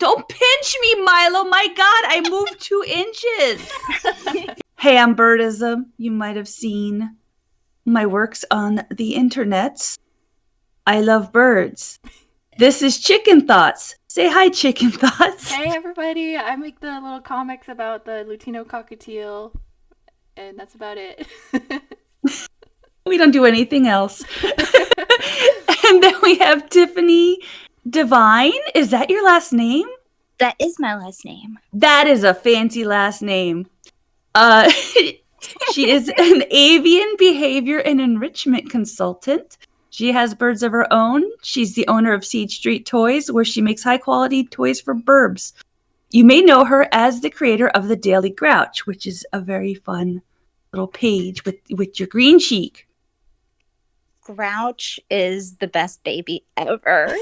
Don't pinch me, Milo. My God, I moved 2 inches. Hey, I'm Birdism. You might have seen my works on the internet. I love birds. This is Chicken Thoughts. Say hi, Chicken Thoughts. Hey everybody, I make the little comics about the Lutino cockatiel, and that's about it. We don't do anything else. And then we have Tiffany Divine. Is that your last name? That is my last name. That is a fancy last name. She is an avian behavior and enrichment consultant. She has birds of her own. She's the owner of Seed Street Toys, where she makes high-quality toys for burbs. You may know her as the creator of the Daily Grouch, which is a very fun little page with your green cheek. Grouch is the best baby ever.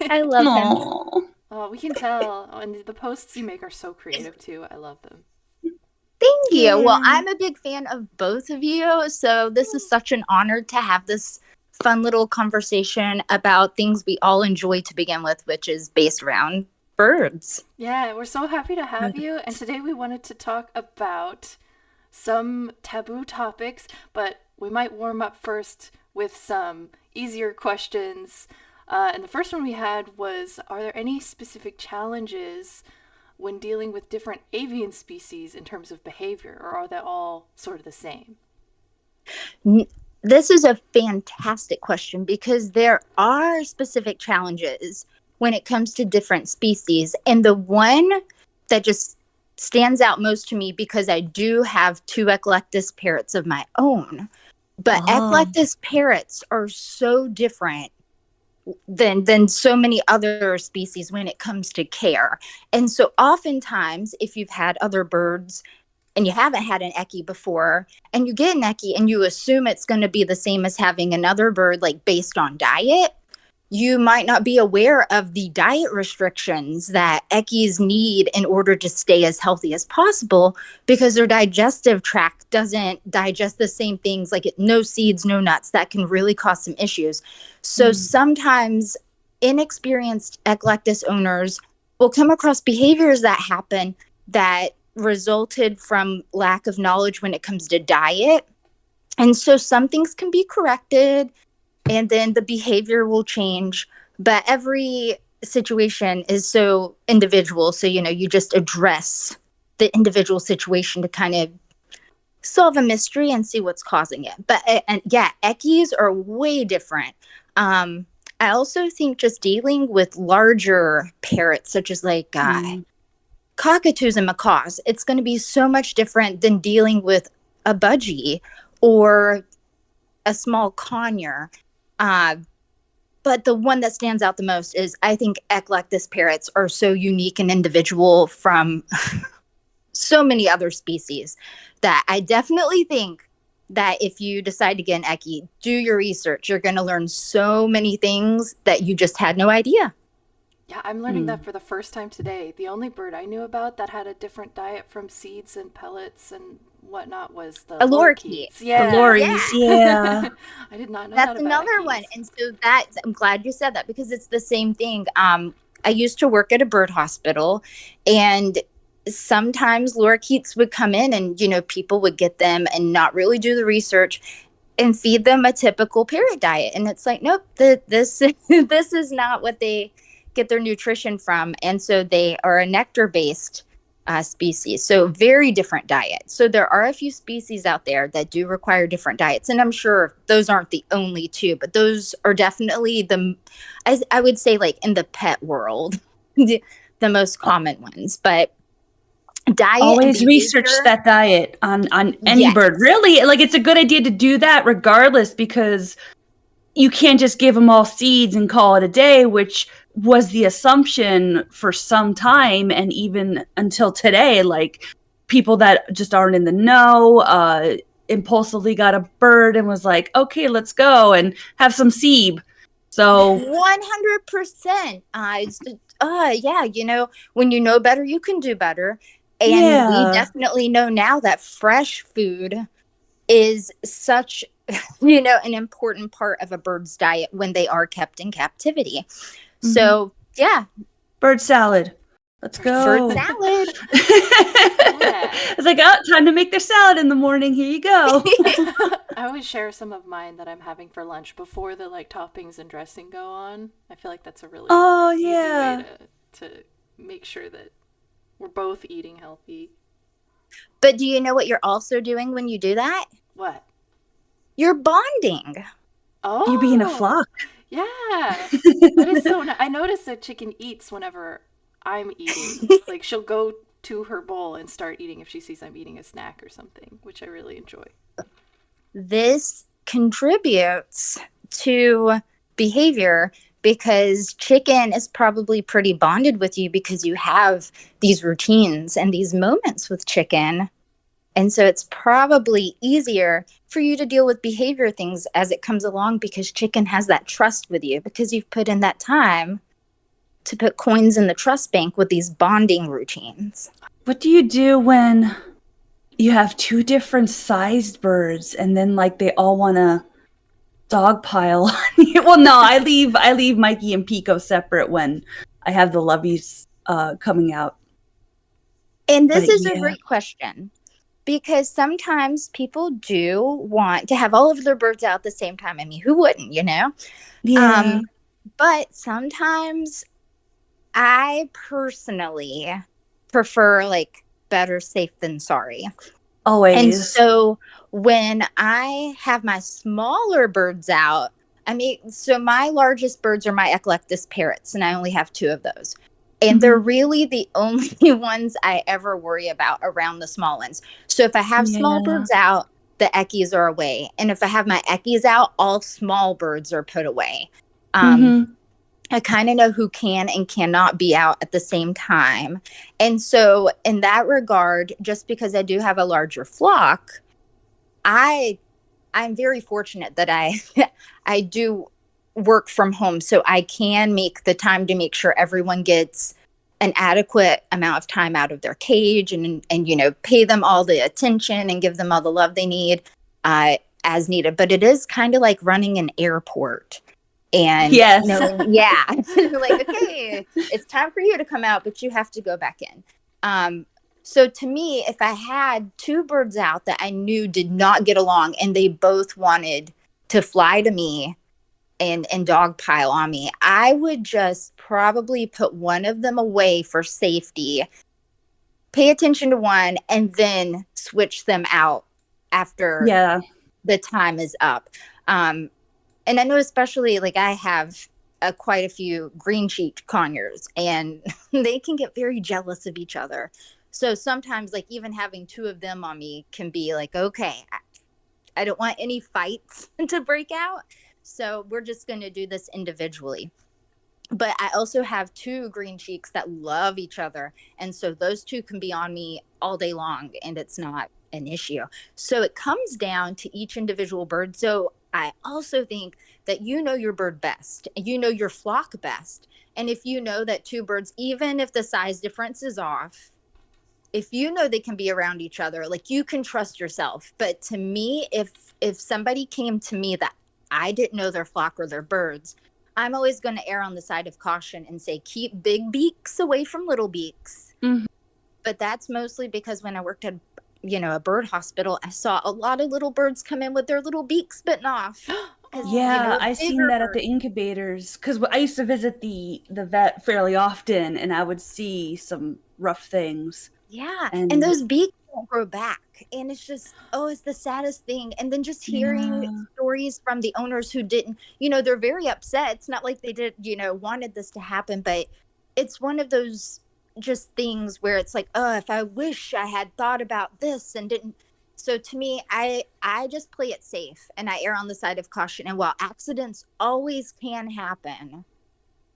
I love him. Oh, we can tell. And the posts you make are so creative too. I love them. Thank you. Well, I'm a big fan of both of you, so this is such an honor to have this fun little conversation about things we all enjoy to begin with, which is based around birds. Yeah, we're so happy to have you. And today we wanted to talk about some taboo topics, but we might warm up first with some easier questions. And the first one we had was, are there any specific challenges when dealing with different avian species in terms of behavior, or are they all sort of the same? This is a fantastic question because there are specific challenges when it comes to different species. And the one that just stands out most to me, because I do have 2 Eclectus parrots of my own, but Eclectus parrots are so different than so many other species when it comes to care. And so oftentimes, if you've had other birds and you haven't had an Eckie before, and you get an Eckie and you assume it's going to be the same as having another bird, like based on diet, you might not be aware of the diet restrictions that Eckies need in order to stay as healthy as possible, because their digestive tract doesn't digest the same things, like no seeds, no nuts. That can really cause some issues. So sometimes inexperienced Eclectus owners will come across behaviors that happen that resulted from lack of knowledge when it comes to diet. And so some things can be corrected, and then the behavior will change, but every situation is so individual. So, you just address the individual situation to kind of solve a mystery and see what's causing it. But, and yeah, Eckies are way different. I also think just dealing with larger parrots, such as like cockatoos and macaws, it's going to be so much different than dealing with a budgie or a small conure. But the one that stands out the most is, I think Eclectus parrots are so unique and individual from so many other species that I definitely think that if you decide to get an Eckie, do your research. You're going to learn so many things that you just had no idea. Yeah, I'm learning that for the first time today. The only bird I knew about that had a different diet from seeds and pellets and whatnot was the lorikeets. Yeah. The lories, yeah. I did not know That's that about another Eckies. one. And so I'm glad you said that, because it's the same thing. I used to work at a bird hospital, and sometimes lorikeets would come in and, people would get them and not really do the research and feed them a typical parrot diet. And it's like, nope, this is not what they get their nutrition from. And so they are a nectar-based species. So very different diet. So there are a few species out there that do require different diets. And I'm sure those aren't the only 2, but those are definitely I would say, like in the pet world, the most common ones. But diet, always research that diet on any bird. Really, like, it's a good idea to do that regardless, because you can't just give them all seeds and call it a day, which was the assumption for some time, and even until today. Like, people that just aren't in the know impulsively got a bird and was like, okay, let's go and have some seed. So 100%. Yeah, when you know better, you can do better. And we definitely know now that fresh food is such an important part of a bird's diet when they are kept in captivity. So, yeah. Bird salad. Let's Bird go. salad. It's like, oh, time to make their salad in the morning. Here you go. I always share some of mine that I'm having for lunch before the like toppings and dressing go on. I feel like that's a really Oh, easy yeah. way to make sure that we're both eating healthy. But do you know what you're also doing when you do that? What? You're bonding. Oh, You're being a flock. Yeah, that is so nice. I notice that chicken eats whenever I'm eating. Like she'll go to her bowl and start eating if she sees I'm eating a snack or something, which I really enjoy. This contributes to behavior because chicken is probably pretty bonded with you because you have these routines and these moments with chicken. And so it's probably easier for you to deal with behavior things as it comes along because chicken has that trust with you because you've put in that time to put coins in the trust bank with these bonding routines. What do you do when you have two different sized birds and then like they all want to dogpile on you? Well, no, I leave Mikey and Pico separate when I have the loveys coming out. And this But is a yeah. great question because sometimes people do want to have all of their birds out at the same time. I mean, who wouldn't, you know? Yeah. But sometimes I personally prefer like better safe than sorry. Always. And so when I have my smaller birds out, I mean, so my largest birds are my eclectus parrots, and I only have 2 of those. And they're really the only ones I ever worry about around the small ones. So if I have small Yeah. birds out, the eckies are away. And if I have my eckies out, all small birds are put away. I kind of know who can and cannot be out at the same time. And so in that regard, just because I do have a larger flock, I'm very fortunate that I do work from home so I can make the time to make sure everyone gets an adequate amount of time out of their cage and you know, pay them all the attention and give them all the love they need as needed. But it is kind of like running an airport. And Yes. yeah, like, okay, it's time for you to come out, but you have to go back in. So to me, if I had 2 birds out that I knew did not get along and they both wanted to fly to me and dogpile on me, I would just probably put one of them away for safety, pay attention to one, and then switch them out after the time is up. And I know especially like I have quite a few green-cheeked conures and they can get very jealous of each other. So sometimes like even having 2 of them on me can be like, okay, I don't want any fights to break out. So we're just going to do this individually. But I also have 2 green cheeks that love each other. And so those 2 can be on me all day long and it's not an issue. So it comes down to each individual bird. So I also think that you know your bird best, you know your flock best. And if you know that 2 birds, even if the size difference is off, if you know they can be around each other, like you can trust yourself. But to me, if somebody came to me that I didn't know their flock or their birds, I'm always going to err on the side of caution and say, keep big beaks away from little beaks. But that's mostly because when I worked at, you know, a bird hospital, I saw a lot of little birds come in with their little beaks bitten off. Yeah, I seen that at the incubators because I used to visit the vet fairly often, and I would see some rough things. Yeah, and those beaks won't grow back, and it's just it's the saddest thing. And then just hearing stories from the owners who didn't, you know, they're very upset. It's not like they did, you know, wanted this to happen, but it's one of those just things where it's like, oh, if I wish I had thought about this and didn't. So to me, I just play it safe and I err on the side of caution. And while accidents always can happen,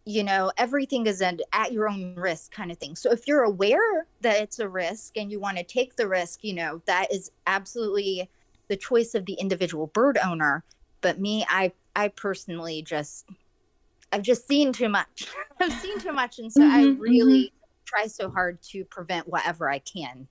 you know, everything is at your own risk kind of thing. So if you're aware that it's a risk and you want to take the risk, you know, that is absolutely the choice of the individual bird owner. But me, I personally I've just seen too much. I've seen too much. And so I really try so hard to prevent whatever I can.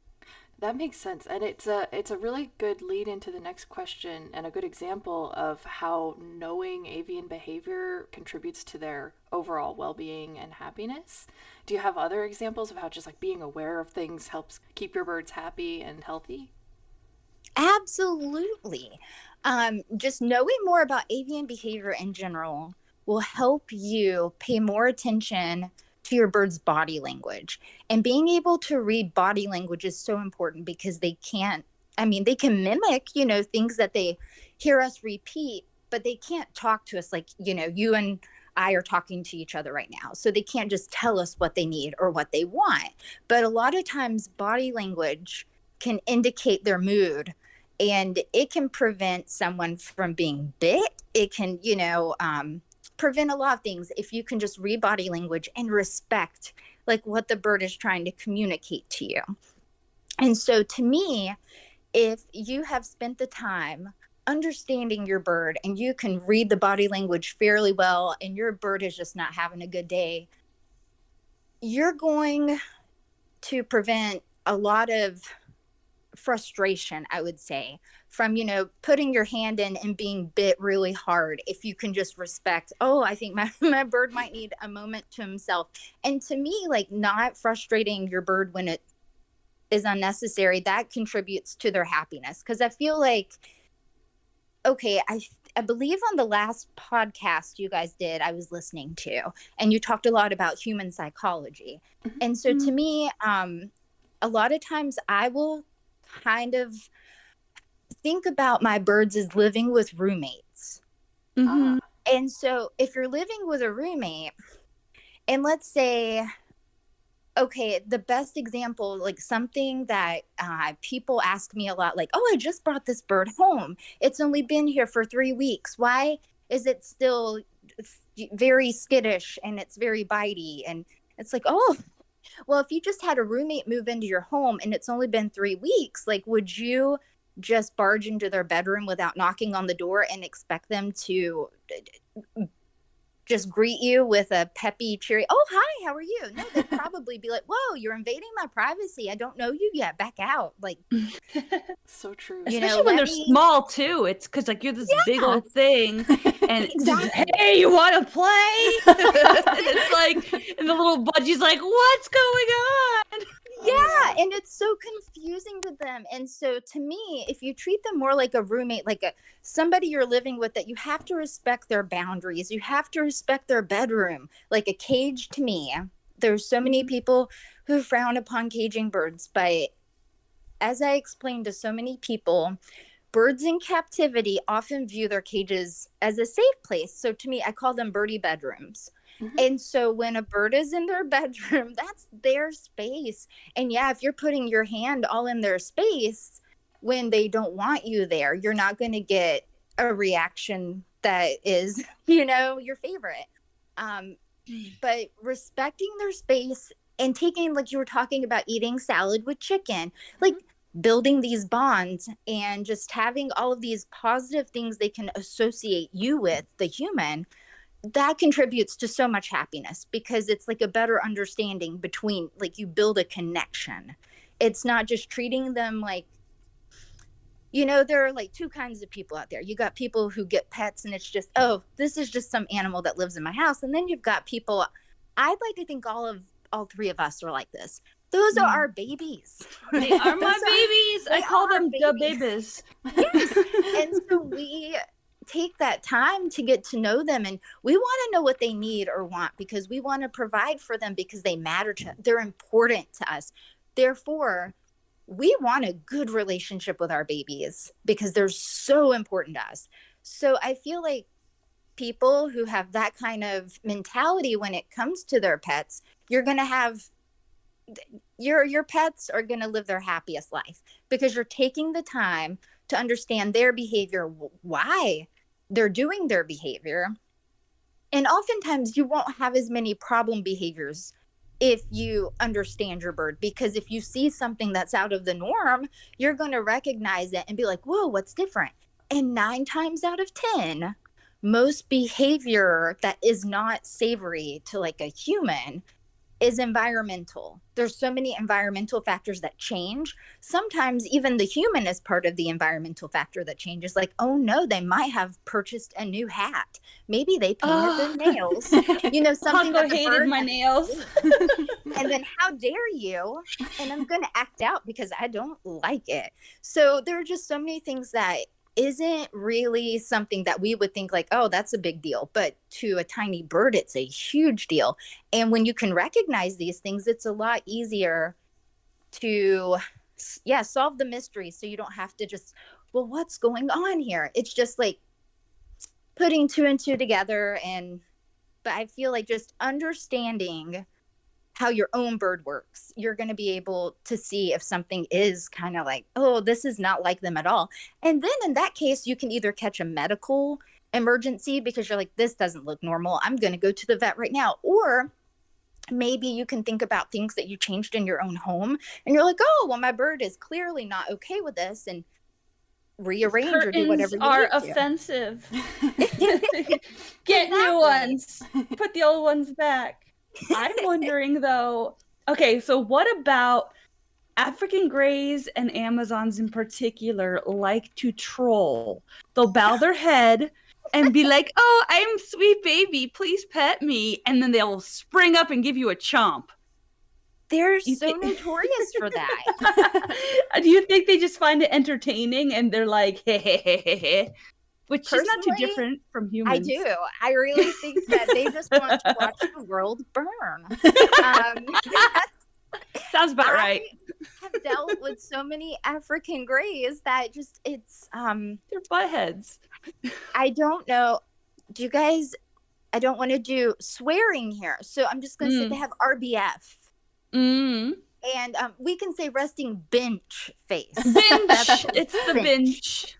That makes sense, and it's a really good lead into the next question and a good example of how knowing avian behavior contributes to their overall well-being and happiness. Do you have other examples of how just like being aware of things helps keep your birds happy and healthy? Absolutely. Just knowing more about avian behavior in general will help you pay more attention to your bird's body language. And being able to read body language is so important because they can mimic, things that they hear us repeat, but they can't talk to us like, you and I are talking to each other right now. So they can't just tell us what they need or what they want. But a lot of times, body language can indicate their mood, and it can prevent someone from being bit. It can, prevent a lot of things if you can just read body language and respect like what the bird is trying to communicate to you. And so to me, if you have spent the time understanding your bird and you can read the body language fairly well and your bird is just not having a good day, you're going to prevent a lot of frustration, I would say, from, putting your hand in and being bit really hard. If you can just respect, oh, I think my bird might need a moment to himself. And to me, like, not frustrating your bird when it is unnecessary, that contributes to their happiness. Because I feel like, okay, I believe on the last podcast you guys did, I was listening to, and you talked a lot about human psychology. Mm-hmm. And so to me, a lot of times I will kind of think about my birds as living with roommates. Mm-hmm. And so if you're living with a roommate, and let's say, okay, the best example, like something that people ask me a lot, like, oh, I just brought this bird home. It's only been here for 3 weeks. Why is it still very skittish and it's very bitey? And it's like, oh, well, if you just had a roommate move into your home and it's only been 3 weeks, like, would you just barge into their bedroom without knocking on the door and expect them to just greet you with a peppy, cheery, oh, hi, how are you? No, they'd probably be like, whoa, you're invading my privacy. I don't know you yet. Back out. Like, so true. Especially when they're small too. It's because like you're this big old thing, and exactly. Hey, you want to play? And it's like, and the little budgie's like, what's going on? Yeah, and it's so confusing to them. And so to me, if you treat them more like a roommate, like somebody you're living with, that you have to respect their boundaries, you have to respect their bedroom. Like a cage, to me, there's so many people who frown upon caging birds, but as I explained to so many people, birds in captivity often view their cages as a safe place. So to me, I call them birdie bedrooms. Mm-hmm. And so when a bird is in their bedroom, that's their space. And yeah, if you're putting your hand all in their space when they don't want you there, you're not going to get a reaction that is, your favorite. But respecting their space and taking, like you were talking about, eating salad with chicken, like building these bonds and just having all of these positive things they can associate you with, the human, that contributes to so much happiness because it's like a better understanding between, like, you build a connection. It's not just treating them like, there are like two kinds of people out there. You got people who get pets and it's just, oh, this is just some animal that lives in my house. And then you've got people, I'd like to think all three of us are like this. Those are our babies. They are my babies. I call them the babies. Yes. And so we take that time to get to know them, and we want to know what they need or want because we want to provide for them because they matter to us. They're important to us. Therefore, we want a good relationship with our babies because they're so important to us. So I feel like people who have that kind of mentality when it comes to their pets, you're going to have your pets are going to live their happiest life because you're taking the time to understand their behavior, why they're doing their behavior. And oftentimes you won't have as many problem behaviors if you understand your bird, because if you see something that's out of the norm, you're going to recognize it and be like, whoa, what's different? And 9 times out of 10, most behavior that is not savory to like a human is environmental. There's so many environmental factors that change. Sometimes even the human is part of the environmental factor that changes. Like, oh no, they might have purchased a new hat. Maybe they painted their nails. You know, something Paco that the hated bird my has- nails. and then how dare you? And I'm going to act out because I don't like it. So there are just so many things that isn't really something that we would think like, oh, that's a big deal. But to a tiny bird, it's a huge deal. And when you can recognize these things, it's a lot easier to, yeah, solve the mystery. So you don't have to just, well, what's going on here? It's just like putting two and two together. But I feel like just understanding how your own bird works, you're going to be able to see if something is kind of like, oh, this is not like them at all. And then in that case, you can either catch a medical emergency because you're like, this doesn't look normal. I'm going to go to the vet right now. Or maybe you can think about things that you changed in your own home and you're like, oh, well, my bird is clearly not okay with this, and rearrange or do whatever you are need to. offensive. Get new ones. Put the old ones back. I'm wondering though, okay, so what about African greys and Amazons in particular like to troll? They'll bow their head and be like, oh, I'm sweet baby, please pet me. And then they'll spring up and give you a chomp. They're so notorious for that. Do you think they just find it entertaining and they're like, hey, hey, hey, hey, hey? Which is not too Personally, different from humans. I do. I really think that they just want to watch the world burn. Sounds about right. I have dealt with so many African greys that just it's They're buttheads. I don't know. Do you guys? I don't want to do swearing here, so I'm just going to say they have RBF. And we can say resting bench face. Bench. It's the bench.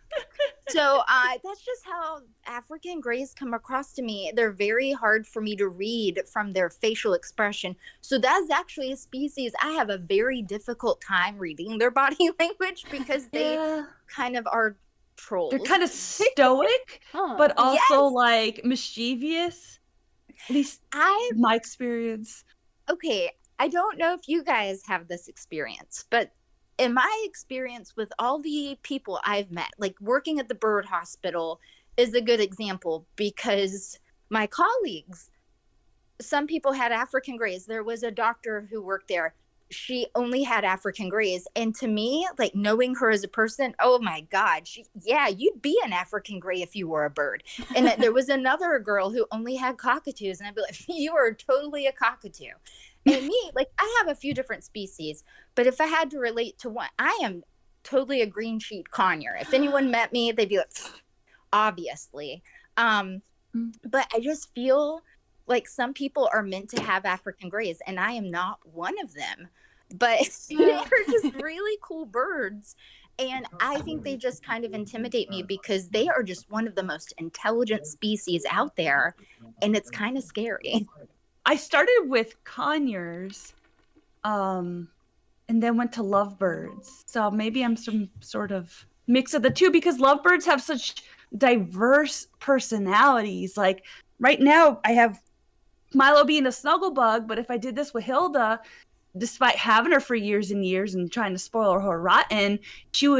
So that's just how African greys come across to me. They're very hard for me to read from their facial expression. So that's actually a species I have a very difficult time reading their body language because they kind of are trolls. They're kind of stoic, but also like mischievous. At least my experience. Okay, I don't know if you guys have this experience, but in my experience with all the people I've met, like working at the bird hospital is a good example because my colleagues, some people had African greys. There was a doctor who worked there. She only had African greys. And to me, like knowing her as a person, oh my God, you'd be an African grey if you were a bird. And there was another girl who only had cockatoos. And I'd be like, you are totally a cockatoo. And me, like I have a few different species, but if I had to relate to one, I am totally a green sheet conure. If anyone met me, they'd be like, obviously. But I just feel like some people are meant to have African greys, and I am not one of them. But they're just really cool birds. And I think they just kind of intimidate me because they are just one of the most intelligent species out there. And it's kind of scary. I started with conures, and then went to lovebirds. So maybe I'm some sort of mix of the two because lovebirds have such diverse personalities. Like right now, I have Milo being a snugglebug, but if I did this with Hilda, despite having her for years and years and trying to spoil her rotten,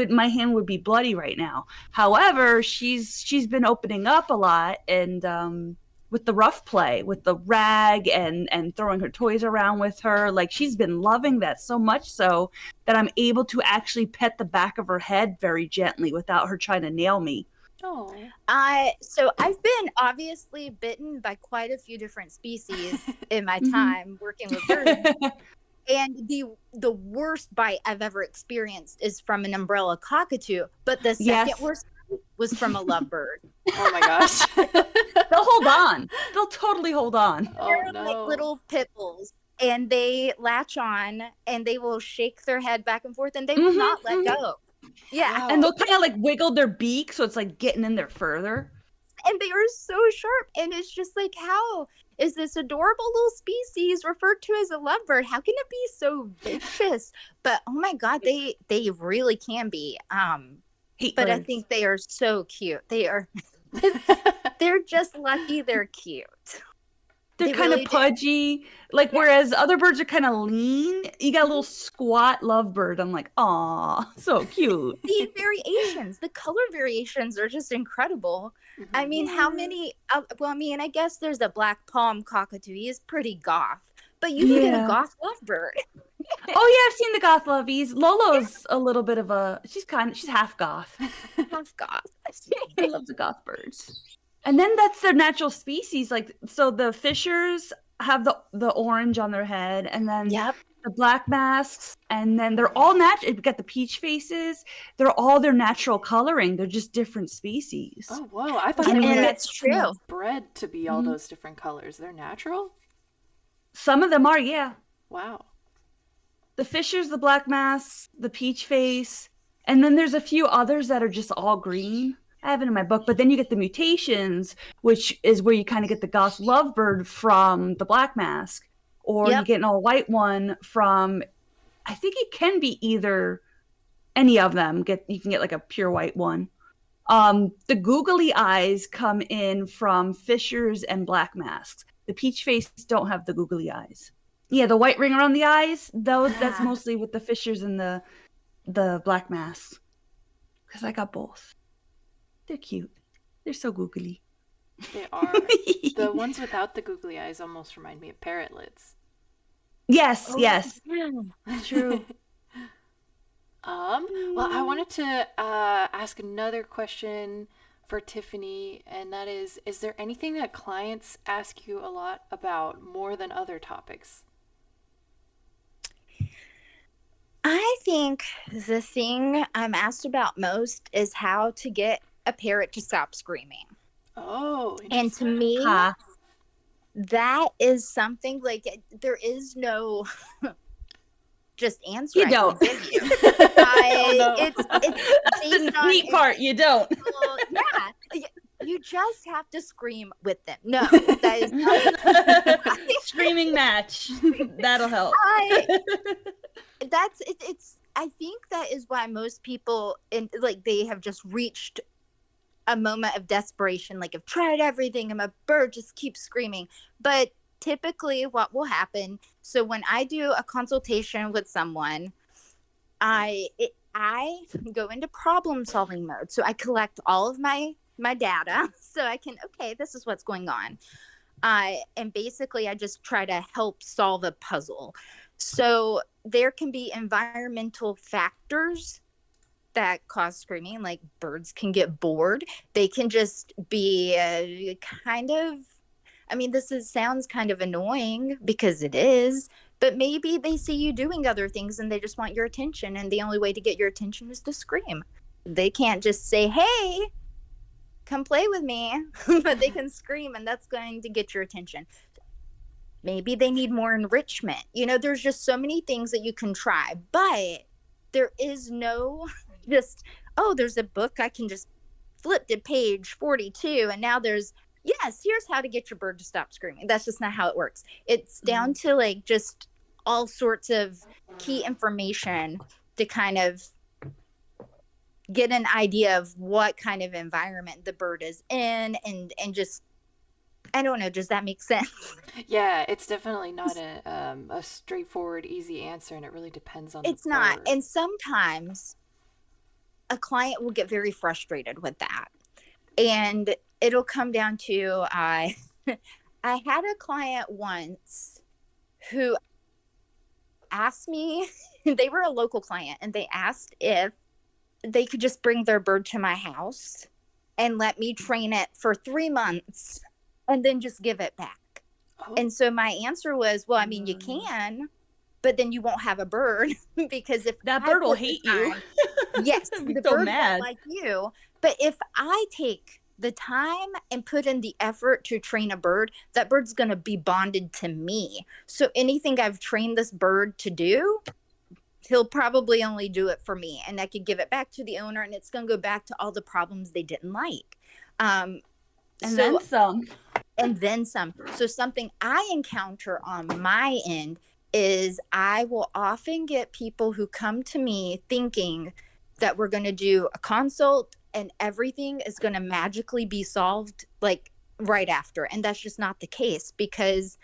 my hand would be bloody right now. However, she's been opening up a lot and with the rough play, with the rag and throwing her toys around with her. Like she's been loving that so much so that I'm able to actually pet the back of her head very gently without her trying to nail me. Oh. So I've been obviously bitten by quite a few different species in my time working with birds. And the worst bite I've ever experienced is from an umbrella cockatoo. But the second worst was from a lovebird. Oh my gosh. They'll hold on. They'll totally hold on. They're like little pit bulls. And they latch on and they will shake their head back and forth and they will not let go. Yeah. Wow. And they'll kind of like wiggle their beak so it's like getting in there further. And they are so sharp. And it's just like, how is this adorable little species referred to as a lovebird? How can it be so vicious? But oh my God, they really can be. But I think they are so cute. They are they're just lucky they're cute. They're They kind of really do. pudgy. Like, Yeah. whereas other birds are kind of lean. You got a little squat lovebird. I'm like, aw, so cute. The variations, the color variations are just incredible. I Mhm. mean, how many? Well, I mean, I guess there's a black palm cockatoo. He is pretty goth, but you can get a Yeah. goth lovebird. Oh yeah, I've seen the goth lovies. Lolo's a little bit of a she's half goth. Half goth. I love the goth birds. And then that's their natural species. Like so the fishers have the orange on their head, and then Yep. the black masks, and then they're all natural. You've got the peach faces. They're all their natural coloring. They're just different species. Oh, whoa. I thought Yeah, they and were that's true. bred to be all Mhm. those different colors. They're natural? Some of them are, yeah. Wow. The fishers, the black masks, the peach face, and then there's a few others that are just all green. I have it in my book, but then you get the mutations, which is where you kind of get the goth lovebird from the black mask, or you Yep. get an all white one from. I think it can be either any of them. You can get like a pure white one. The googly eyes come in from fishers and black masks. The peach face don't have the googly eyes. Yeah, the white ring around the eyes, that's Ah. mostly with the fishers and the black masks. Because I got both. They're cute. They're so googly. They are. The ones without the googly eyes almost remind me of parrotlets. Yes, Oh, yes. yeah. True. Well, I wanted to ask another question for Tiffany, and that is there anything that clients ask you a lot about more than other topics? I think the thing I'm asked about most is how to get a parrot to stop screaming. Oh, And to interesting. me, Ha. that is something like there is no just answer You I don't. can give you. Oh, no. It's That's based the on neat part. You don't. individual- yeah. You just have to scream with them. No, that is not. Screaming match. That'll help. It's I think that is why most people in like they have just reached a moment of desperation, like I've tried everything and my bird just keeps screaming. But typically what will happen, so when I do a consultation with someone, I go into problem solving mode. So I collect all of my data so I can, okay, this is what's going on. And basically I just try to help solve a puzzle. So there can be environmental factors that cause screaming, like birds can get bored. They can just be kind of, I mean, sounds kind of annoying because it is, but maybe they see you doing other things and they just want your attention, and the only way to get your attention is to scream. They can't just say, hey, come play with me, but they can scream and that's going to get your attention. Maybe they need more enrichment. There's just so many things that you can try, but there is no just, oh, there's a book I can just flip to page 42 and now there's, yes, here's how to get your bird to stop screaming. That's just not how it works. It's down to like just all sorts of key information to kind of get an idea of what kind of environment the bird is in, and just, I don't know, does that make sense? Yeah, it's definitely not a straightforward, easy answer, and it really depends on It's the not. bird. And sometimes a client will get very frustrated with that. And it'll come down to I had a client once who asked me, they were a local client, and they asked if they could just bring their bird to my house and let me train it for 3 months and then just give it back. Oh, And so my answer was, well, I mean, you can, but then you won't have a bird because if That I bird will put the hate you. time- yes, Be the so bird mad. won't like you. But if I take the time and put in the effort to train a bird, that bird's going to be bonded to me. So anything I've trained this bird to do, he'll probably only do it for me, and I could give it back to the owner, and it's going to go back to all the problems they didn't like. And So- then some. and then some. So something I encounter on my end is I will often get people who come to me thinking that we're going to do a consult and everything is going to magically be solved like right after. And that's just not the case, because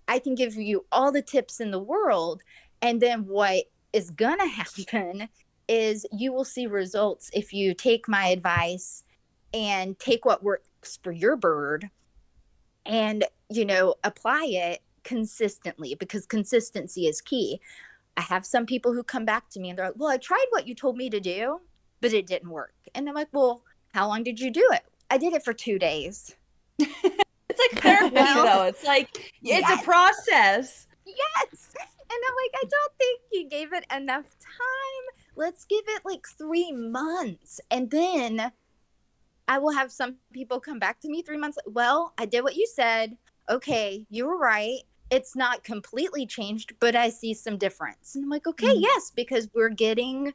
I can give you all the tips in the world, and then what is gonna happen is you will see results if you take my advice and take what works for your bird and, apply it consistently, because consistency is key. I have some people who come back to me and they're like, well, I tried what you told me to do, but it didn't work. And I'm like, well, how long did you do it? I did it for 2 days. It's like therapy, though. It's like, it's a process. Yes. And I'm like, I don't think you gave it enough time. Let's give it like 3 months. And then I will have some people come back to me 3 months. Well, I did what you said. Okay, you were right. It's not completely changed, but I see some difference. And I'm like, okay, yes, because we're getting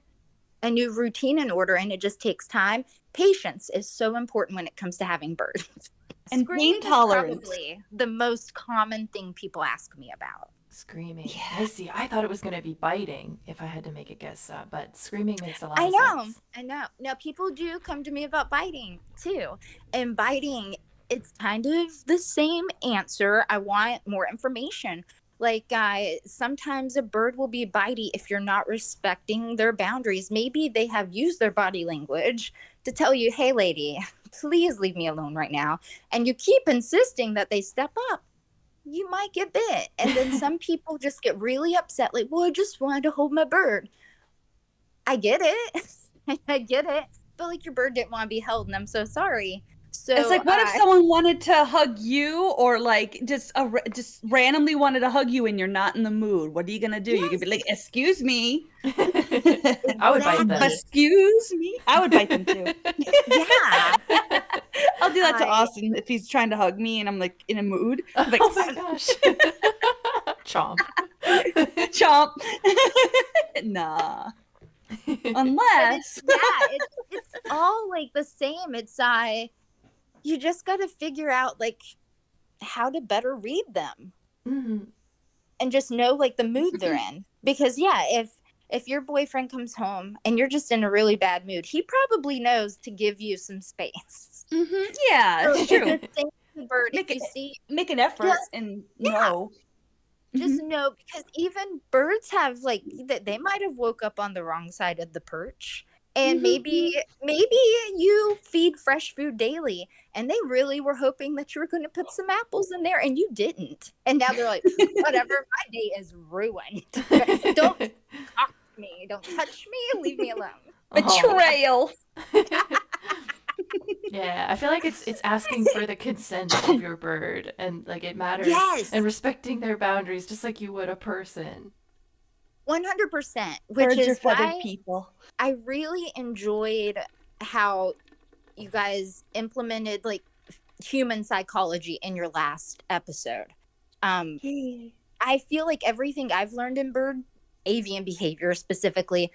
a new routine in order, and it just takes time. Patience is so important when it comes to having birds. And Screaming pain tolerance. is probably the most common thing people ask me about. Screaming. Yeah. I see. I thought it was going to be biting if I had to make a guess, but screaming makes a lot I of know. sense. I know. Now, people do come to me about biting too. And biting, it's kind of the same answer. I want more information. Like, sometimes a bird will be bitey if you're not respecting their boundaries. Maybe they have used their body language to tell you, hey, lady, please leave me alone right now. And you keep insisting that they step up. You might get bit. And then some people just get really upset, like, well, I just wanted to hold my bird. I get it. I get it. But like, your bird didn't want to be held, and I'm so sorry. So It's like, what if someone wanted to hug you, or like just randomly wanted to hug you and you're not in the mood? What are you gonna do? You could be like, excuse me. I would bite them. Excuse me. I would bite them too. Yeah. I'll do that to Austin if he's trying to hug me and I'm like in a mood. I'm like, Oh my gosh. Chomp. chomp. Nah. Unless. It's all like the same. It's you just got to figure out like how to better read them, and just know like the mood they're in. Because if your boyfriend comes home and you're just in a really bad mood, he probably knows to give you some space. Yeah, it's true. The same bird, Make an effort and know. Just know, because even birds have like they might have woke up on the wrong side of the perch, and maybe you feed fresh food daily, and they really were hoping that you were going to put some apples in there, and you didn't, and now they're like, whatever, my day is ruined. Don't talk to me, don't touch me, leave me alone. Betrayal. Yeah, I feel like it's asking for the consent of your bird, and like it matters. Yes. And respecting their boundaries just like you would a person. 100%, which Birds are is feathered why people. I really enjoyed how you guys implemented like human psychology in your last episode. I feel like everything I've learned in bird avian behavior specifically,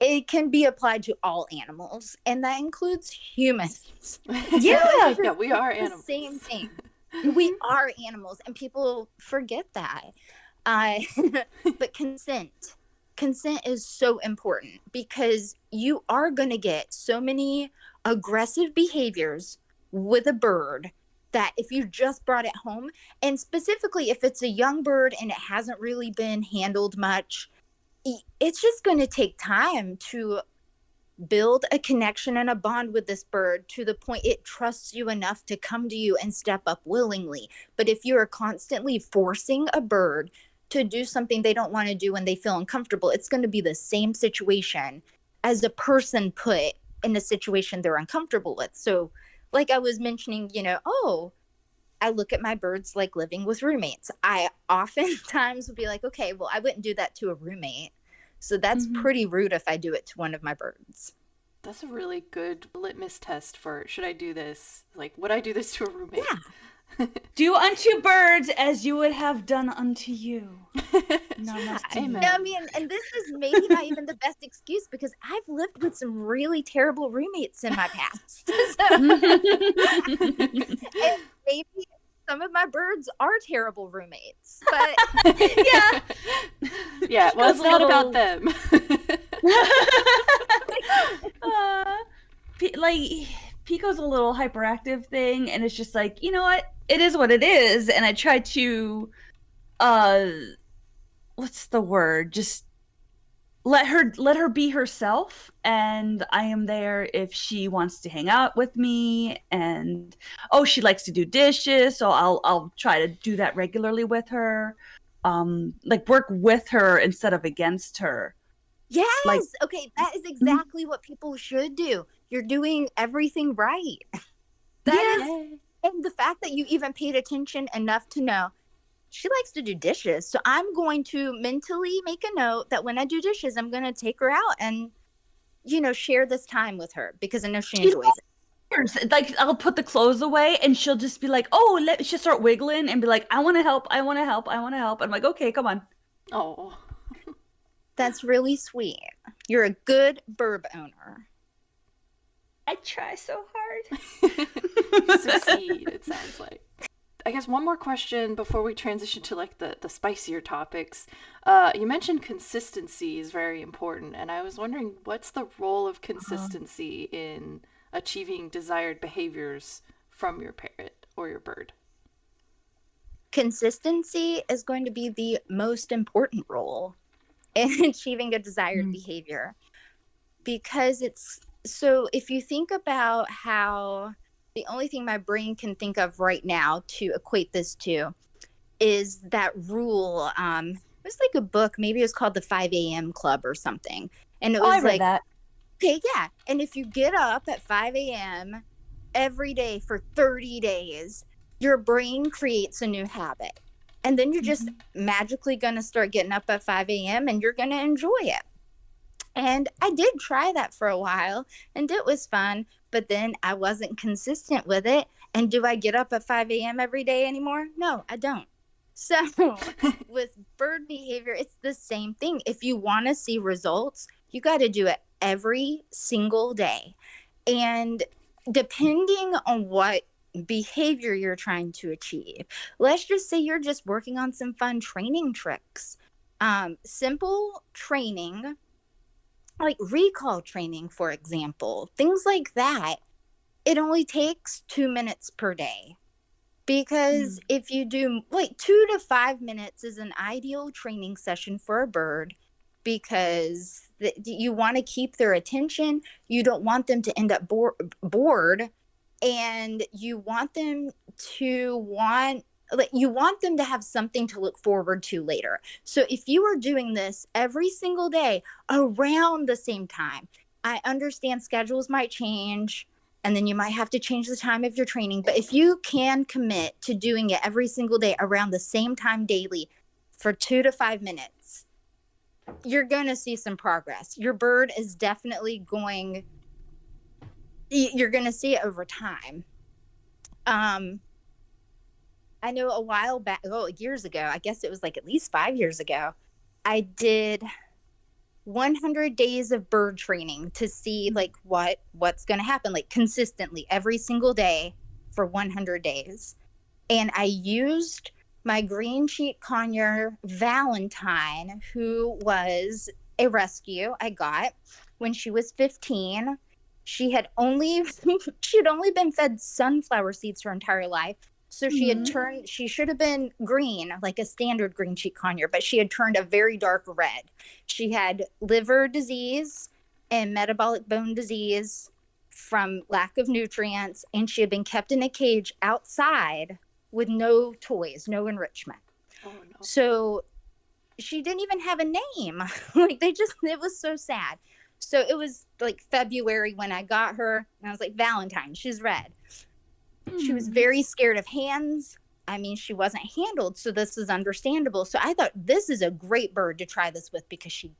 it can be applied to all animals, and that includes humans. Yeah, we are The animals. same thing. We are animals, and people forget that. But consent is so important, because you are going to get so many aggressive behaviors with a bird that if you just brought it home, and specifically if it's a young bird and it hasn't really been handled much, it's just going to take time to build a connection and a bond with this bird to the point it trusts you enough to come to you and step up willingly. But if you are constantly forcing a bird to do something they don't want to do when they feel uncomfortable, it's going to be the same situation as a person put in a situation they're uncomfortable with. So like I was mentioning, I look at my birds like living with roommates. I oftentimes would be like, okay, well, I wouldn't do that to a roommate. So that's pretty rude if I do it to one of my birds. That's a really good litmus test for, should I do this? Like, would I do this to a roommate? Yeah. Do unto birds as you would have done unto you. Amen. No, I mean, and this is maybe not even the best excuse, because I've lived with some really terrible roommates in my past. And maybe some of my birds are terrible roommates, but Yeah. Yeah, well, it's not about them. Pico's a little hyperactive thing, and it's just like, you know what? It is what it is, and I try to, uh, what's the word? Just let her be herself, and I am there if she wants to hang out with me. And she likes to do dishes, so I'll try to do that regularly with her. Like work with her instead of against her. Yes. Like, Okay, that is exactly what people should do. You're doing everything right. That yeah. is, Yay. and the fact that you even paid attention enough to know she likes to do dishes. So I'm going to mentally make a note that when I do dishes, I'm going to take her out and, share this time with her because I know she enjoys it. Like I'll put the clothes away, and she'll just be like, she'll start wiggling and be like, I want to help, I want to help, I want to help. I'm like, okay, come on. Oh. That's really sweet. You're a good burb owner. I try so hard. Succeed, it sounds like. I guess one more question before we transition to like the spicier topics. You mentioned consistency is very important, and I was wondering what's the role of consistency in achieving desired behaviors from your parrot or your bird? Consistency is going to be the most important role in achieving a desired behavior, because it's so if you think about how the only thing my brain can think of right now to equate this to is that rule. It was like a book, maybe it was called the 5 a.m. Club or something. And it was I read like, that. okay, yeah. And if you get up at 5 a.m. every day for 30 days, your brain creates a new habit. And then you're just magically going to start getting up at 5 a.m. and you're going to enjoy it. And I did try that for a while and it was fun, but then I wasn't consistent with it. And do I get up at 5 a.m. every day anymore? No, I don't. So with bird behavior, it's the same thing. If you want to see results, you got to do it every single day. And depending on what behavior you're trying to achieve, let's just say you're just working on some fun training tricks. Simple training, like recall training, for example, things like that, it only takes 2 minutes per day. Because if you do like 2 to 5 minutes is an ideal training session for a bird, because you want to keep their attention. You don't want them to end up bored, and you want them to have something to look forward to later. So if you are doing this every single day around the same time, I understand schedules might change and then you might have to change the time of your training. But if you can commit to doing it every single day around the same time daily for 2 to 5 minutes, you're going to see some progress. Your bird is definitely you're going to see it over time. I know a while back, years ago, I guess it was like at least 5 years ago, I did 100 days of bird training to see like what's going to happen, like consistently every single day for 100 days. And I used my green cheek conure Valentine, who was a rescue I got when she was 15. She'd only been fed sunflower seeds her entire life. So she should have been green, like a standard green cheek conure, but she had turned a very dark red. She had liver disease and metabolic bone disease from lack of nutrients, and she had been kept in a cage outside with no toys, no enrichment. Oh, no. So she didn't even have a name. Like it was so sad. So it was like February when I got her, and I was like, Valentine, she's red. She was very scared of hands. I mean, she wasn't handled, so this is understandable. So I thought this is a great bird to try this with because she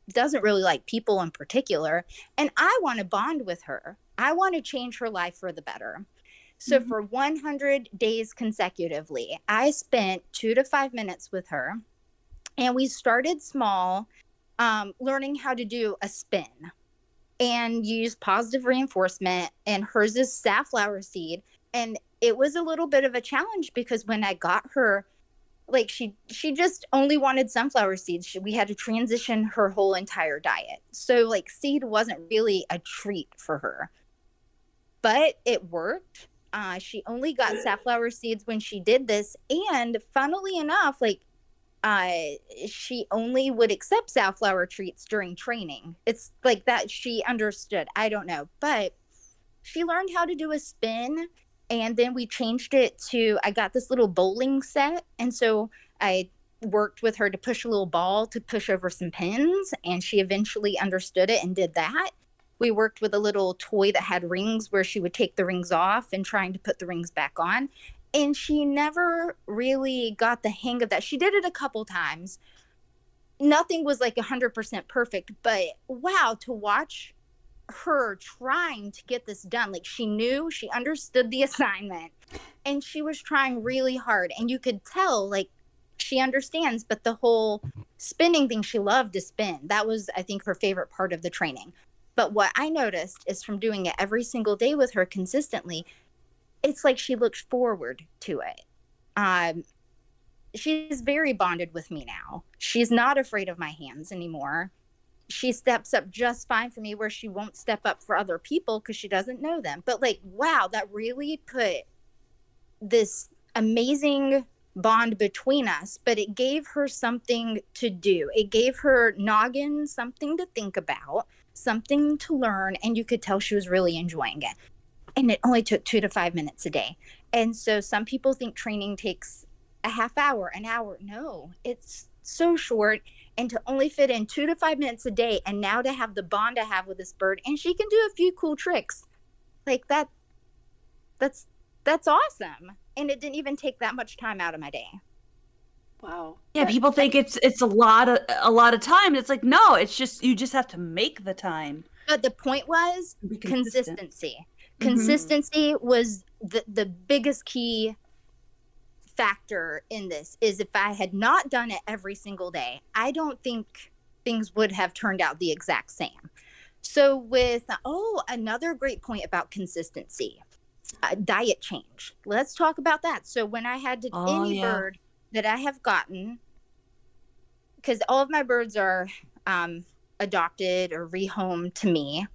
doesn't really like people in particular. And I want to bond with her. I want to change her life for the better. So for 100 days consecutively, I spent 2 to 5 minutes with her. And we started small, learning how to do a spin and use positive reinforcement. And hers is safflower seed. And it was a little bit of a challenge because when I got her, like she just only wanted sunflower seeds. We had to transition her whole entire diet. So like seed wasn't really a treat for her. but it worked. She only got safflower seeds when she did this, and funnily enough, like uh she only would accept safflower treats during training. It's like that she understood. I don't know, but she learned how to do a spin, and then we changed it to, I got this little bowling set, and so I worked with her to push a little ball to push over some pins, and she eventually understood it and did that. We worked with a little toy that had rings where she would take the rings off and trying to put the rings back on, and she never really got the hang of that. She did it a couple times. Nothing was like 100% perfect, but wow, to watch her trying to get this done. Like, she knew, she understood the assignment, and she was trying really hard, and you could tell like she understands. But the whole spinning thing, she loved to spin. That was, I think, her favorite part of the training. But what I noticed is, from doing it every single day with her consistently, it's like she looks forward to it. She's very bonded with me now. She's not afraid of my hands anymore. She steps up just fine for me, where she won't step up for other people because she doesn't know them. But like, wow, that really put this amazing bond between us. But it gave her something to do. It gave her noggin something to think about, something to learn, and you could tell she was really enjoying it. And it only took 2 to 5 minutes a day. And so some people think training takes a half hour, an hour. No, it's so short. And to only fit in 2 to 5 minutes a day, and now to have the bond I have with this bird, and she can do a few cool tricks like that's awesome. And it didn't even take that much time out of my day. Wow. Yeah, people think it's a lot of time. It's like, no, it's just, you just have to make the time. But the point was Be consistent. consistency. Mhm. Consistency was the biggest key factor in this. Is if I had not done it every single day, I don't think things would have turned out the exact same. So with, another great point about consistency, diet change. Let's talk about that. So when I had any bird that I have gotten, because all of my birds are adopted or rehomed to me,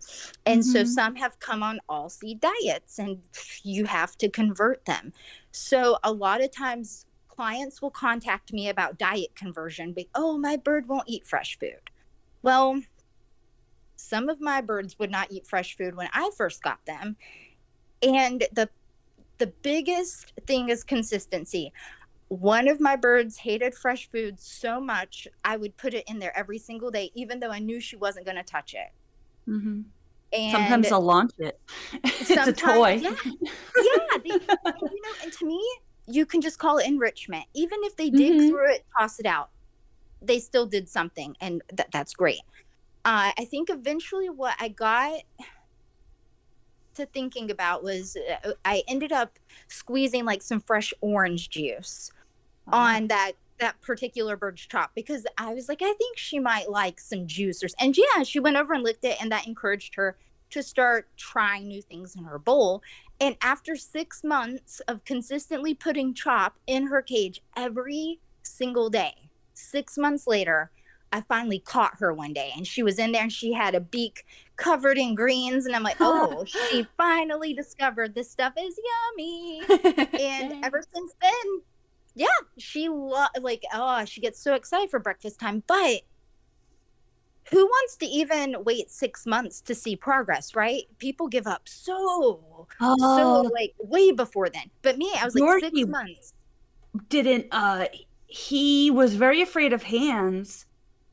and so some have come on all seed diets, and you have to convert them. So a lot of times clients will contact me about diet conversion, but my bird won't eat fresh food. Well, some of my birds would not eat fresh food when I first got them, and the biggest thing is consistency. One of my birds hated fresh food so much, I would put it in there every single day, even though I knew she wasn't going to touch it. Mm-hmm. And sometimes they'll launch it. It's a toy. Yeah. And to me, you can just call it enrichment. Even if they dig through it, toss it out, they still did something, and that's great. I think eventually what I got to thinking about was I ended up squeezing like some fresh orange juice on that particular bird's chop, because I was like, I think she might like some juice. And yeah, she went over and licked it, and that encouraged her to start trying new things in her bowl. And after 6 months of consistently putting chop in her cage every single day, 6 months later, I finally caught her one day, and she was in there, and she had a beak covered in greens, and I'm like, she finally discovered this stuff is yummy. And ever since then, yeah, she she gets so excited for breakfast time. But who wants to even wait 6 months to see progress, right? People give up so like way before then. But me, I was like, 6 months. He was very afraid of hands,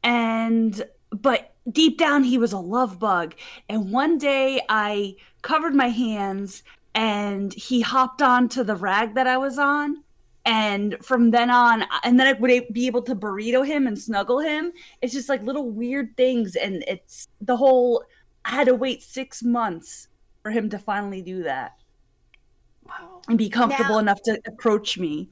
but deep down he was a love bug. And one day I covered my hands, and he hopped onto the rag that I was on. And from then on, and then I would be able to burrito him and snuggle him. It's just like little weird things. And it's I had to wait 6 months for him to finally do that. Wow. And be comfortable enough to approach me.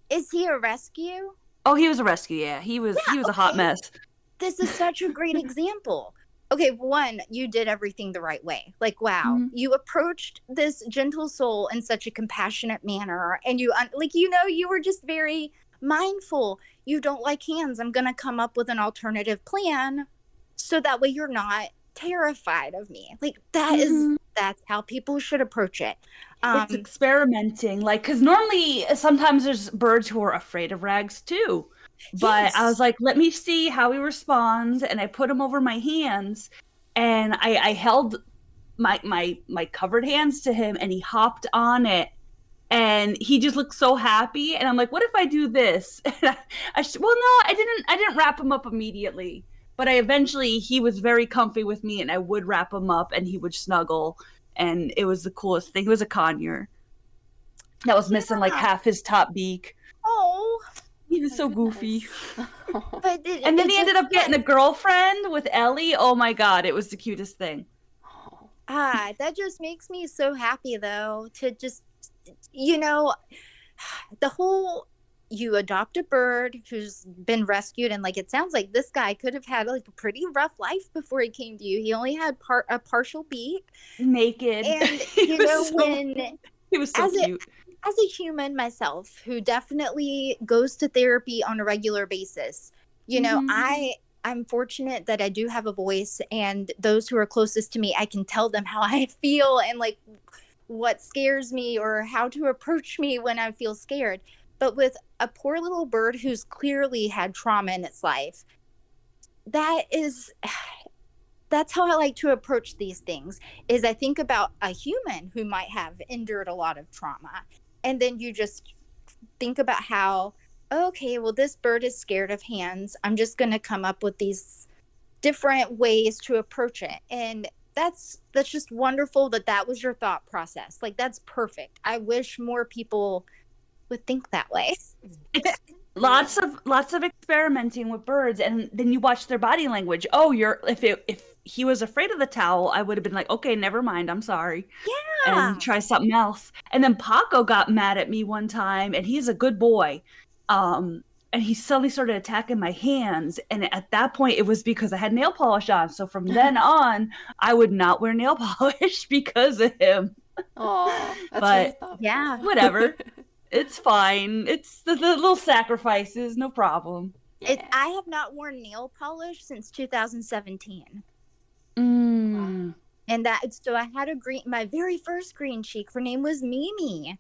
Is he a rescue? Oh, he was a rescue, yeah. He was a hot mess. This is such a great example. Okay, one, you did everything the right way. Like, wow, you approached this gentle soul in such a compassionate manner, and you were just very mindful. You don't like hands. I'm going to come up with an alternative plan so that way you're not terrified of me. Like, that is That's how people should approach it. It's experimenting, like, because normally sometimes there's birds who are afraid of rags too. But I Yes. was like, let me see how he responds, and I put him over my hands, and I held my covered hands to him, and he hopped on it, and he just looked so happy. And I'm like, what if I do this? And well, no, I didn't wrap him up immediately, but I eventually he was very comfy with me, and I would wrap him up, and he would snuggle, and it was the coolest thing. It was a conure that was missing like Yeah. half his top beak. Oh, He was so goofy. but And then he ended up getting a girlfriend with Ellie. Oh my god, it was the cutest thing. That just makes me so happy though, to just, you know, the whole, you adopt a bird who's been rescued, and like it sounds like this guy could have had like a pretty rough life before he came to you. He only had a partial beak, Naked. and He you was know, so- when He was so as a- cute. as a human myself who definitely goes to therapy on a regular basis, you know, Mhm. I'm fortunate that I do have a voice, and those who are closest to me, I can tell them how I feel and like what scares me or how to approach me when I feel scared. But with a poor little bird who's clearly had trauma in its life, that is that's how I like to approach these things. Is I think about a human who might have endured a lot of trauma, and then you just think about how, okay, well, this bird is scared of hands. I'm just going to come up with these different ways to approach it. And that's just wonderful that was your thought process. Like, that's perfect. I wish more people would think that way. Lots of experimenting with birds, and then you watch their body language. Oh, if he was afraid of the towel, I would have been like, okay, never mind, I'm sorry. Yeah. And try something else. And then Paco got mad at me one time, and he's a good boy. And he suddenly started attacking my hands. And at that point, it was because I had nail polish on. So from then on, I would not wear nail polish because of him. Oh, that's But- really thoughtful. Yeah. Whatever. It's fine. It's the little sacrifices, no problem. Yeah. I have not worn nail polish since 2017. Mm. And so I had my very first green cheek. Her name was Mimi.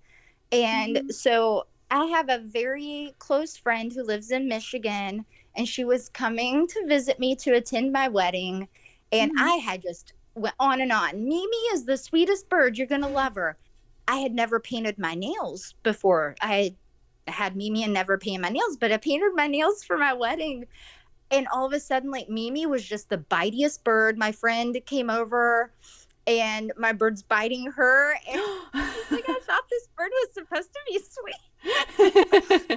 And so I have a very close friend who lives in Michigan, and she was coming to visit me to attend my wedding. And Mhm. I had just went on and on. Mimi is the sweetest bird. You're going to love her. I had never painted my nails before. I had Mimi and never painted my nails, but I painted my nails for my wedding. And all of a sudden, like, Mimi was just the bitiest bird. My friend came over, and my bird's biting her. And like, I thought this bird was supposed to be sweet.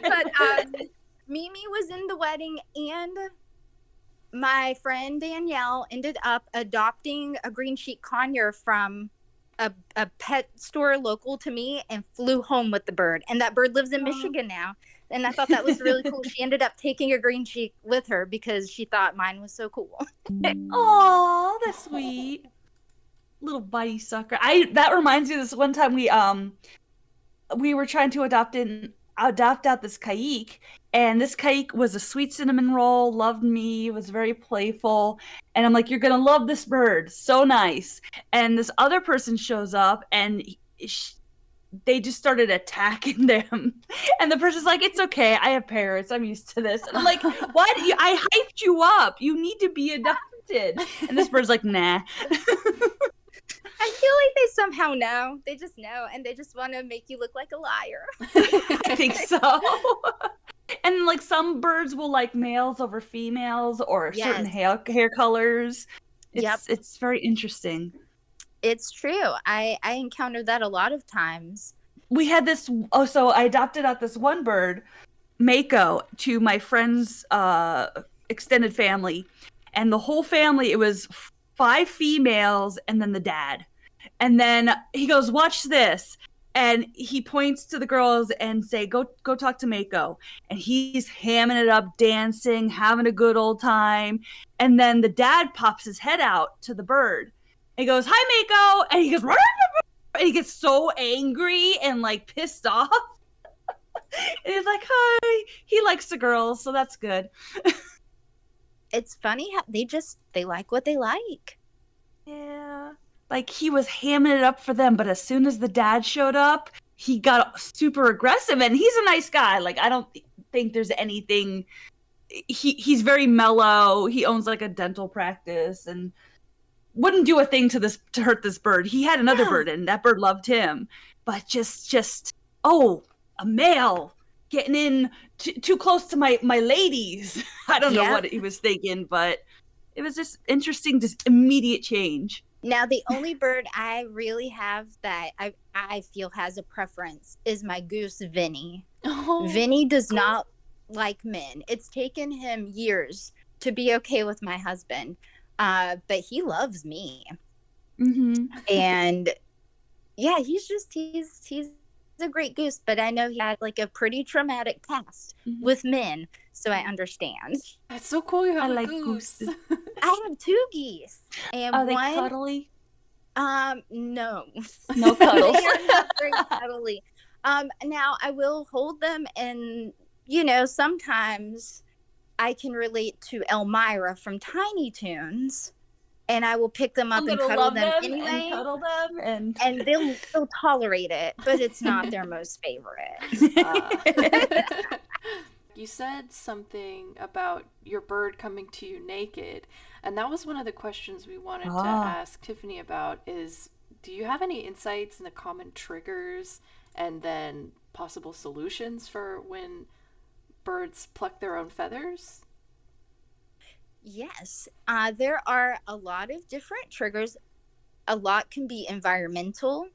But Mimi was in the wedding, and my friend Danielle ended up adopting a green cheek conure from a pet store local to me, and flew home with the bird. And that bird lives in Michigan now. And I thought that was really cool. She ended up taking a green cheek with her because she thought mine was so cool. Aw, that's sweet. Little bitey sucker. That reminds me of this one time we were trying to adopt out this kayik, and this kayik was a sweet cinnamon roll, loved me, was very playful, and I'm like, you're gonna love this bird, so nice. And this other person shows up, and they just started attacking them, and the person's like, it's okay, I have parrots, I'm used to this. And I'm like, what? I hyped you up, you need to be adopted. And this bird's like, nah. I feel like they somehow know. They just know, and they just want to make you look like a liar. I think so. And like some birds will like males over females, or certain Yes. hair colors. Yep. It's very interesting. It's true. I encountered that a lot of times. We had this. Oh, so I adopted out this one bird, Mako, to my friend's extended family, and the whole family. It was 5 females and then the dad. And then he goes, watch this. And he points to the girls and say, go talk to Mako. And he's hamming it up, dancing, having a good old time. And then the dad pops his head out to the bird. And he goes, hi, Mako. And he goes, "Rah, rah, rah," and he gets so angry and like pissed off. And he's like, hi. He likes the girls, so that's good. It's funny how they like what they like. Yeah. like he was hamming it up for them, but as soon as the dad showed up, he got super aggressive, and he's a nice guy. Like, I don't think there's anything. He's very mellow. He owns like a dental practice and wouldn't do a thing to hurt this bird. He had another bird, and that bird loved him. But just a male getting in too close to my ladies. I don't know what he was thinking, but it was just interesting, just immediate change. Now, the only bird I really have that I feel has a preference is my goose, Vinny. Oh, Vinny does not like men. It's taken him years to be okay with my husband, but he loves me. Mm-hmm. And yeah, he's a great goose, but I know he had like a pretty traumatic past with men, so I understand. That's so cool. You have a goose. I have 2 geese. And are they cuddly? No. No cuddles. They are not very cuddly. Now I will hold them, and sometimes I can relate to Elmira from Tiny Toons, and I will pick them up and cuddle them anyway. And cuddle them, and they'll tolerate it, but it's not their most favorite. You said something about your bird coming to you naked, and that was one of the questions we wanted to ask Tiffany about is, do you have any insights into common triggers and then possible solutions for when birds pluck their own feathers? Yes, there are a lot of different triggers. A lot can be environmental.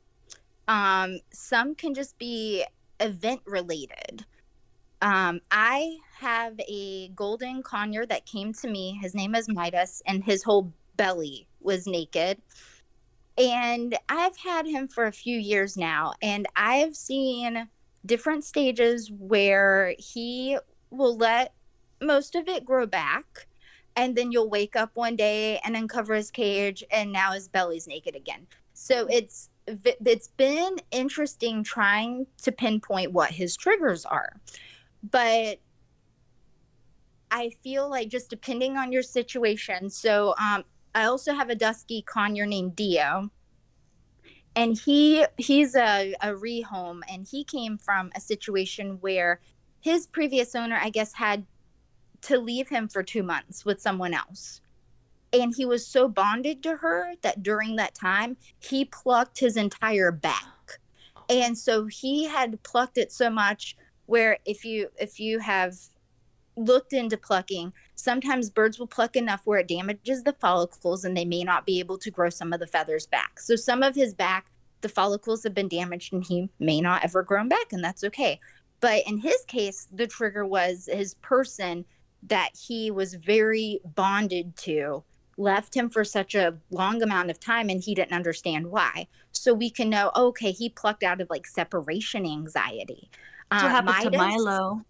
Some can just be event related. I have a golden conure that came to me. His name is Midas, and his whole belly was naked. And I've had him for a few years now, and I've seen different stages where he will let most of it grow back, and then you'll wake up one day and uncover his cage, and now his belly's naked again. So it's been interesting trying to pinpoint what his triggers are. But I feel like just depending on your situation. So I also have a dusky conure named Dio, and he's a rehome, and he came from a situation where his previous owner, I guess, had to leave him for 2 months with someone else. And he was so bonded to her that during that time, he plucked his entire back. And so he had plucked it so much where if you have looked into plucking, sometimes birds will pluck enough where it damages the follicles and they may not be able to grow some of the feathers back. So some of his back, the follicles have been damaged and he may not ever grow back, and that's okay. But in his case, the trigger was his person that he was very bonded to left him for such a long amount of time, and he didn't understand why. So we can know, okay, he plucked out of like separation anxiety. What happened to Milo?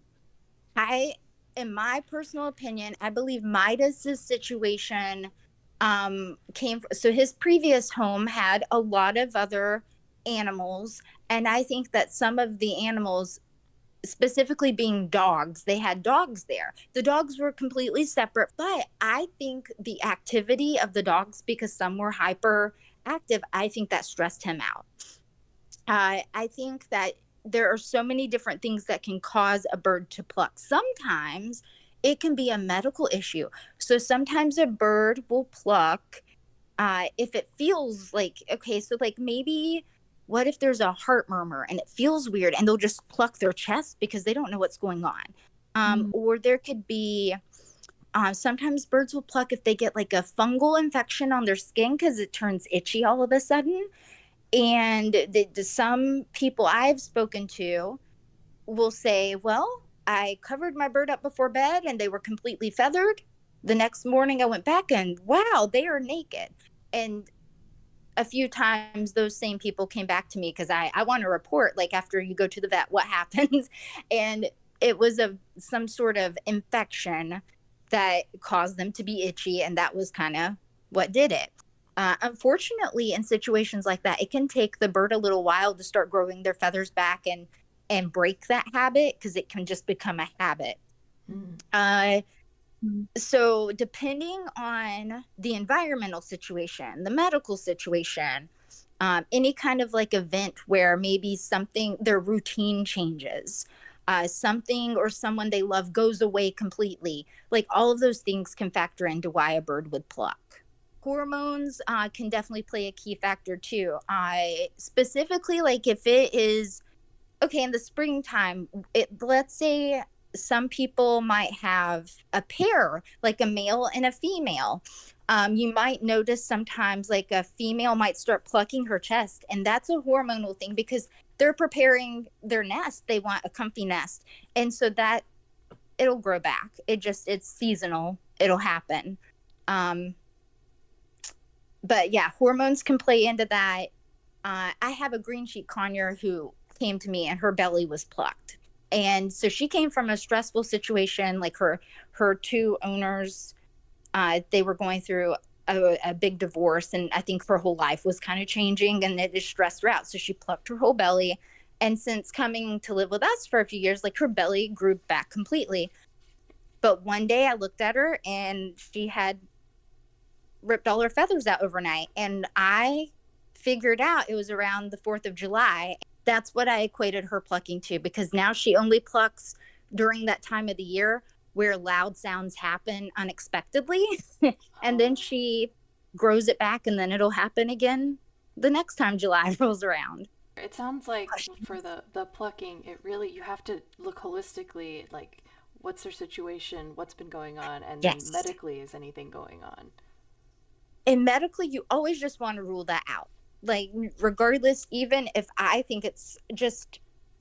In my personal opinion, I believe Midas's situation so his previous home had a lot of other animals, and I think that some of the animals, specifically being dogs, they had dogs there. The dogs were completely separate, but I think the activity of the dogs, because some were hyper active, I think that stressed him out. I think that there are so many different things that can cause a bird to pluck. Sometimes it can be a medical issue. So sometimes a bird will pluck if it feels like, okay, so like maybe what if there's a heart murmur and it feels weird, and they'll just pluck their chest because they don't know what's going on. Or there could be, sometimes birds will pluck if they get like a fungal infection on their skin because it turns itchy all of a sudden. And some people I've spoken to will say, well, I covered my bird up before bed and they were completely feathered. The next morning I went back and wow, they are naked. And a few times those same people came back to me because I want to report, like after you go to the vet, what happens. And it was some sort of infection that caused them to be itchy. And that was kind of what did it. Unfortunately, in situations like that, it can take the bird a little while to start growing their feathers back and break that habit, because it can just become a habit. So depending on the environmental situation, the medical situation, any kind of like event where maybe something, their routine changes, something or someone they love goes away completely, like all of those things can factor into why a bird would pluck. Hormones can definitely play a key factor too. Specifically, like if it is okay in the springtime, let's say some people might have a pair, like a male and a female. You might notice sometimes like a female might start plucking her chest, and that's a hormonal thing because they're preparing their nest. They want a comfy nest, and so that it'll grow back. It's seasonal. It'll happen. But yeah, hormones can play into that. I have a green sheet conure who came to me and her belly was plucked. And so she came from a stressful situation, like her two owners, they were going through a big divorce, and I think her whole life was kind of changing, and it just stressed her out. So she plucked her whole belly. And since coming to live with us for a few years, like her belly grew back completely. But one day I looked at her and she had ripped all her feathers out overnight. And I figured out it was around the 4th of July. That's what I equated her plucking to, because now she only plucks during that time of the year where loud sounds happen unexpectedly. And then she grows it back, and then it'll happen again the next time July rolls around. It sounds like for the plucking, it really, you have to look holistically, like what's their situation, what's been going on, and then medically, is anything going on? And medically, you always just want to rule that out. Like, regardless, even if I think it's just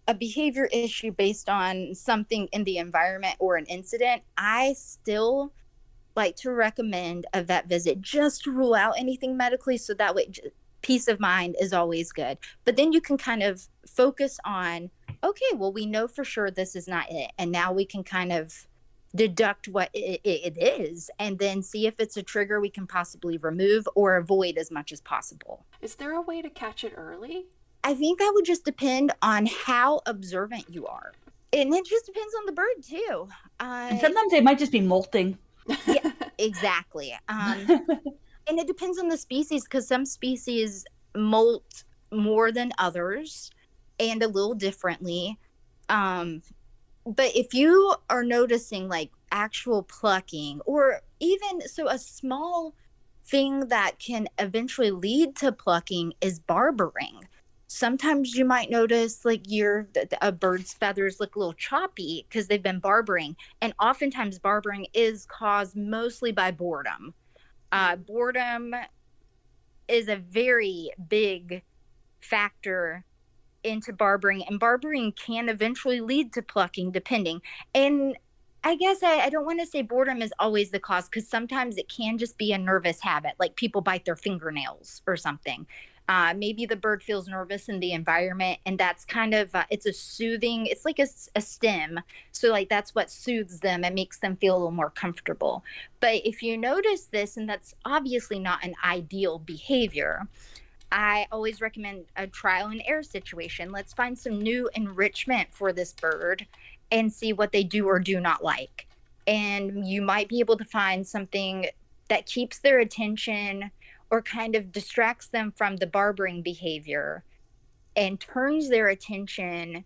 a behavior issue based on something in the environment or an incident, I still like to recommend a vet visit just to rule out anything medically, so that way peace of mind is always good. But then you can kind of focus on, okay, well, we know for sure this is not it, and now we can kind of deduct what it is, and then see if it's a trigger we can possibly remove or avoid as much as possible. Is there a way to catch it early? I think that would just depend on how observant you are, and it just depends on the bird too. And sometimes they might just be molting. Yeah, exactly. And it depends on the species, because some species molt more than others and a little differently. But if you are noticing like actual plucking, or even so, a small thing that can eventually lead to plucking is barbering. Sometimes you might notice like a bird's feathers look a little choppy because they've been barbering. And oftentimes barbering is caused mostly by boredom. Boredom is a very big factor into barbering, and barbering can eventually lead to plucking, depending. And I guess I don't want to say boredom is always the cause, because sometimes it can just be a nervous habit, like people bite their fingernails or something. Maybe the bird feels nervous in the environment, and that's kind of it's a soothing, it's like a stim, so like that's what soothes them and makes them feel a little more comfortable. But if you notice this, and that's obviously not an ideal behavior, I always recommend a trial and error situation. Let's find some new enrichment for this bird and see what they do or do not like. And you might be able to find something that keeps their attention or kind of distracts them from the barbering behavior and turns their attention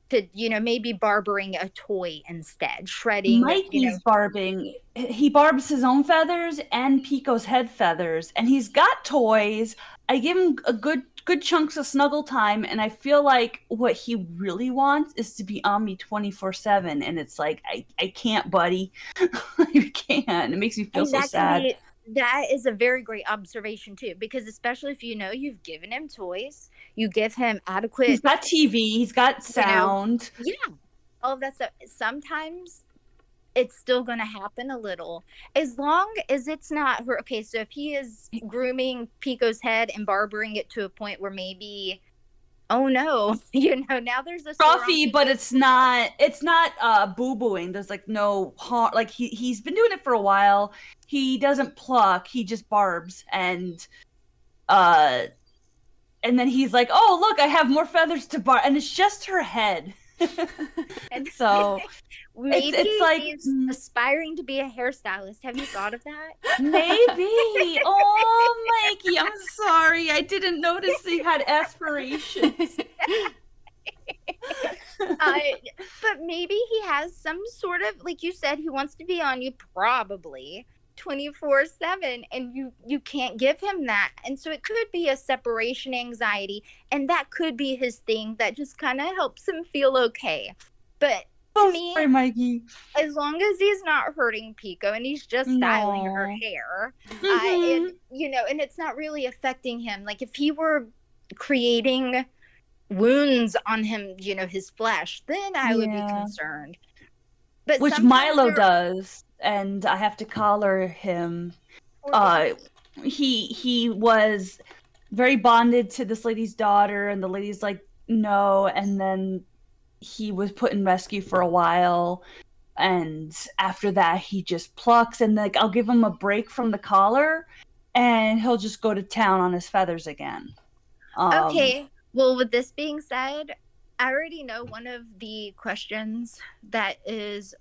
to, maybe barbering a toy instead, shredding. Mikey's barbing. He barbs his own feathers and Pico's head feathers, and he's got toys. I give him a good chunks of snuggle time, and I feel like what he really wants is to be on me 24/7, and it's like, I can't, buddy. You can't. It makes me feel so sad. That is a very great observation too, because especially if you've given him toys, you give him adequate. He's got TV, he's got sound. Yeah, all of that stuff. Sometimes it's still going to happen a little, as long as it's not her. Okay, so if he is grooming Pico's head and barbering it to a point where maybe, oh no, now there's a scruffy, but it's not boo-booing. There's like no harm. Like he's been doing it for a while. He doesn't pluck, he just barbs, and then he's like, oh look, I have more feathers to barb, and it's just her head. And So maybe it's like he's aspiring to be a hairstylist. Have you thought of that? maybe. Oh, Mikey, I'm sorry. I didn't notice he had aspirations. But maybe he has some sort of, like you said, he wants to be on you probably 24/7, and you can't give him that. And so it could be a separation anxiety, and that could be his thing that just kind of helps him feel okay. But to Oh, me, sorry, Mikey. as long as he's not hurting Pico and he's just styling her No. hair, Mhm. and it's not really affecting him. Like if he were creating wounds on him, his flesh, then I would be Yeah. concerned. But Which sometimes Milo does, and I have to collar him. He was very bonded to this lady's daughter, and the lady's like, no, and then he was put in rescue for a while, and after that he just plucks, and like I'll give him a break from the collar, and he'll just go to town on his feathers again. Okay. Well, with this being said, I already know one of the questions that is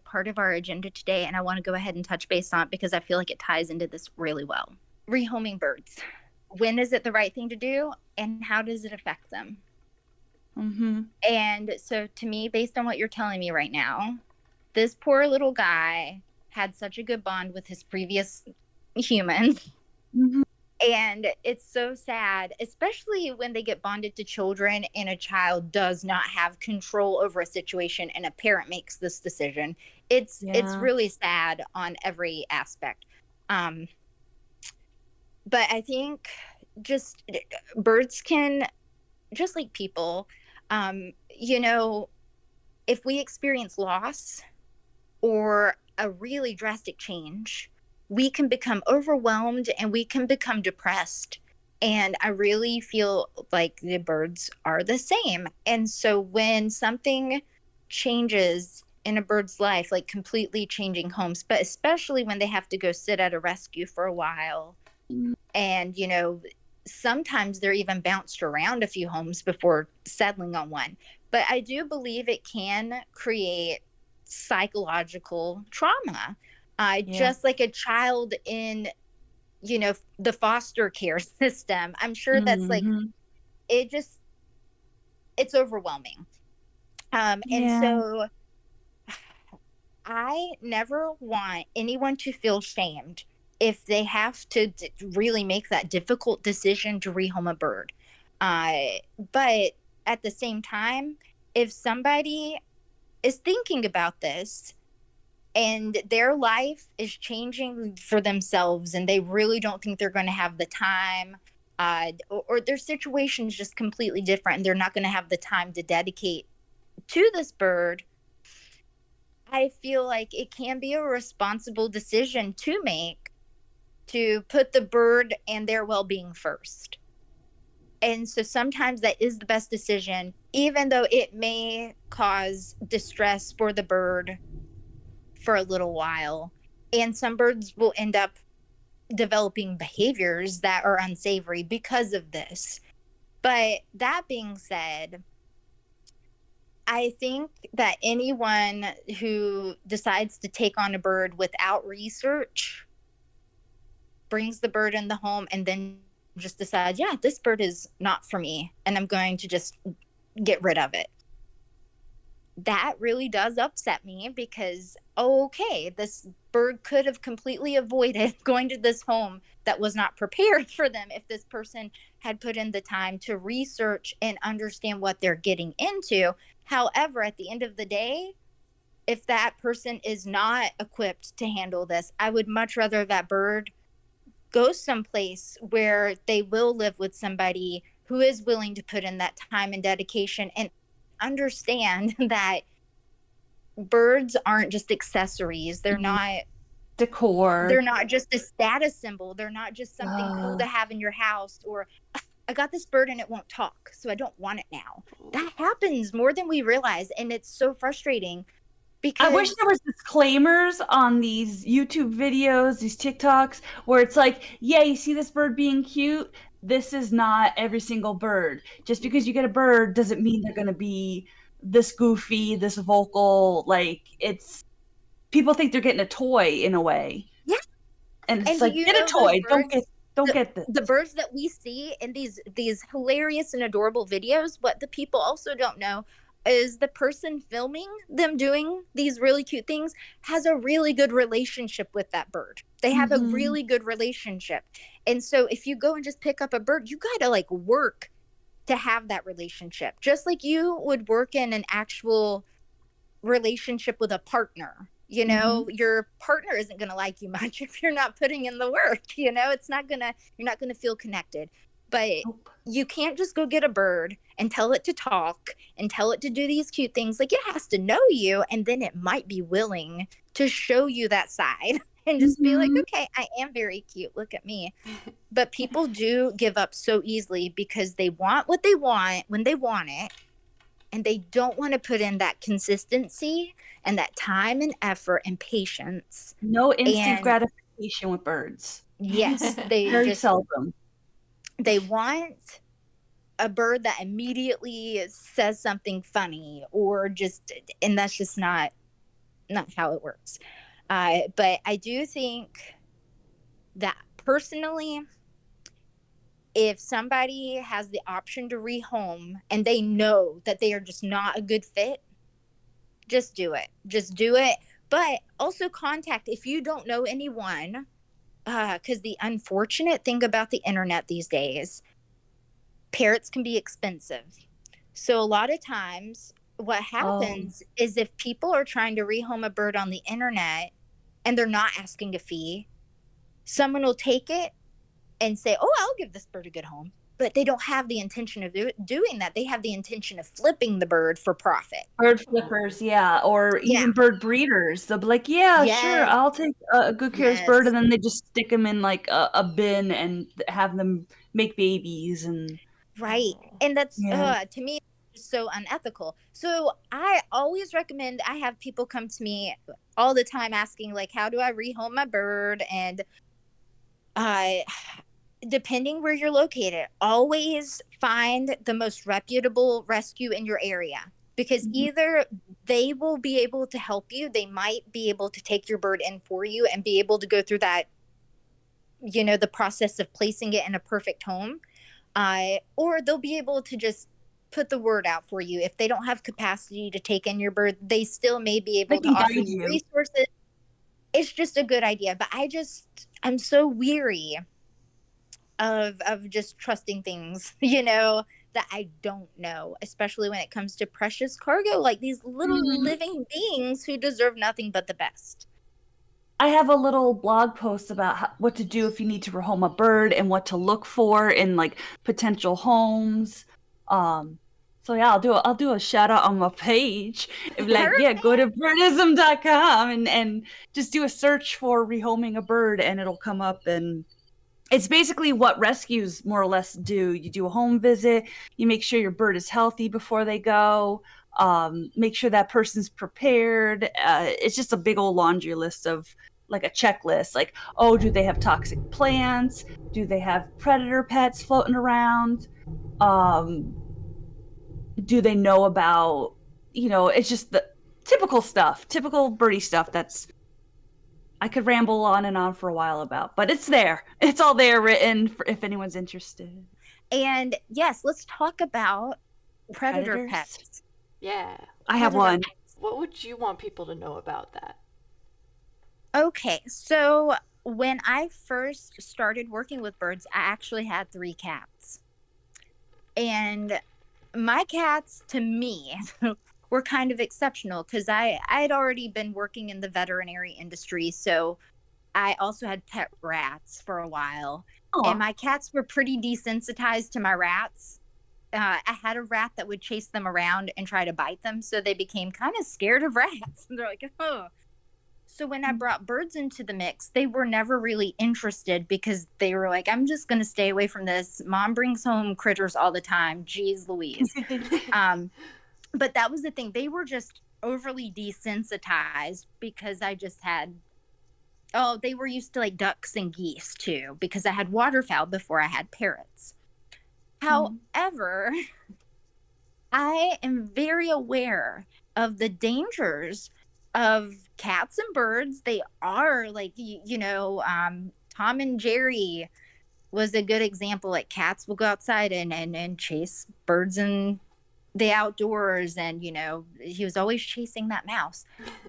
part of our agenda today, and I want to go ahead and touch base on it because I feel like it ties into this really well. Rehoming birds. When is it the right thing to do, and how does it affect them? Mm-hmm. And so, to me, based on what you're telling me right now, this poor little guy had such a good bond with his previous human. Mm-hmm. And it's so sad, especially when they get bonded to children and a child does not have control over a situation and a parent makes this decision. It's really sad on every aspect. But I think just birds can, just like people, if we experience loss or a really drastic change, we can become overwhelmed and we can become depressed. And I really feel like the birds are the same. And so when something changes in a bird's life, like completely changing homes, but especially when they have to go sit at a rescue for a while, and, sometimes they're even bounced around a few homes before settling on one. But I do believe it can create psychological trauma. Just like a child in, the foster care system. I'm sure that's like, it's overwhelming. And so I never want anyone to feel shamed if they have to really make that difficult decision to rehome a bird. But at the same time, if somebody is thinking about this and their life is changing for themselves and they really don't think they're going to have the time, or their situation is just completely different and they're not going to have the time to dedicate to this bird, I feel like it can be a responsible decision to make, to put the bird and their well-being first. And so sometimes that is the best decision, even though it may cause distress for the bird for a little while. And some birds will end up developing behaviors that are unsavory because of this. But that being said, I think that anyone who decides to take on a bird without research, brings the bird in the home, and then just decides, yeah, this bird is not for me, and I'm going to just get rid of it. That really does upset me because, okay, this bird could have completely avoided going to this home that was not prepared for them if this person had put in the time to research and understand what they're getting into. However, at the end of the day, if that person is not equipped to handle this, I would much rather that bird go someplace where they will live with somebody who is willing to put in that time and dedication and understand that birds aren't just accessories. They're not decor. They're not just a status symbol. They're not just something cool to have in your house, or I got this bird and it won't talk, so I don't want it now. That happens more than we realize, and it's so frustrating. Because I wish there was disclaimers on these YouTube videos, these TikToks, where it's like, yeah, you see this bird being cute? This is not every single bird. Just because you get a bird doesn't mean they're going to be this goofy, this vocal. Like, it's people think they're getting a toy in a way. Yeah. And it's And like, do you get a know toy. those birds, Don't get this. the birds that we see in these hilarious and adorable videos, what the people also don't know is the person filming them doing these really cute things has a really good relationship with that bird. They have a really good relationship. And so if you go and just pick up a bird, you got to like work to have that relationship. Just like you would work in an actual relationship with a partner. You know, your partner isn't going to like you much if you're not putting in the work. You know, you're not going to feel connected. But you can't just go get a bird and tell it to talk and tell it to do these cute things. Like, it has to know you, and then it might be willing to show you that side and just be like, okay, I am very cute. Look at me. But people do give up so easily because they want what they want when they want it. And they don't want to put in that consistency and that time and effort and patience. No instant gratification with birds. Yes, they Very seldom. They want a bird that immediately says something funny, or just, and that's just not how it works. But I do think that personally, if somebody has the option to rehome and they know that they are just not a good fit, just do it. Just do it. But also contact, if you don't know anyone, because the unfortunate thing about the internet these days, parrots can be expensive. So a lot of times what happens is if people are trying to rehome a bird on the internet and they're not asking a fee, someone will take it and say, oh, I'll give this bird a good home. But they don't have the intention of doing that. They have the intention of flipping the bird for profit. Bird flippers, yeah. Or even bird breeders. They'll be like, sure, I'll take a good care of this bird. And then they just stick them in like a bin and have them make babies. And right. And that's, to me, so unethical. So I always recommend, I have people come to me all the time asking, like, how do I rehome my bird? And depending where you're located, always find the most reputable rescue in your area, because either they will be able to help you, they might be able to take your bird in for you and be able to go through that, you know, the process of placing it in a perfect home, or they'll be able to just put the word out for you. If they don't have capacity to take in your bird, they still may be able to offer you resources. It's just a good idea. But I'm so weary of just trusting things, you know, that I don't know, especially when it comes to precious cargo, like these little living beings who deserve nothing but the best. I have a little blog post about what to do if you need to rehome a bird and what to look for in like potential homes. So yeah, I'll do a shout out on my page. Like, go to birdism.com and just do a search for rehoming a bird, and it'll come up. And it's basically what rescues more or less do. You do a home visit, you make sure your bird is healthy before they go, make sure that person's prepared. It's just a big old laundry list of like a checklist. Like, oh, do they have toxic plants? Do they have predator pets floating around? Do they know about, you know, it's just the typical stuff, typical birdie stuff that's I could ramble on and on for a while about, but it's there. It's all there written for if anyone's interested. And yes, let's talk about predator pets. Yeah. I have one. What would you want people to know about that? Okay, so when I first started working with birds, I actually had 3 cats. And my cats, to me, were kind of exceptional because I had already been working in the veterinary industry. So I also had pet rats for a while. And my cats were pretty desensitized to my rats. I had a rat that would chase them around and try to bite them. So they became kind of scared of rats. And they're like, oh. So when I brought birds into the mix, they were never really interested because they were like, I'm just going to stay away from this. Mom brings home critters all the time. Jeez Louise. But that was the thing. They were just overly desensitized because I just had, they were used to like ducks and geese too, because I had waterfowl before I had parrots. However, I am very aware of the dangers of cats and birds. They are like, Tom and Jerry was a good example. Like cats will go outside and chase birds in the outdoors, and he was always chasing that mouse.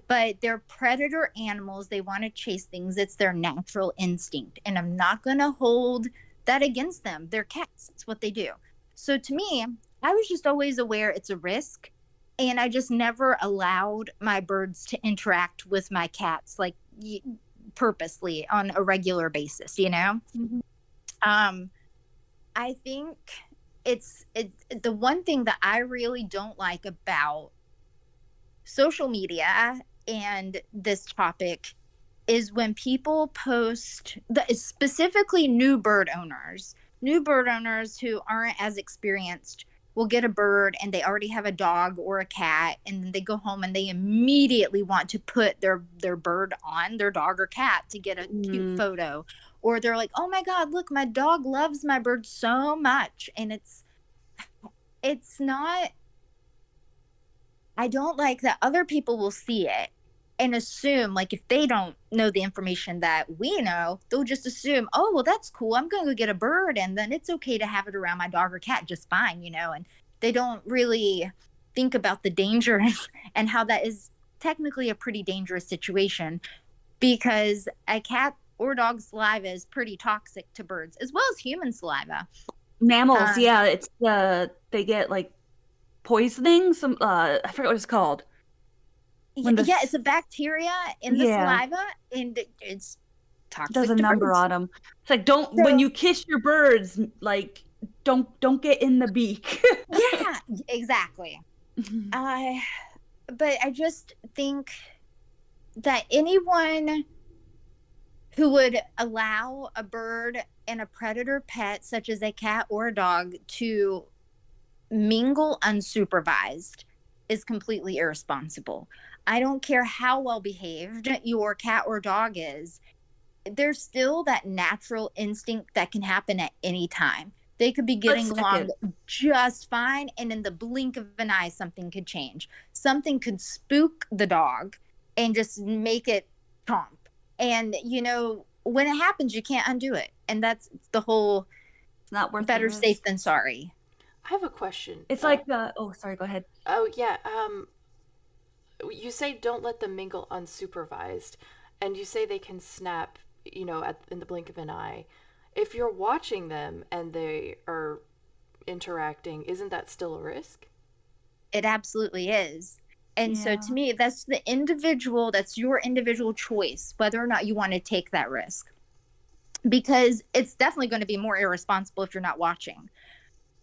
But they're predator animals. They want to chase things. It's their natural instinct, and I'm not going to hold that against them. They're cats. It's what they do. So to me, I was just always aware it's a risk, and I just never allowed my birds to interact with my cats like purposely on a regular basis, Mm-hmm. I think it's the one thing that I really don't like about social media and this topic is when people post specifically new bird owners who aren't as experienced will get a bird and they already have a dog or a cat, and then they go home and they immediately want to put their bird on their dog or cat to get a cute photo, or they're like, oh my god, look, my dog loves my bird so much. And it's not, I don't like that other people will see it and assume, like, if they don't know the information that we know, they'll just assume, oh, well, that's cool, I'm going to go get a bird, and then it's okay to have it around my dog or cat just fine, and they don't really think about the dangers and how that is technically a pretty dangerous situation, because a cat or dog saliva is pretty toxic to birds, as well as human saliva. Mammals, yeah, it's they get like poisoning. Some I forget what it's called. It's a bacteria in the saliva, and it's toxic. There's a number on them. It's like when you kiss your birds, like don't get in the beak. Yeah, exactly. But I just think that anyone who would allow a bird and a predator pet, such as a cat or a dog, to mingle unsupervised is completely irresponsible. I don't care how well behaved your cat or dog is. There's still that natural instinct that can happen at any time. They could be getting along just fine, and in the blink of an eye, something could change. Something could spook the dog and just make it chomp. And, when it happens, you can't undo it. And that's the whole, it's not worth better safe than sorry. I have a question. It's like sorry, go ahead. Oh, yeah. You say don't let them mingle unsupervised, and you say they can snap, in the blink of an eye. If you're watching them and they are interacting, isn't that still a risk? It absolutely is. And so to me, that's your individual choice, whether or not you want to take that risk. Because it's definitely going to be more irresponsible if you're not watching.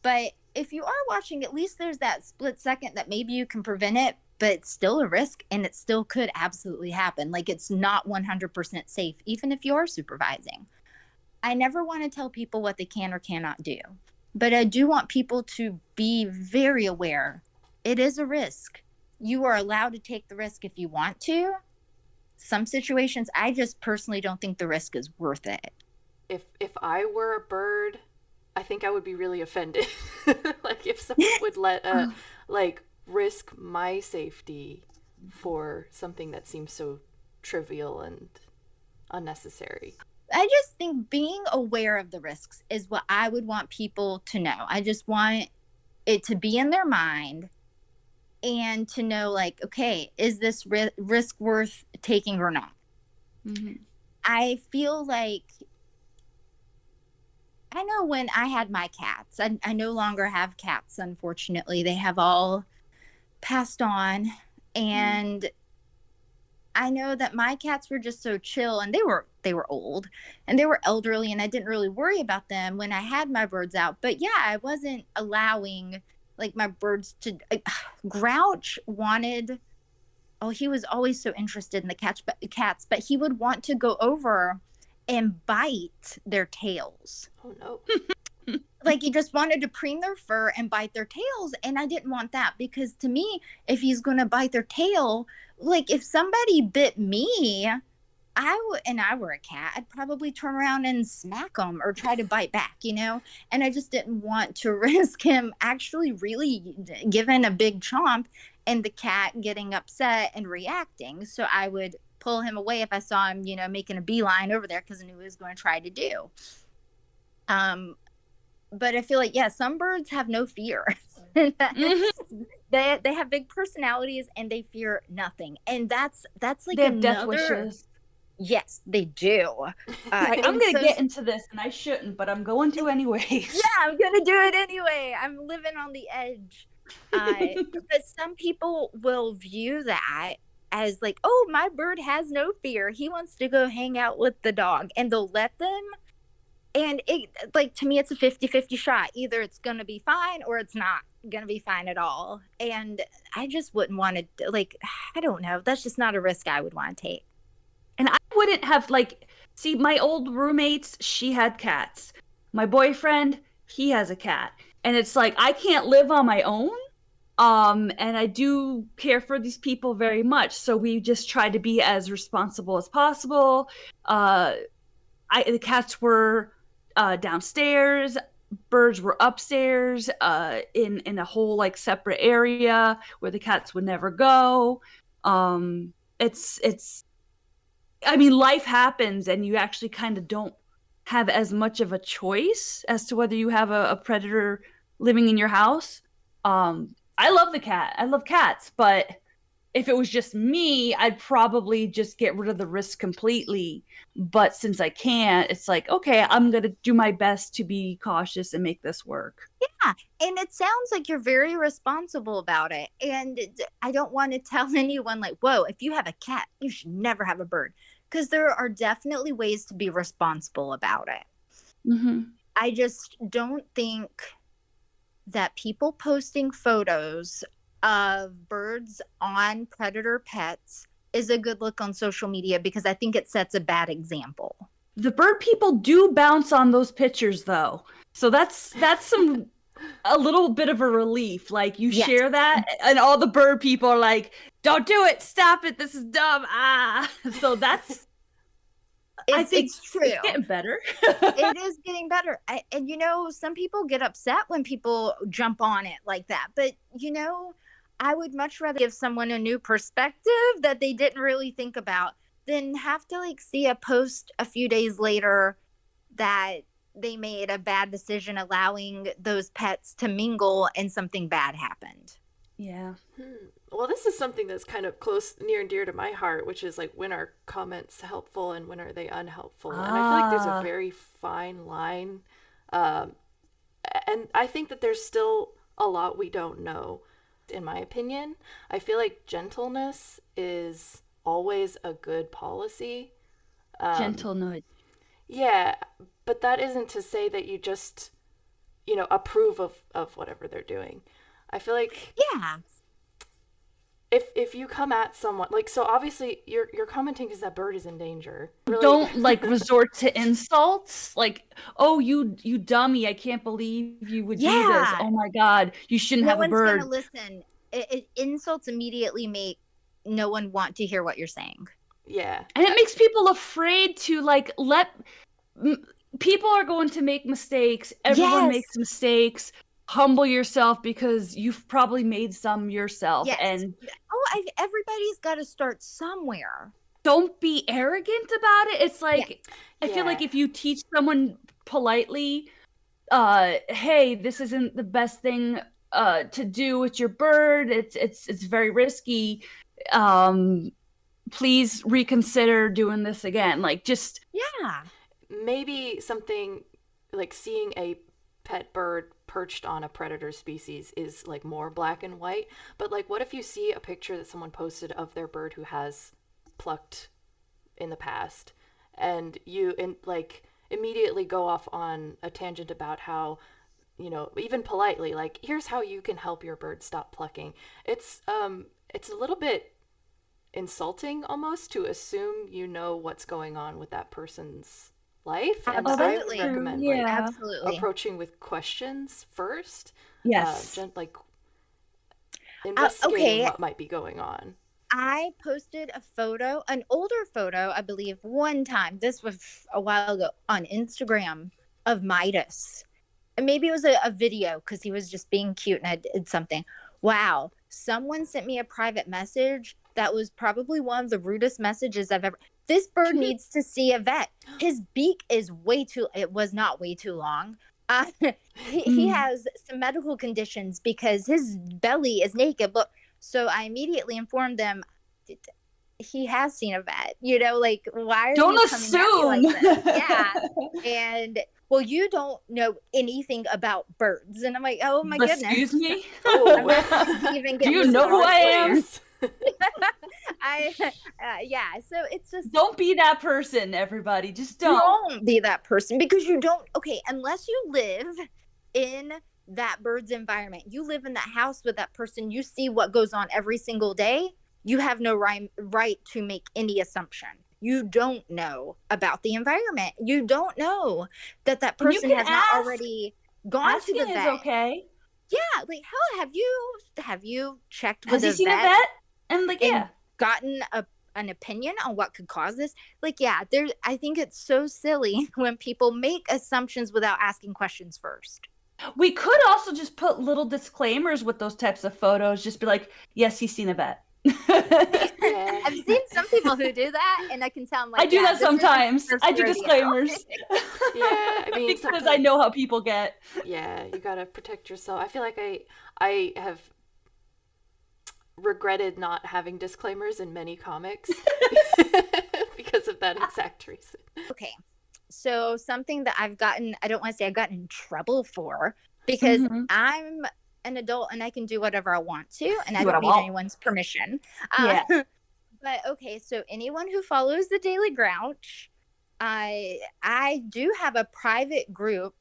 But if you are watching, at least there's that split second that maybe you can prevent it, but it's still a risk, and it still could absolutely happen. Like, it's not 100% safe, even if you're supervising. I never want to tell people what they can or cannot do, but I do want people to be very aware. It is a risk. You are allowed to take the risk if you want to. Some situations, I just personally don't think the risk is worth it. If I were a bird, I think I would be really offended. Like, if someone would let risk my safety for something that seems so trivial and unnecessary. I just think being aware of the risks is what I would want people to know. I just want it to be in their mind and to know, like, okay, is this risk worth taking or not? Mm-hmm. I feel like, I know when I had my cats, I no longer have cats, unfortunately. They have all passed on, and I know that my cats were just so chill, and they were old and they were elderly, and I didn't really worry about them when I had my birds out. But yeah, I wasn't allowing like my birds to Grouch wanted, he was always so interested in the cats, but he would want to go over and bite their tails. Oh no. Like, he just wanted to preen their fur and bite their tails, and I didn't want that, because to me, if he's going to bite their tail, like, if somebody bit me, and I were a cat, I'd probably turn around and smack him or try to bite back, you know? And I just didn't want to risk him actually really giving a big chomp and the cat getting upset and reacting. So I would pull him away if I saw him, you know, making a beeline over there because I knew he was going to try to do. But I feel like, yeah, some birds have no fear. Mhm. They have big personalities and they fear nothing. And that's like They have death another. wishes. Yes, they do. Like, I'm And gonna so, get into this, and I shouldn't, but I'm going to anyways. yeah, I'm gonna do it anyway. I'm living on the edge. But some people will view that as like, oh, my bird has no fear. He wants to go hang out with the dog, and they'll let them. And it, like, to me, it's a 50-50 shot. Either it's going to be fine or it's not going to be fine at all. And I just wouldn't want to, like, I don't know. That's just not a risk I would want to take. And I wouldn't have, like, see, my old roommates, she had cats. My boyfriend, he has a cat. And it's like, I can't live on my own. And I do care for these people very much. So we just try to be as responsible as possible. The cats were downstairs, birds were upstairs, in a whole like separate area where the cats would never go. It's I mean, life happens, and you actually kind of don't have as much of a choice as to whether you have a predator living in your house. I love the cat. I love cats, but if it was just me, I'd probably just get rid of the risk completely. But since I can't, it's like, okay, I'm going to do my best to be cautious and make this work. Yeah. And it sounds like you're very responsible about it. And I don't want to tell anyone, like, whoa, if you have a cat, you should never have a bird. Because there are definitely ways to be responsible about it. Mm-hmm. I just don't think that people posting photos of birds on predator pets is a good look on social media, because I think it sets a bad example. The bird people do bounce on those pictures, though. So that's a little bit of a relief. Like, you share that, and all the bird people are like, don't do it, stop it, this is dumb. So that's I think it's true. It's getting better. It is getting better. And, you know, some people get upset when people jump on it like that. But, you know, I would much rather give someone a new perspective that they didn't really think about than have to, like, see a post a few days later that they made a bad decision allowing those pets to mingle and something bad happened. Yeah. Well, this is something that's kind of close, near and dear to my heart, which is like, when are comments helpful and when are they unhelpful? And I feel like there's a very fine line. And I think that there's still a lot we don't know, in my opinion. I feel like gentleness is always a good policy. Gentle nudge. Yeah, but that isn't to say that you just, you know, approve of whatever they're doing. I feel like, yeah, if you come at someone, like, so obviously you're commenting because that bird is in danger. Really, don't like resort to insults, like, oh, you dummy, I can't believe you would do this, oh my god, you shouldn't have a bird. No one's gonna listen. Insults immediately make no one want to hear what you're saying. Yeah, and it makes people afraid to, like, people are going to make mistakes. Everyone makes mistakes. Humble yourself, because you've probably made some yourself. Yes. And everybody's got to start somewhere. Don't be arrogant about it. It's like, I feel like if you teach someone politely, hey, this isn't the best thing to do with your bird, it's very risky, please reconsider doing this again. Like, just maybe something like seeing a pet bird perched on a predator species is like more black and white. But like, what if you see a picture that someone posted of their bird who has plucked in the past, and you like immediately go off on a tangent about how, you know, even politely, like, here's how you can help your bird stop plucking. It's a little bit insulting almost to assume you know what's going on with that person's life. And Absolutely. I would recommend absolutely approaching with questions first. Yes. Like investigating what might be going on. I posted a photo, an older photo, I believe, one time. This was a while ago on Instagram of Midas. And maybe it was a video because he was just being cute and I did something. Wow. Someone sent me a private message that was probably one of the rudest messages I've ever. This bird needs to see a vet. His beak is it was not way too long. He has some medical conditions because his belly is naked. But so I immediately informed them he has seen a vet. Like, why are Don't you coming at me like assume. this? Yeah. And well, you don't know anything about birds. And I'm like, oh my goodness. Excuse me? Even Do you know who I am? Yeah, so it's just Don't be that person, everybody. Just don't. don't be that person because you don't. Okay, unless you live in that bird's environment, you live in that house with that person, you see what goes on every single day, you have no right to make any assumption. You don't know about the environment. You don't know that person has not already gone to the vet. Asking is okay. Yeah, like how have you checked with Has he seen a vet? And like, and yeah, gotten an opinion on what could cause this? Like, yeah, I think it's so silly when people make assumptions without asking questions first. We could also just put little disclaimers with those types of photos. Just be like, yes, he's seen a vet. Yeah. I've seen some people who do that, and I can tell. Like, I do that sometimes. I do rodeo. disclaimers. Yeah, I mean, because I know how people get. Yeah, you gotta protect yourself. I feel like I have regretted not having disclaimers in many comics because of that exact reason. Okay, so something that I don't want to say I've gotten in trouble for, because I'm an adult and I can do whatever I want to, and I don't need anyone's permission. Yeah. But okay, so anyone who follows the Daily Grouch, I do have a private group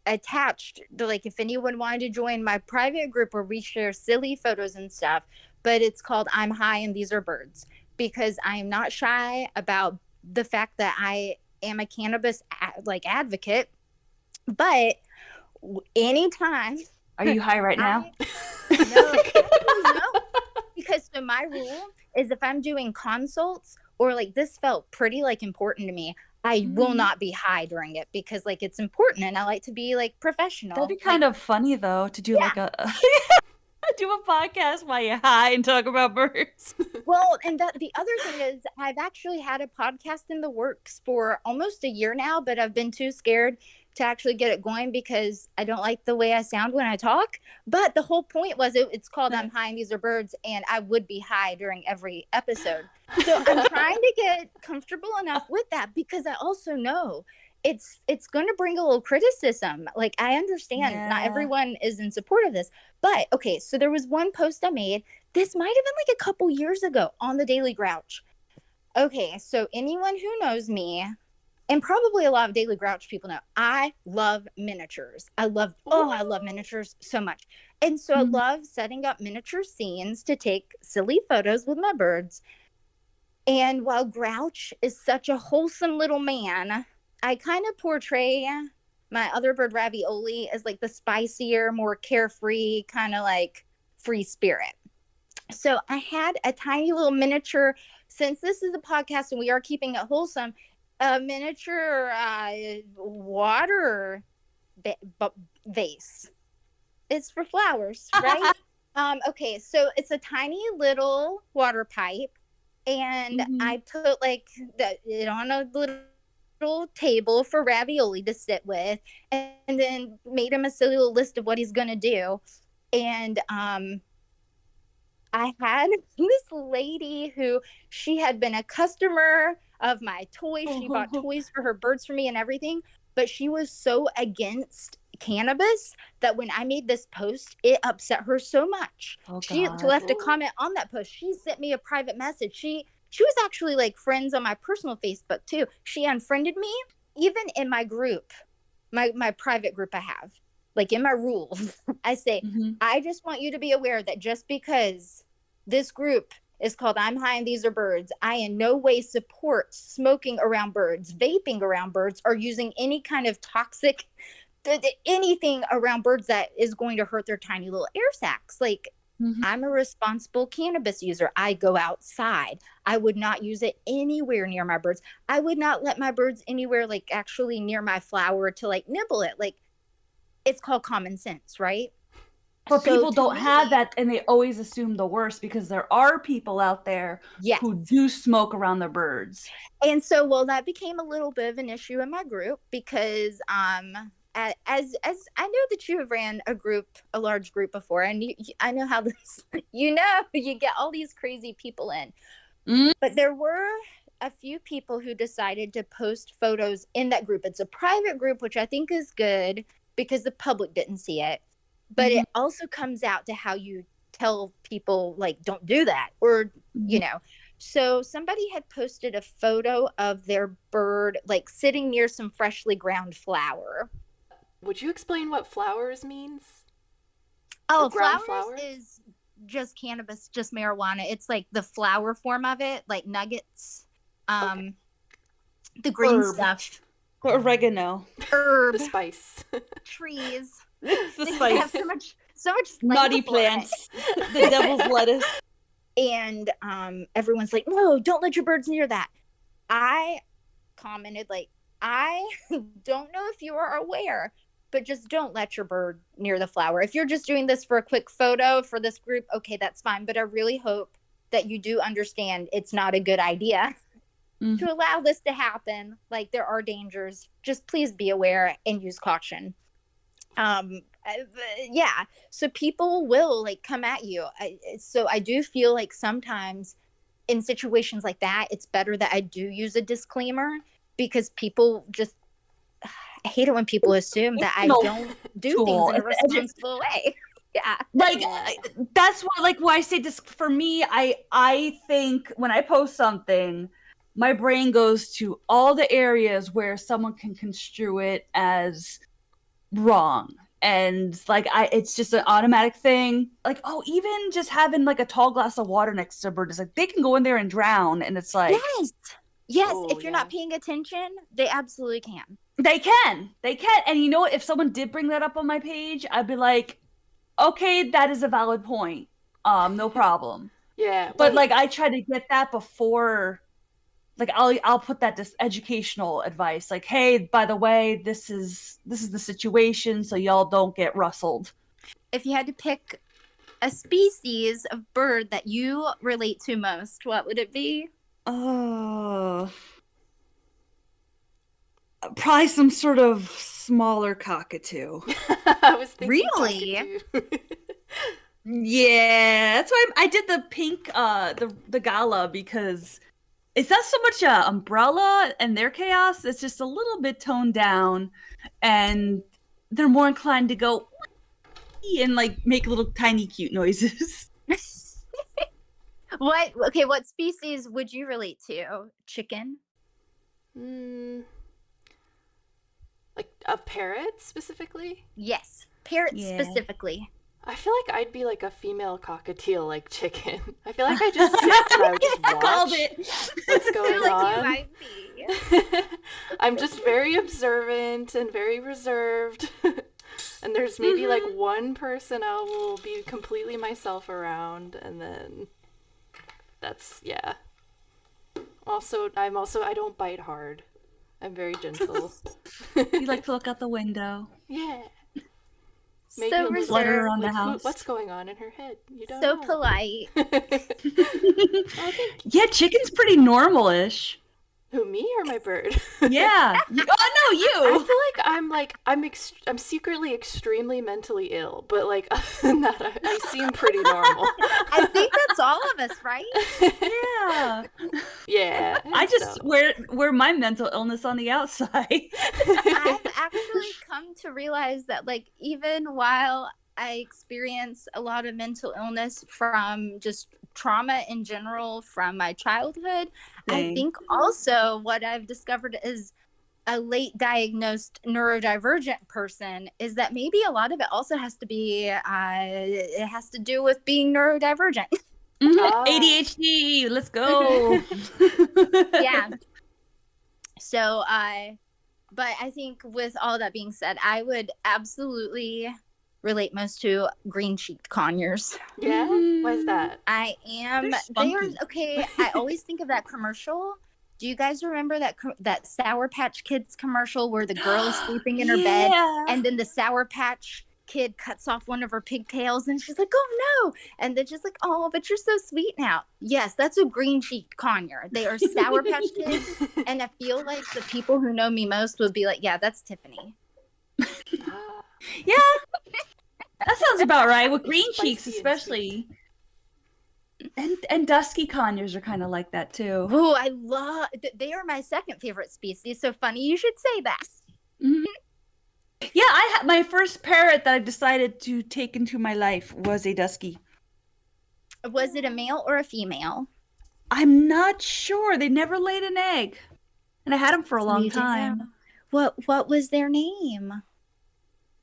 attached to, like, if anyone wanted to join my private group where we share silly photos and stuff, but it's called I'm High and These Are Birds, because I am not shy about the fact that I am a cannabis advocate. But anytime, are you high right now? No, because so my rule is if I'm doing consults or like this felt pretty like important to me, I will not be high during it because like it's important and I like to be like professional. That'd be kind of funny though to do like a do a podcast while you're high and talk about birds. Well, and the other thing is I've actually had a podcast in the works for almost a year now, but I've been too scared to actually get it going because I don't like the way I sound when I talk. But the whole point was it's called I'm High and These Are Birds, and I would be high during every episode. So I'm trying to get comfortable enough with that because I also know it's going to bring a little criticism. Like, I understand not everyone is in support of this, but okay, so there was one post I made. This might have been like a couple years ago on the Daily Grouch. Okay, so anyone who knows me, and probably a lot of Daily Grouch people know, I love miniatures. I love miniatures so much. And so I love setting up miniature scenes to take silly photos with my birds. And while Grouch is such a wholesome little man, I kind of portray my other bird, Ravioli, as like the spicier, more carefree, kind of like free spirit. So I had a tiny little miniature, since this is a podcast and we are keeping it wholesome, a miniature water vase. It's for flowers, right? Okay, so it's a tiny little water pipe, and I put like it on a little table for Ravioli to sit with, and then made him a silly little list of what he's gonna do. And I had this lady who she had been a customer of my toys. She bought toys for her birds for me and everything, but she was so against cannabis that when I made this post, it upset her so much. She left a comment on that post. She sent me a private message. She was actually like friends on my personal Facebook too. She unfriended me. Even in my group, my private group I have, like in my rules, I say, I just want you to be aware that just because this group is called I'm High and These Are Birds, I in no way support smoking around birds, vaping around birds, or using any kind of toxic anything around birds that is going to hurt their tiny little air sacs. Like, Mhm. I'm a responsible cannabis user. I go outside. I would not use it anywhere near my birds. I would not let my birds anywhere, like actually near my flower to like nibble it. Like, it's called common sense, right? But So people to don't me, have that, and they always assume the worst because there are people out there yes. who do smoke around their birds. And so, well, that became a little bit of an issue in my group because, as I know that you have ran a large group before, and I know how this, you get all these crazy people in, Mm. but there were a few people who decided to post photos in that group. It's a private group, which I think is good because the public didn't see it, but Mhm. it also comes out to how you tell people, like, don't do that, or Mhm. so somebody had posted a photo of their bird like sitting near some freshly ground flower. Would you explain what flowers means? Or Oh, ground flowers flowers? is just cannabis, just marijuana. It's like the flower form of it, like nuggets. Okay. The green Herb. stuff. Oregano. Herb, The spice. trees. It's the They have spice. so much slang Nutty for it. plants. The devil's lettuce. And everyone's like, no, don't let your birds near that. I commented, like, I don't know if you are aware, but just don't let your bird near the flower. If you're just doing this for a quick photo for this group, okay, that's fine. But I really hope that you do understand it's not a good idea Mhm. to allow this to happen. Like, there are dangers. Just please be aware and use caution. Yeah, so people will like come at you. So I do feel like sometimes in situations like that, it's better that I do use a disclaimer because people just, I hate it when people assume that I No don't do things tool. in a It's responsible way. Yeah. like Yeah. that's why I say this. For me, I think when I post something, my brain goes to all the areas where someone can construe it as wrong, and like it's just an automatic thing. Like, oh, even just having like a tall glass of water next to a bird is like they can go in there and drown, and it's like Yes. Yes. Oh, If you're yeah. not paying attention, they absolutely can. they can, and you know what? If someone did bring that up on my page, I'd be like, okay, that is a valid point. No problem. Yeah. But Well, like I try to get that before, like I'll put that this educational advice, like, hey, by the way, this is the situation, so y'all don't get rustled. If you had to pick a species of bird that you relate to most, what would it be? Oh, probably some sort of smaller cockatoo. I was thinking Really? cockatoo. Yeah, that's why I did the pink, the gala, because it's not so much a umbrella and their chaos. It's just a little bit toned down, and they're more inclined to go "Wee," and like make little tiny cute noises. What species would you relate to? Chicken? Hmm. Like a parrot specifically? Yes. Parrots Yeah. specifically. I feel like I'd be like a female cockatiel, like chicken. I feel like I just sit and I would just watch Called it. what's I going feel like you on. might be. I'm just very observant and very reserved. And there's maybe like one person I will be completely myself around, and then that's, yeah. I don't bite hard. I'm very gentle. You like to look out the window. Yeah. So Maybe a little Flutter reserved, around the like, house. what's going on in her head? You don't so know. polite. I think Yeah, chicken's pretty normal-ish. who, me or my bird? Yeah. Oh no, I you. feel like I'm secretly extremely mentally ill, but like other than that, I seem pretty normal. I think that's all of us, right? Yeah. Yeah. I just wear my mental illness on the outside. I've actually come to realize that, like, even while I experience a lot of mental illness from just trauma in general from my childhood, I Same. think also what I've discovered is a late diagnosed neurodivergent person is that maybe a lot of it also has to be it has to do with being neurodivergent. Mhm. Ah. ADHD, let's go. Yeah. So but I think with all that being said, I would absolutely relate most to green-cheeked conures. Yeah? Why is Mhm. that? I am. They're They are spunky. okay. I always think of that commercial. Do you guys remember that Sour Patch Kids commercial where the girl is sleeping in her bed Yeah. and then the Sour Patch Kid cuts off one of her pigtails and she's like, "Oh no!" And then she's like, "Oh, but you're so sweet now." Yes, that's a green cheeked conure. They are Sour Patch Kids, and I feel like the people who know me most would be like, "Yeah, that's Tiffany." Yeah, that sounds about right. With green Spicy cheeks, and especially. And dusky conures are kind of like that too. Oh, I love. They are my second favorite species. So funny you should say that. Mhm. Yeah, I had my first parrot that I decided to take into my life was a dusky. Was it a male or a female? I'm not sure. They never laid an egg, and I had them for a long You do know. time. What was their name?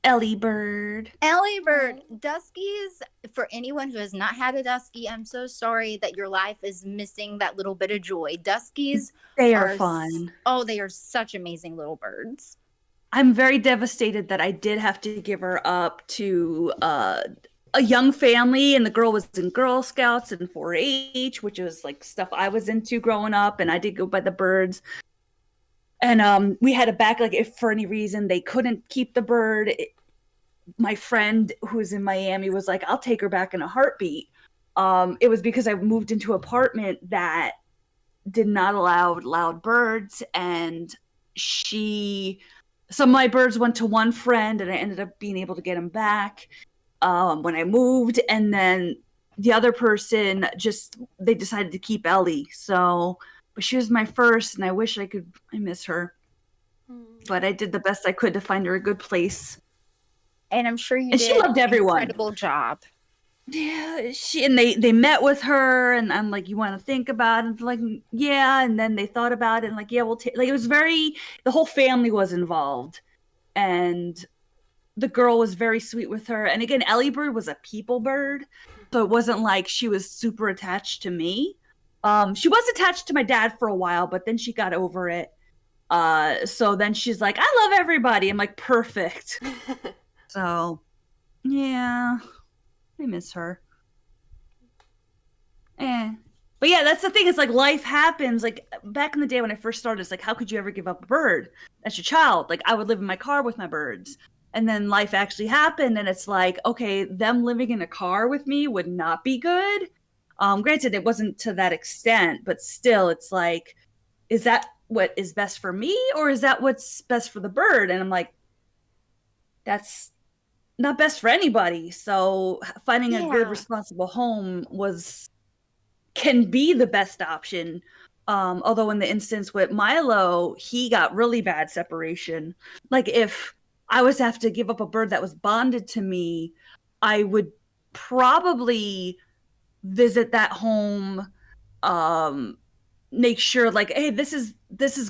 Ellie Bird. Ellie Bird. Duskies, for anyone who has not had a Dusky, I'm so sorry that your life is missing that little bit of joy. Duskies They are are fun. oh, they are such amazing little birds. I'm very devastated that I did have to give her up to a young family, and the girl was in Girl Scouts and 4-H, which was like stuff I was into growing up, and I did go by the birds. And we had a back, like, if for any reason they couldn't keep the bird, my friend who's in Miami was like, I'll take her back in a heartbeat. It was because I moved into an apartment that did not allow loud birds, and some of my birds went to one friend, and I ended up being able to get them back when I moved. And then the other person they decided to keep Ellie. So, but she was my first, and I wish I miss her. But I did the best I could to find her a good place. And I'm sure you And did she loved everyone. an incredible job. Yeah, they met with her, and I'm like, you want to think about it? Like, yeah. And then they thought about it, and like, yeah, we'll take. Like, it was the whole family was involved, and the girl was very sweet with her. And again, Ellie Bird was a people bird, so it wasn't like she was super attached to me. She was attached to my dad for a while, but then she got over it. So then she's like, I love everybody. I'm like, perfect. So, yeah, I miss her. But yeah, that's the thing. It's like life happens. Like back in the day when I first started, it's like, how could you ever give up a bird? That's your child. Like I would live in my car with my birds. And then life actually happened, and it's like, okay, them living in a car with me would not be good. Granted, it wasn't to that extent, but still, it's like, is that what is best for me, or is that what's best for the bird? And I'm like, that's not best for anybody. So finding a good, responsible home can be the best option. Although in the instance with Milo, he got really bad separation. Like if I was to have to give up a bird that was bonded to me, I would probably visit that home, make sure like, hey, this is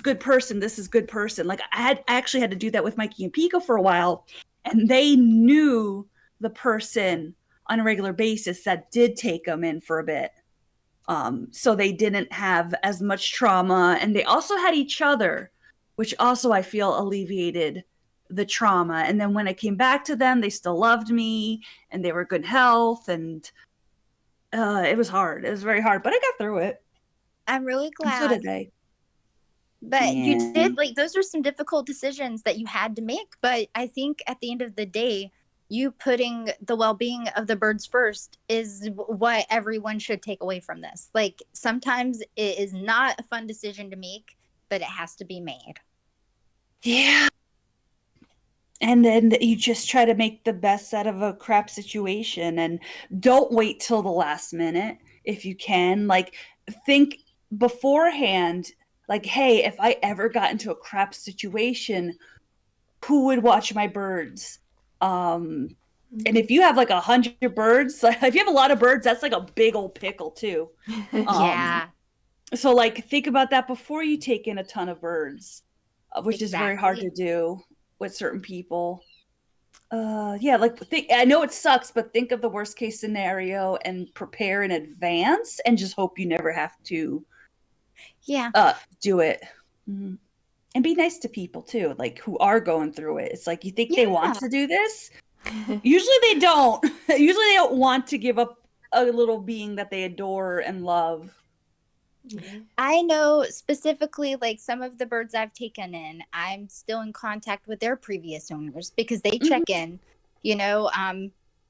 good person, this is good person. Like I actually had to do that with Mikey and Pico for a while, and they knew the person on a regular basis that did take them in for a bit. So they didn't have as much trauma, and they also had each other, which also I feel alleviated the trauma. And then when I came back to them, they still loved me, and they were good health, and it was hard. It was very hard, but I got through it. I'm really glad. So did they. But you did, like, those are some difficult decisions that you had to make. But I think at the end of the day, you putting the well-being of the birds first is what everyone should take away from this. Like, sometimes it is not a fun decision to make, but it has to be made. Yeah. And then you just try to make the best out of a crap situation, and don't wait till the last minute if you can. Like, think beforehand, like, hey, if I ever got into a crap situation, who would watch my birds? And if you have like 100 birds, like if you have a lot of birds, that's like a big old pickle too. Yeah. So like think about that before you take in a ton of birds, which is very hard to do with certain people. Yeah, like I know it sucks, but think of the worst case scenario and prepare in advance, and just hope you never have to do it. Mm-hmm. And be nice to people too, like who are going through it. It's like, you think they want to do this? Usually they don't. Usually they don't want to give up a little being that they adore and love. I know specifically, like some of the birds I've taken in, I'm still in contact with their previous owners because they check in. You know,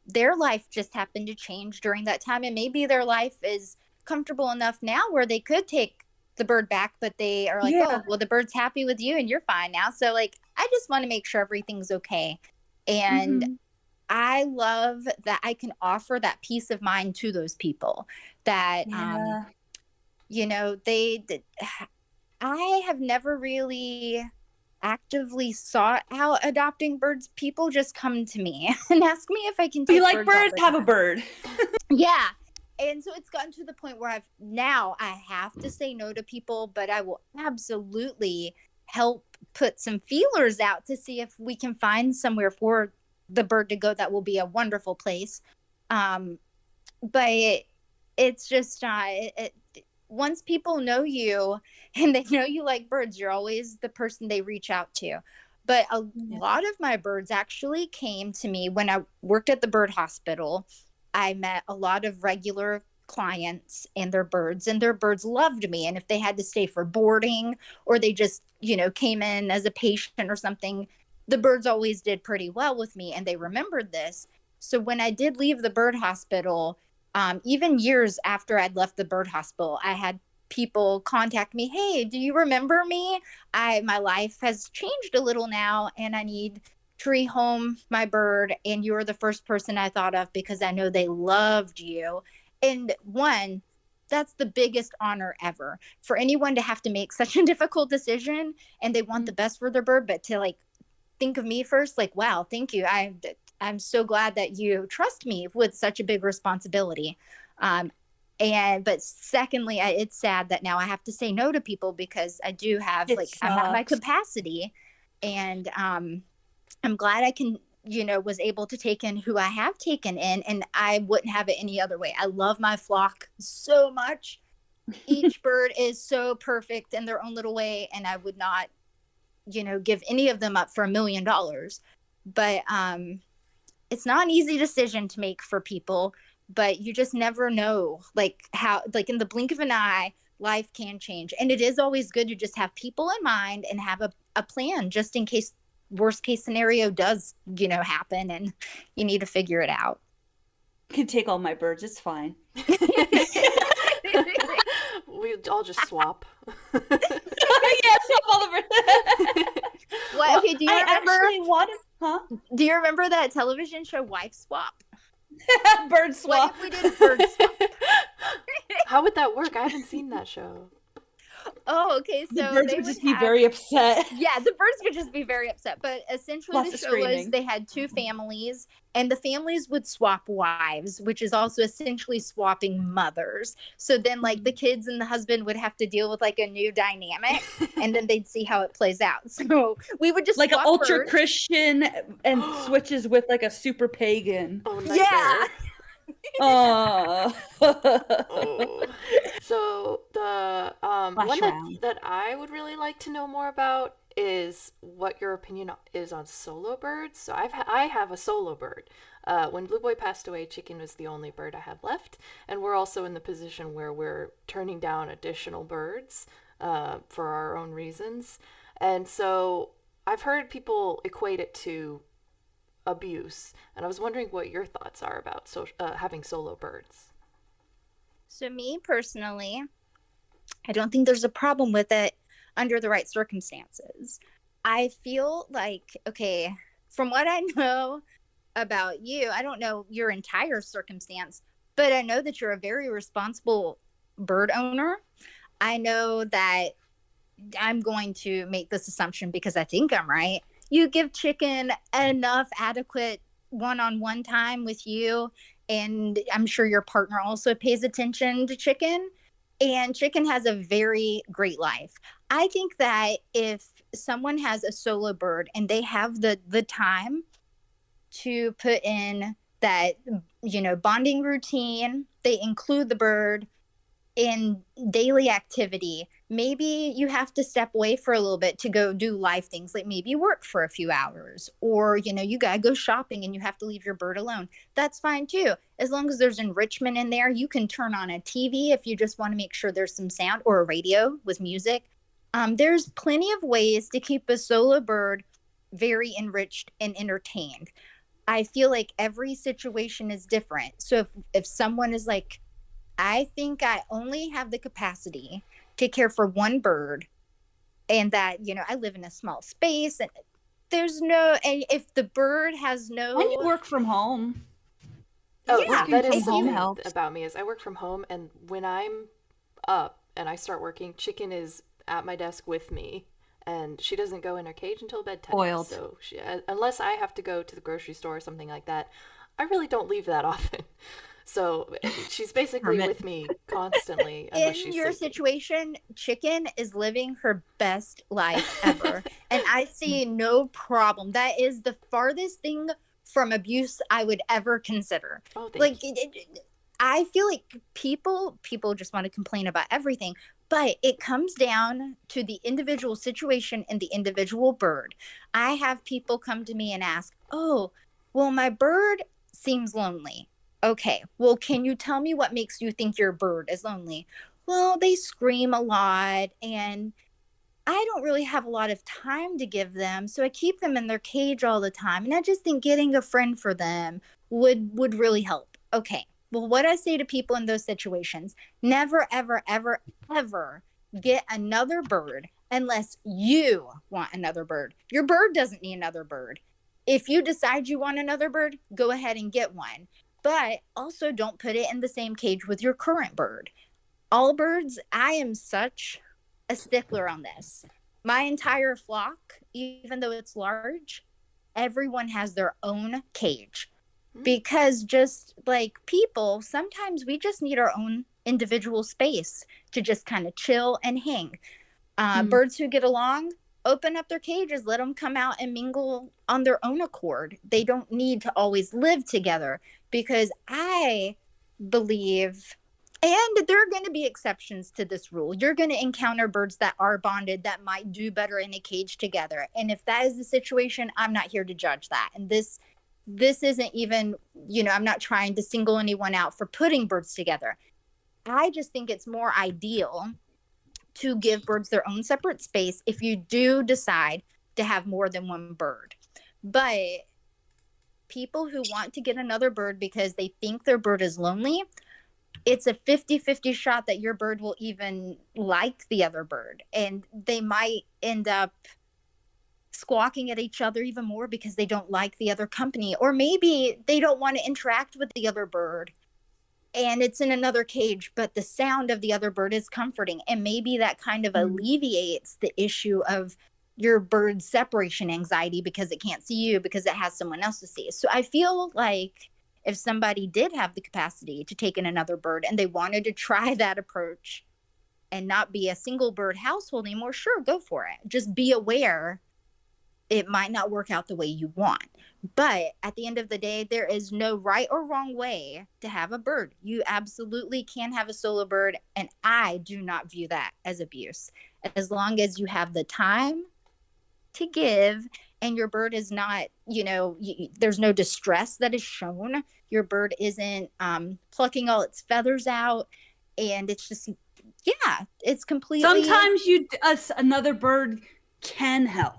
their life just happened to change during that time, and maybe their life is comfortable enough now where they could take the bird back, but they are like, Yeah. oh, well, the bird's happy with you and you're fine now. So, like, I just want to make sure everything's okay. And I love that I can offer that peace of mind to those people that, Yeah. you know, I have never really actively sought out adopting birds. People just come to me and ask me if I can take You like birds all birds? the Have a time. bird. Yeah. And so it's gotten to the point where I have to say no to people, but I will absolutely help put some feelers out to see if we can find somewhere for the bird to go that will be a wonderful place. But it's just once people know you and they know you like birds, you're always the person they reach out to. But a lot of my birds actually came to me when I worked at the bird hospital. I met a lot of regular clients and their birds loved me. And if they had to stay for boarding or they just, you know, came in as a patient or something, the birds always did pretty well with me and they remembered this. So when I did leave the bird hospital, even years after I'd left the bird hospital, I had people contact me, hey, do you remember me? My life has changed a little now and I need to rehome my bird, and you're the first person I thought of because I know they loved you. And that's the biggest honor ever for anyone to have to make such a difficult decision and they want the best for their bird, but to like think of me first, like, wow, thank you. I'm so glad that you trust me with such a big responsibility. But secondly, it's sad that now I have to say no to people because I do have I'm at my capacity, and I'm glad I can, you know, was able to take in who I have taken in, and I wouldn't have it any other way. I love my flock so much. Each bird is so perfect in their own little way, and I would not, you know, give any of them up for $1 million. But it's not an easy decision to make for people, but you just never know, like how, like in the blink of an eye, life can change. And it is always good to just have people in mind and have a plan just in case worst case scenario does, you know, happen and you need to figure it out. You can take all my birds. It's fine. We all just swap. Yeah, swap all the birds. What? Okay, do you Do you remember that television show Wife Swap? Bird swap. What if we did bird swap? How would that work? I haven't seen that show. Oh, okay. So the birds would just be very upset. Yeah, the birds would just be very upset. But essentially, Lots the of show screaming. was they had two families, and the families would swap wives, which is also essentially swapping mothers. So then, like, the kids and the husband would have to deal with like a new dynamic, and then they'd see how it plays out. So we would just like an swap ultra birds. Christian and switches with like a super pagan. Oh, nightmare. Yeah. Oh. So the one that I would really like to know more about is what your opinion is on solo birds. So I have a solo bird. When Blue Boy passed away, Chicken was the only bird I have left, and we're also in the position where we're turning down additional birds for our own reasons. And so I've heard people equate it to abuse, and I was wondering what your thoughts are about having solo birds. So me personally, I don't think there's a problem with it under the right circumstances. I feel like, okay, from what I know about you, I don't know your entire circumstance, but I know that you're a very responsible bird owner. I know that I'm going to make this assumption because I think I'm right. You give Chicken enough adequate one-on-one time with you, and I'm sure your partner also pays attention to Chicken, and Chicken has a very great life. I think that if someone has a solo bird and they have the time to put in that, you know, bonding routine, they include the bird in daily activity, maybe you have to step away for a little bit to go do live things, like maybe work for a few hours, or you got to go shopping and you have to leave your bird alone. That's fine too, as long as there's enrichment in there. You can turn on a TV if you just want to make sure there's some sound, or a radio with music. There's plenty of ways to keep a solo bird very enriched and entertained. I feel like every situation is different. So if someone is like, I think I only have the capacity to care for one bird, and that, I live in a small space, and and if the bird has no. And you work from home. Oh, Yeah, that is from home something helps. about me is I work from home, and when I'm up and I start working, Chicken is at my desk with me, and she doesn't go in her cage until bedtime. Spoiled. So unless I have to go to the grocery store or something like that, I really don't leave that often. So she's basically Hermit. with me constantly. In Unless she's your sleeping. situation, Chicken is living her best life ever. And I see no problem. That is the farthest thing from abuse I would ever consider. Oh, thank Like, you. I feel like people just want to complain about everything, but it comes down to the individual situation and the individual bird. I have people come to me and ask, "Oh, well, my bird seems lonely." Okay, well, can you tell me what makes you think your bird is lonely? Well, they scream a lot, and I don't really have a lot of time to give them, so I keep them in their cage all the time. And I just think getting a friend for them would really help. Okay, well, what I say to people in those situations: never, ever, ever, ever get another bird unless you want another bird. Your bird doesn't need another bird. If you decide you want another bird, go ahead and get one. But also don't put it in the same cage with your current bird. All birds, I am such a stickler on this. My entire flock, even though it's large, everyone has their own cage. Because just like people, sometimes we just need our own individual space to just kind of chill and hang. Birds who get along, open up their cages, let them come out and mingle on their own accord. They don't need to always live together, because I believe, and there are going to be exceptions to this rule. You're going to encounter birds that are bonded that might do better in a cage together. And if that is the situation, I'm not here to judge that. And this isn't even, I'm not trying to single anyone out for putting birds together. I just think it's more ideal to give birds their own separate space if you do decide to have more than one bird. But people who want to get another bird because they think their bird is lonely, it's a 50-50 shot that your bird will even like the other bird. And they might end up squawking at each other even more because they don't like the other company. Or maybe they don't want to interact with the other bird, and it's in another cage, but the sound of the other bird is comforting. And maybe that kind of alleviates the issue of your bird's separation anxiety because it can't see you because it has someone else to see. So I feel like if somebody did have the capacity to take in another bird and they wanted to try that approach and not be a single bird household anymore, sure, go for it. Just be aware it might not work out the way you want. But at the end of the day, there is no right or wrong way to have a bird. You absolutely can have a solo bird, and I do not view that as abuse. As long as you have the time to give and your bird is not, there's no distress that is shown. Your bird isn't plucking all its feathers out, and it's just, it's completely... Sometimes another bird can help.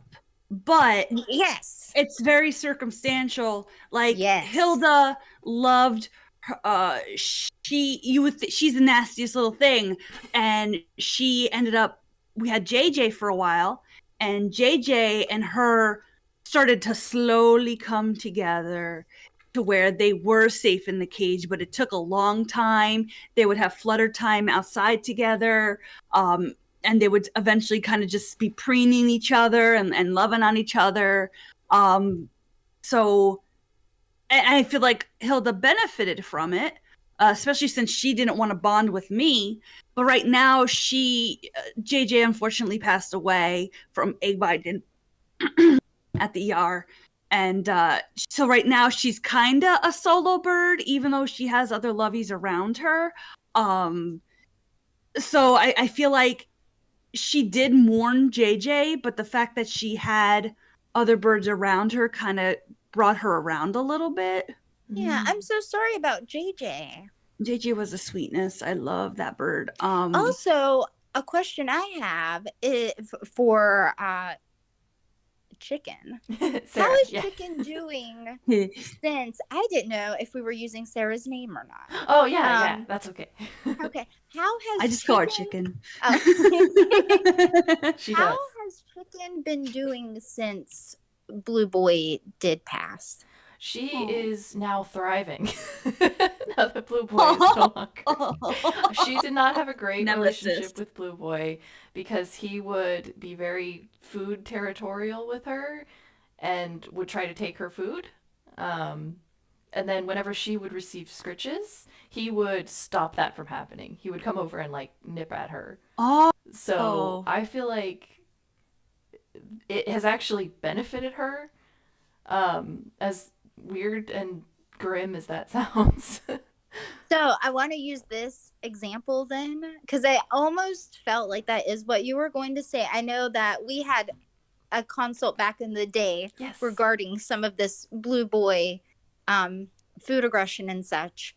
But yes, it's very circumstantial. Like, yes. Hilda loved her, she's the nastiest little thing, and she ended up, we had JJ for a while, and JJ and her started to slowly come together to where they were safe in the cage, but it took a long time. They would have flutter time outside together. And they would eventually kind of just be preening each other and loving on each other. So I feel like Hilda benefited from it, especially since she didn't want to bond with me. But right now, JJ unfortunately passed away from egg bite at the ER. And so right now, she's kind of a solo bird, even though she has other lovies around her. So I feel like she did mourn JJ, but the fact that she had other birds around her kind of brought her around a little bit. Yeah, I'm so sorry about JJ. JJ was a sweetness. I love that bird. Also, a question I have is for Chicken. Sarah, How is yeah. Chicken doing since I didn't know if we were using Sarah's name or not? Oh yeah, that's okay. Okay. How has I just call her Chicken. Oh. She How does. has Chicken been doing since Blue Boy did pass? She Aw. is now thriving. Now that Blue Boy is no longer. She did not have a great Nemesis. relationship with Blue Boy because he would be very food territorial with her and would try to take her food. And then whenever she would receive scritches, he would stop that from happening. He would come over and like nip at her. Oh, So I feel like it has actually benefited her, as weird and grim as that sounds. So I want to use this example then, because I almost felt like that is what you were going to say. I know that we had a consult back in the day Yes. regarding some of this Blue Boy food aggression and such.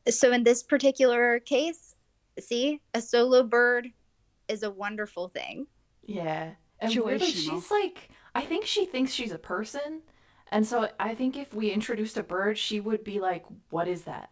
So in this particular case, see, a solo bird is a wonderful thing. Yeah. And weirdly, Situational. she's like, I think she thinks she's a person. And so I think if we introduced a bird, she would be like, what is that?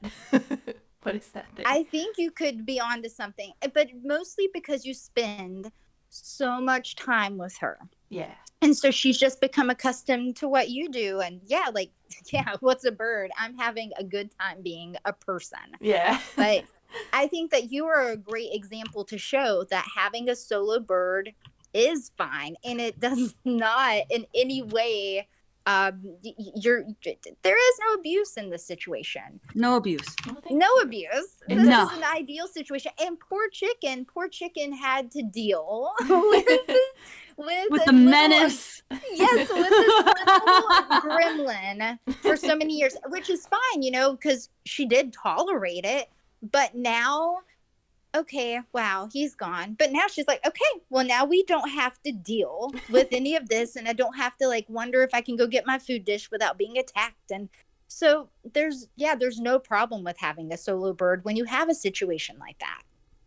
What is that thing? I think you could be onto something, but mostly because you spend so much time with her. Yeah. And so she's just become accustomed to what you do. And yeah, like, yeah, what's a bird? I'm having a good time being a person. Yeah. But I think that you are a great example to show that having a solo bird is fine. And it does not in any way, there is no abuse in this situation. no abuse. Well, thank No you. abuse. No. This is an ideal situation. And poor chicken had to deal with The a menace. yes, with this little gremlin for so many years, which is fine, because she did tolerate it. But now, okay, wow, he's gone. But now she's like, okay, well, now we don't have to deal with any of this. And I don't have to like wonder if I can go get my food dish without being attacked. And so there's no problem with having a solo bird when you have a situation like that.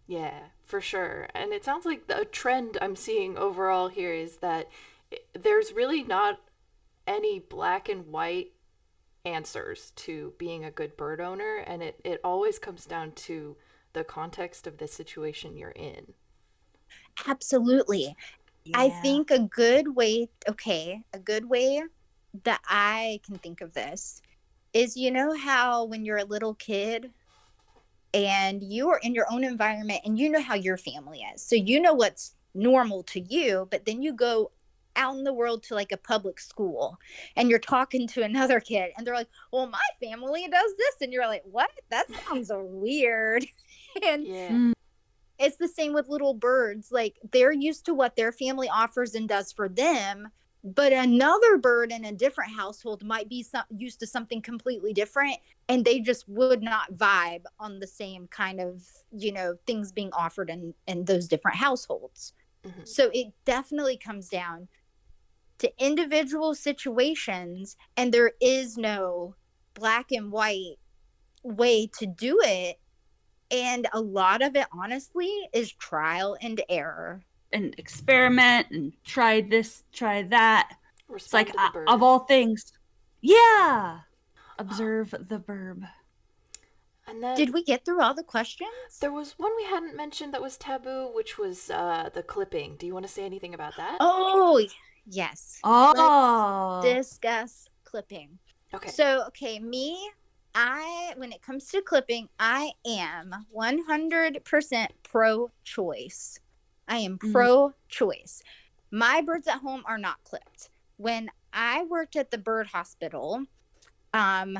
Yeah, for sure. And it sounds like the trend I'm seeing overall here is that there's really not any black and white answers to being a good bird owner. And it always comes down to the context of the situation you're in. Absolutely. I Yeah. think a good way that I can think of this is, how when you're a little kid and you are in your own environment and you know how your family is. So you know what's normal to you, but then you go out in the world to like a public school and you're talking to another kid and they're like, well, my family does this. And you're like, what? That sounds weird. And Yeah. it's the same with little birds. Like they're used to what their family offers and does for them. But another bird in a different household might be used to something completely different, and they just would not vibe on the same kind of, things being offered in those different households. Mhm. So it definitely comes down to individual situations, and there is no black and white way to do it. And a lot of it, honestly, is trial and error. And experiment and try this, try that. It's Respond like, to the bird. of all things, yeah. Observe the burb. And then Did we get through all the questions? there was one we hadn't mentioned that was taboo, which was the clipping. Do you want to say anything about that? Oh, yes. Oh. Let's discuss clipping. Okay. So, okay, when it comes to clipping, I am 100% pro-choice. I am pro-choice. My birds at home are not clipped. When I worked at the bird hospital, okay,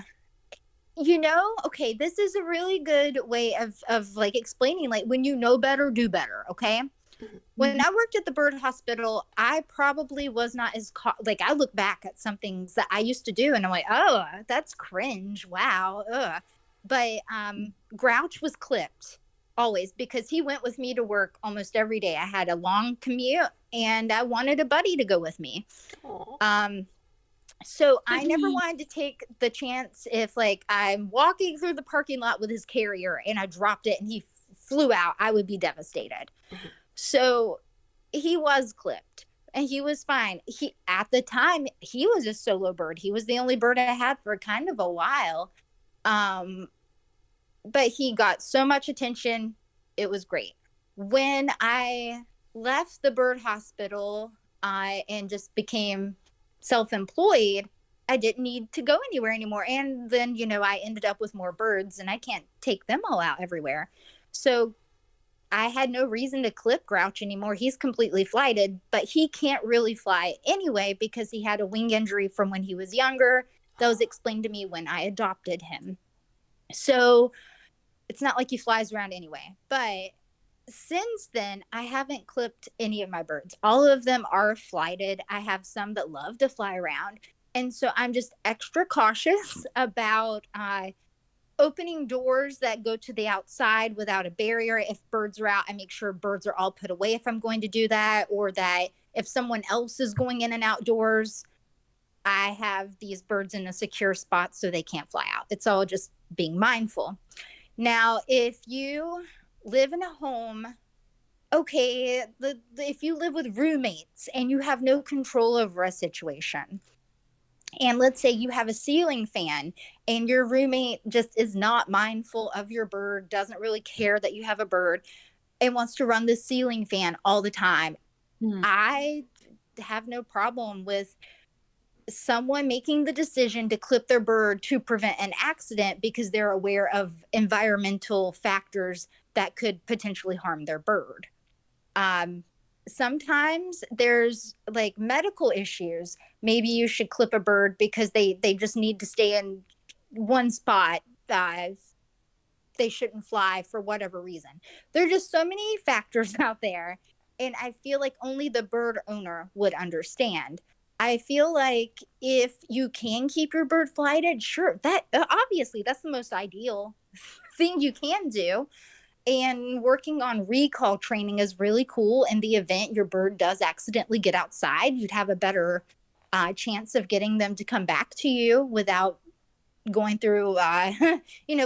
this is a really good way of like explaining, like when you know better, do better, okay? When I worked at the bird hospital, I probably was not as I look back at some things that I used to do and I'm like, oh, that's cringe. Wow. Ugh. But Grouch was clipped always, because he went with me to work almost every day. I had a long commute and I wanted a buddy to go with me. Aw. So I never wanted to take the chance if like I'm walking through the parking lot with his carrier and I dropped it and he flew out, I would be devastated. So he was clipped and he was fine. He, at the time, he was a solo bird. He was the only bird I had for kind of a while. But he got so much attention. It was great. When I left the bird hospital and just became self-employed, I didn't need to go anywhere anymore. And then, you know, I ended up with more birds and I can't take them all out everywhere. So I had no reason to clip Grouch anymore. He's completely flighted, but he can't really fly anyway because he had a wing injury from when he was younger. That was explained to me when I adopted him. So it's not like he flies around anyway. But since then, I haven't clipped any of my birds. All of them are flighted. I have some that love to fly around. And so I'm just extra cautious about opening doors that go to the outside without a barrier. If birds are out, I make sure birds are all put away if I'm going to do that, or that if someone else is going in and outdoors, I have these birds in a secure spot so they can't fly out. It's all just being mindful. Now, if you live in a home, okay, if you live with roommates and you have no control over a situation, and let's say you have a ceiling fan and your roommate just is not mindful of your bird, doesn't really care that you have a bird, and wants to run the ceiling fan all the time, I have no problem with someone making the decision to clip their bird to prevent an accident because they're aware of environmental factors that could potentially harm their bird. Sometimes there's like medical issues. Maybe you should clip a bird because they just need to stay in one spot. They shouldn't fly for whatever reason. There are just so many factors out there. And I feel like only the bird owner would understand. I feel like if you can keep your bird flighted, sure, that obviously that's the most ideal thing you can do. And working on recall training is really cool. In the event your bird does accidentally get outside, you'd have a better chance of getting them to come back to you without going through,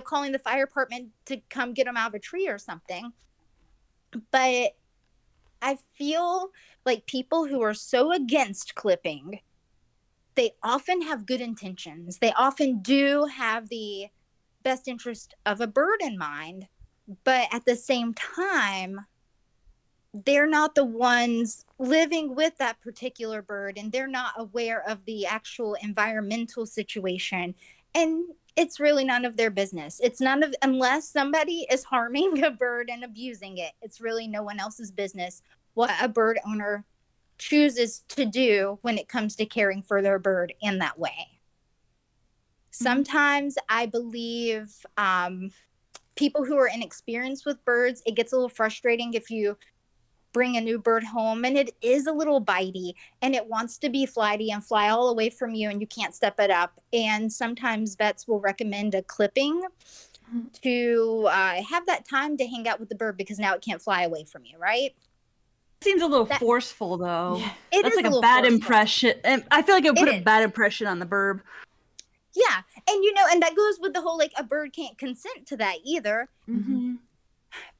calling the fire department to come get them out of a tree or something. But I feel like people who are so against clipping, they often have good intentions. They often do have the best interest of a bird in mind. But at the same time, they're not the ones living with that particular bird, and they're not aware of the actual environmental situation. And it's really none of their business. It's none of, unless somebody is harming a bird and abusing it, it's really no one else's business what a bird owner chooses to do when it comes to caring for their bird in that way. Sometimes I believe people who are inexperienced with birds, it gets a little frustrating if you bring a new bird home and it is a little bitey and it wants to be flighty and fly all away from you and you can't step it up. And sometimes vets will recommend a clipping to have that time to hang out with the bird because now it can't fly away from you, right? Seems a little forceful, though. Yeah. That's like a bad impression. And I feel like it would put a bad impression on the bird. Yeah, and and that goes with the whole like a bird can't consent to that either. Mm-hmm.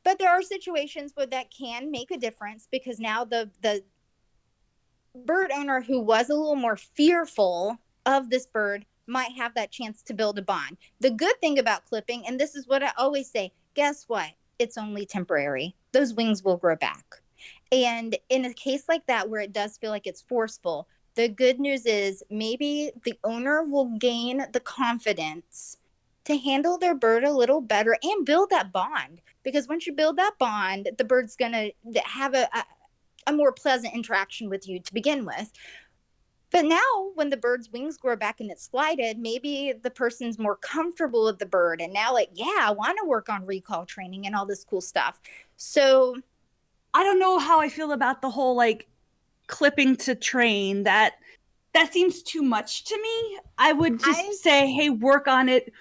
But there are situations where that can make a difference because now the bird owner who was a little more fearful of this bird might have that chance to build a bond. The good thing about clipping, and this is what I always say, guess what? It's only temporary. Those wings will grow back. And in a case like that where it does feel like it's forceful, the good news is maybe the owner will gain the confidence to handle their bird a little better and build that bond. Because once you build that bond, the bird's going to have a more pleasant interaction with you to begin with. But now when the bird's wings grow back and it's flighted, maybe the person's more comfortable with the bird. And now I want to work on recall training and all this cool stuff. So I don't know how I feel about the whole clipping to train. That seems too much to me. I would just say, hey, work on it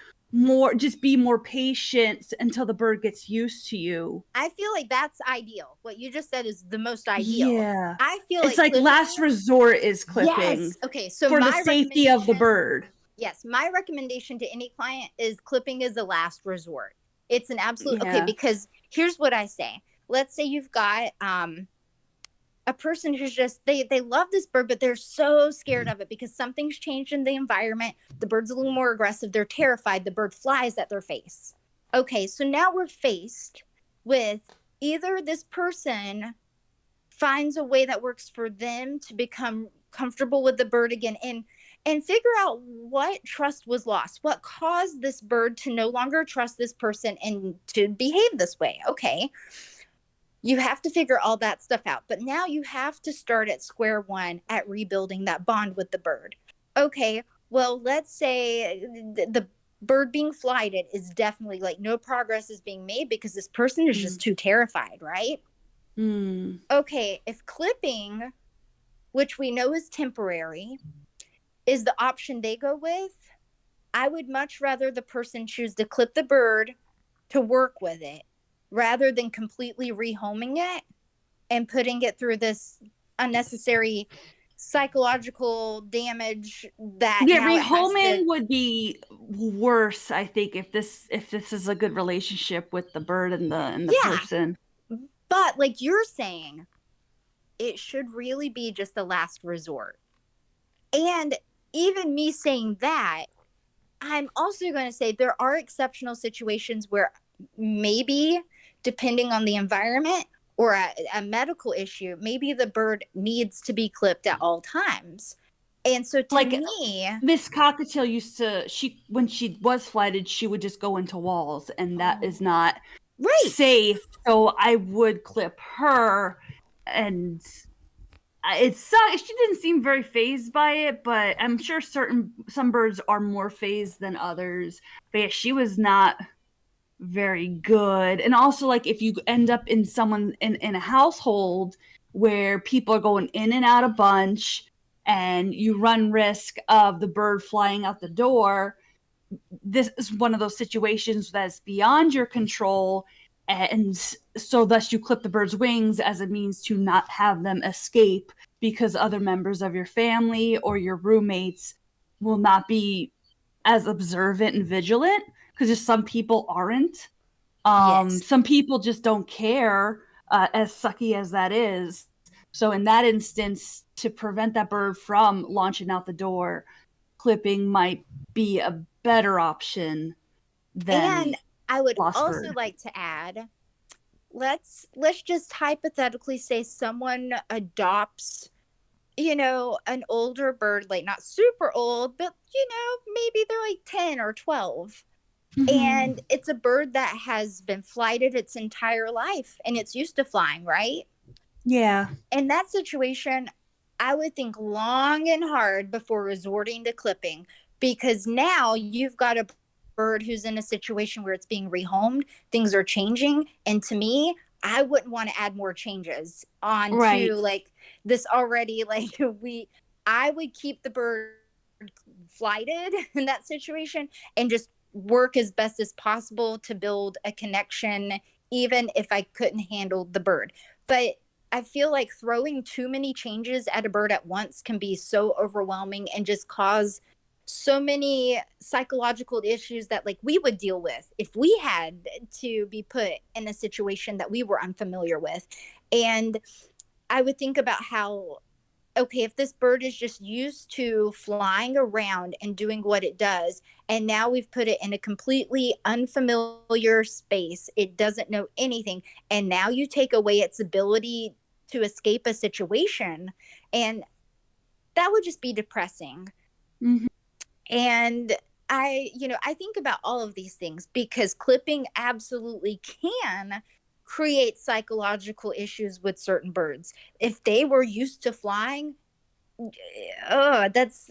just be more patient until the bird gets used to you. I feel like that's ideal. What you just said is the most ideal. Yeah. I feel It's like like last clipping- resort is clipping. Yes. Okay. So for the my safety of the recommendation- bird. Yes, my recommendation to any client is clipping is the last resort. It's an absolute okay, Yeah. because here's what I say. Let's say you've got a person who's just they love this bird, but they're so scared of it because something's changed in the environment. The bird's a little more aggressive. They're terrified. The bird flies at their face. Okay, so now we're faced with either this person finds a way that works for them to become comfortable with the bird again and figure out what trust was lost, what caused this bird to no longer trust this person and to behave this way. Okay, you have to figure all that stuff out, but now you have to start at square one at rebuilding that bond with the bird. Okay, well, let's say the bird being flighted is definitely like no progress is being made because this person is just too terrified, right? Okay, if clipping, which we know is temporary, is the option they go with, I would much rather the person choose to clip the bird to work with it rather than completely rehoming it and putting it through this unnecessary psychological damage that Rehoming would be worse, I think, if this is a good relationship with the bird and the person. But like you're saying, it should really be just the last resort. And even me saying that, I'm also going to say there are exceptional situations where maybe, depending on the environment or a medical issue, maybe the bird needs to be clipped at all times. And so to me, Miss Cockatiel used to, when she was flighted, she would just go into walls, and that is not safe. So I would clip her, and it sucks. She didn't seem very fazed by it, but I'm sure some birds are more fazed than others. But yeah, she was not very good. And also, like, if you end up in a household where people are going in and out a bunch and you run risk of the bird flying out the door, this is one of those situations that's beyond your control. And so thus you clip the bird's wings as a means to not have them escape, because other members of your family or your roommates will not be as observant and vigilant, because just some people aren't. Some people just don't care, as sucky as that is. So in that instance, to prevent that bird from launching out the door, clipping might be a better option than. And I would also like to add, let's just hypothetically say someone adopts, an older bird, like not super old, but maybe they're like 10 or 12. And it's a bird that has been flighted its entire life and it's used to flying, right? Yeah. In that situation, I would think long and hard before resorting to clipping, because now you've got a bird who's in a situation where it's being rehomed, things are changing, and to me, I wouldn't want to add more changes onto like this already. Like I would keep the bird flighted in that situation and just work as best as possible to build a connection, even if I couldn't handle the bird. But I feel like throwing too many changes at a bird at once can be so overwhelming and just cause so many psychological issues that like we would deal with if we had to be put in a situation that we were unfamiliar with. And I would think about how, okay, if this bird is just used to flying around and doing what it does, and now we've put it in a completely unfamiliar space, it doesn't know anything, and now you take away its ability to escape a situation, and that would just be depressing. And I think about all of these things because clipping absolutely can create psychological issues with certain birds. If they were used to flying, it's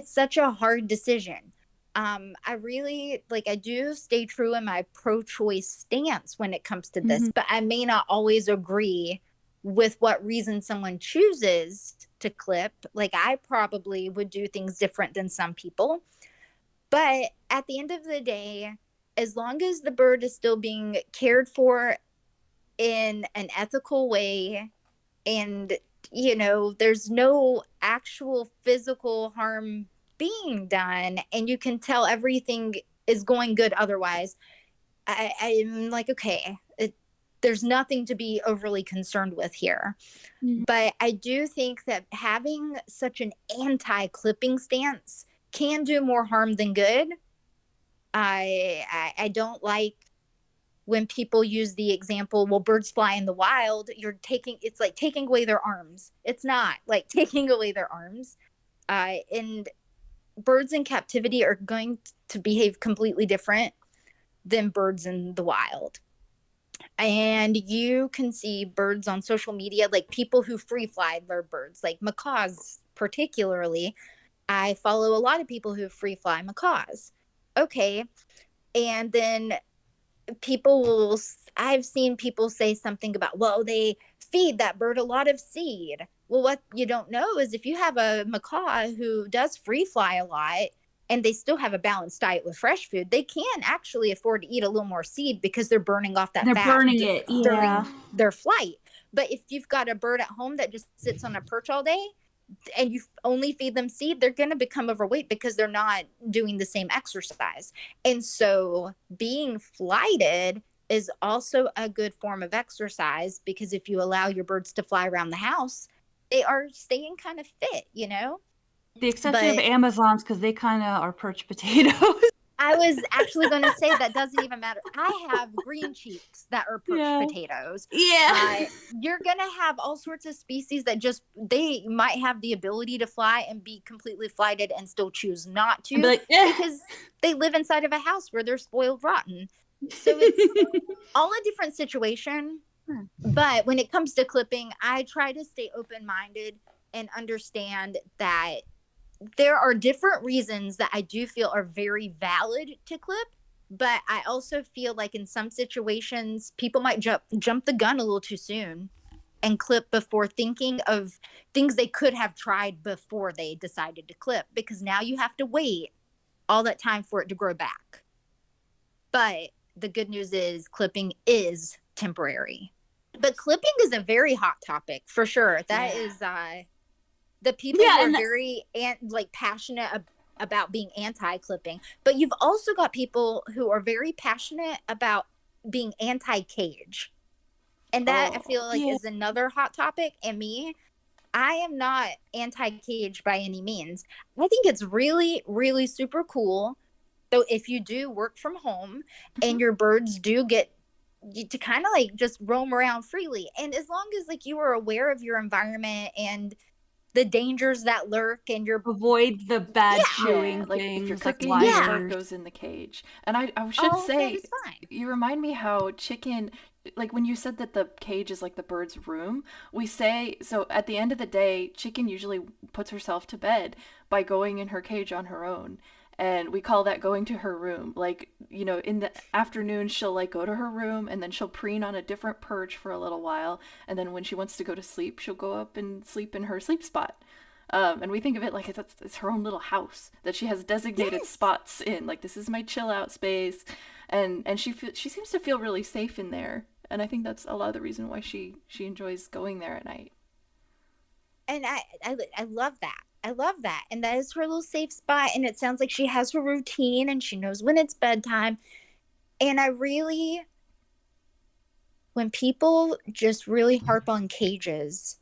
such a hard decision. I do stay true in my pro-choice stance when it comes to this, but I may not always agree with what reason someone chooses to clip. Like I probably would do things different than some people. But at the end of the day, as long as the bird is still being cared for in an ethical way, and there's no actual physical harm being done, and you can tell everything is going good otherwise, I'm like, okay, there's nothing to be overly concerned with here. But I do think that having such an anti-clipping stance can do more harm than good. I don't like when people use the example, well, birds fly in the wild. It's like taking away their arms. It's not like taking away their arms. And birds in captivity are going to behave completely different than birds in the wild. And you can see birds on social media, like people who free fly their birds, like macaws particularly. I follow a lot of people who free fly macaws. Okay. And then I've seen people say something about, well, they feed that bird a lot of seed. Well, what you don't know is if you have a macaw who does free fly a lot and they still have a balanced diet with fresh food, they can actually afford to eat a little more seed because they're burning off that They're fat burning it, during yeah. their flight. But if you've got a bird at home that just sits on a perch all day and you only feed them seed, they're going to become overweight because they're not doing the same exercise. And so being flighted is also a good form of exercise, because if you allow your birds to fly around the house, they are staying kind of fit, The exception of But Amazons, because they kind of are perch potatoes. I was actually going to say that doesn't even matter. I have green cheeks that are perch Yeah. potatoes. Yeah. You're going to have all sorts of species that they might have the ability to fly and be completely flighted and still choose not to, Like, eh. because they live inside of a house where they're spoiled rotten. So it's all a different situation. But when it comes to clipping, I try to stay open-minded and understand that there are different reasons that I do feel are very valid to clip. But I also feel like in some situations, people might jump the gun a little too soon and clip before thinking of things they could have tried before they decided to clip, because now you have to wait all that time for it to grow back. But the good news is clipping is temporary. But clipping is a very hot topic for sure. That is the people who are very passionate about being anti-clipping. But you've also got people who are very passionate about being anti-cage. And that I feel like is another hot topic. And I am not anti-cage by any means. I think it's really, really super cool. So if you do work from home and your birds do get to kind of like just roam around freely, and as long as like you are aware of your environment and the dangers that lurk, and you're avoid the bad chewing like things, if you're like cooking, your bird wires. goes in the cage. And I should say, you remind me how chicken, like when you said that the cage is like the bird's room, we say, so at the end of the day, chicken usually puts herself to bed by going in her cage on her own. And we call that going to her room. Like, in the afternoon, she'll like go to her room and then she'll preen on a different perch for a little while. And then when she wants to go to sleep, she'll go up and sleep in her sleep spot. And we think of it like it's her own little house that she has designated spots in. Like, this is my chill out space. And she seems to feel really safe in there. And I think that's a lot of the reason why she enjoys going there at night. And I love that. I love that. And that is her little safe spot. And it sounds like she has her routine and she knows when it's bedtime. And when people just really harp on cages,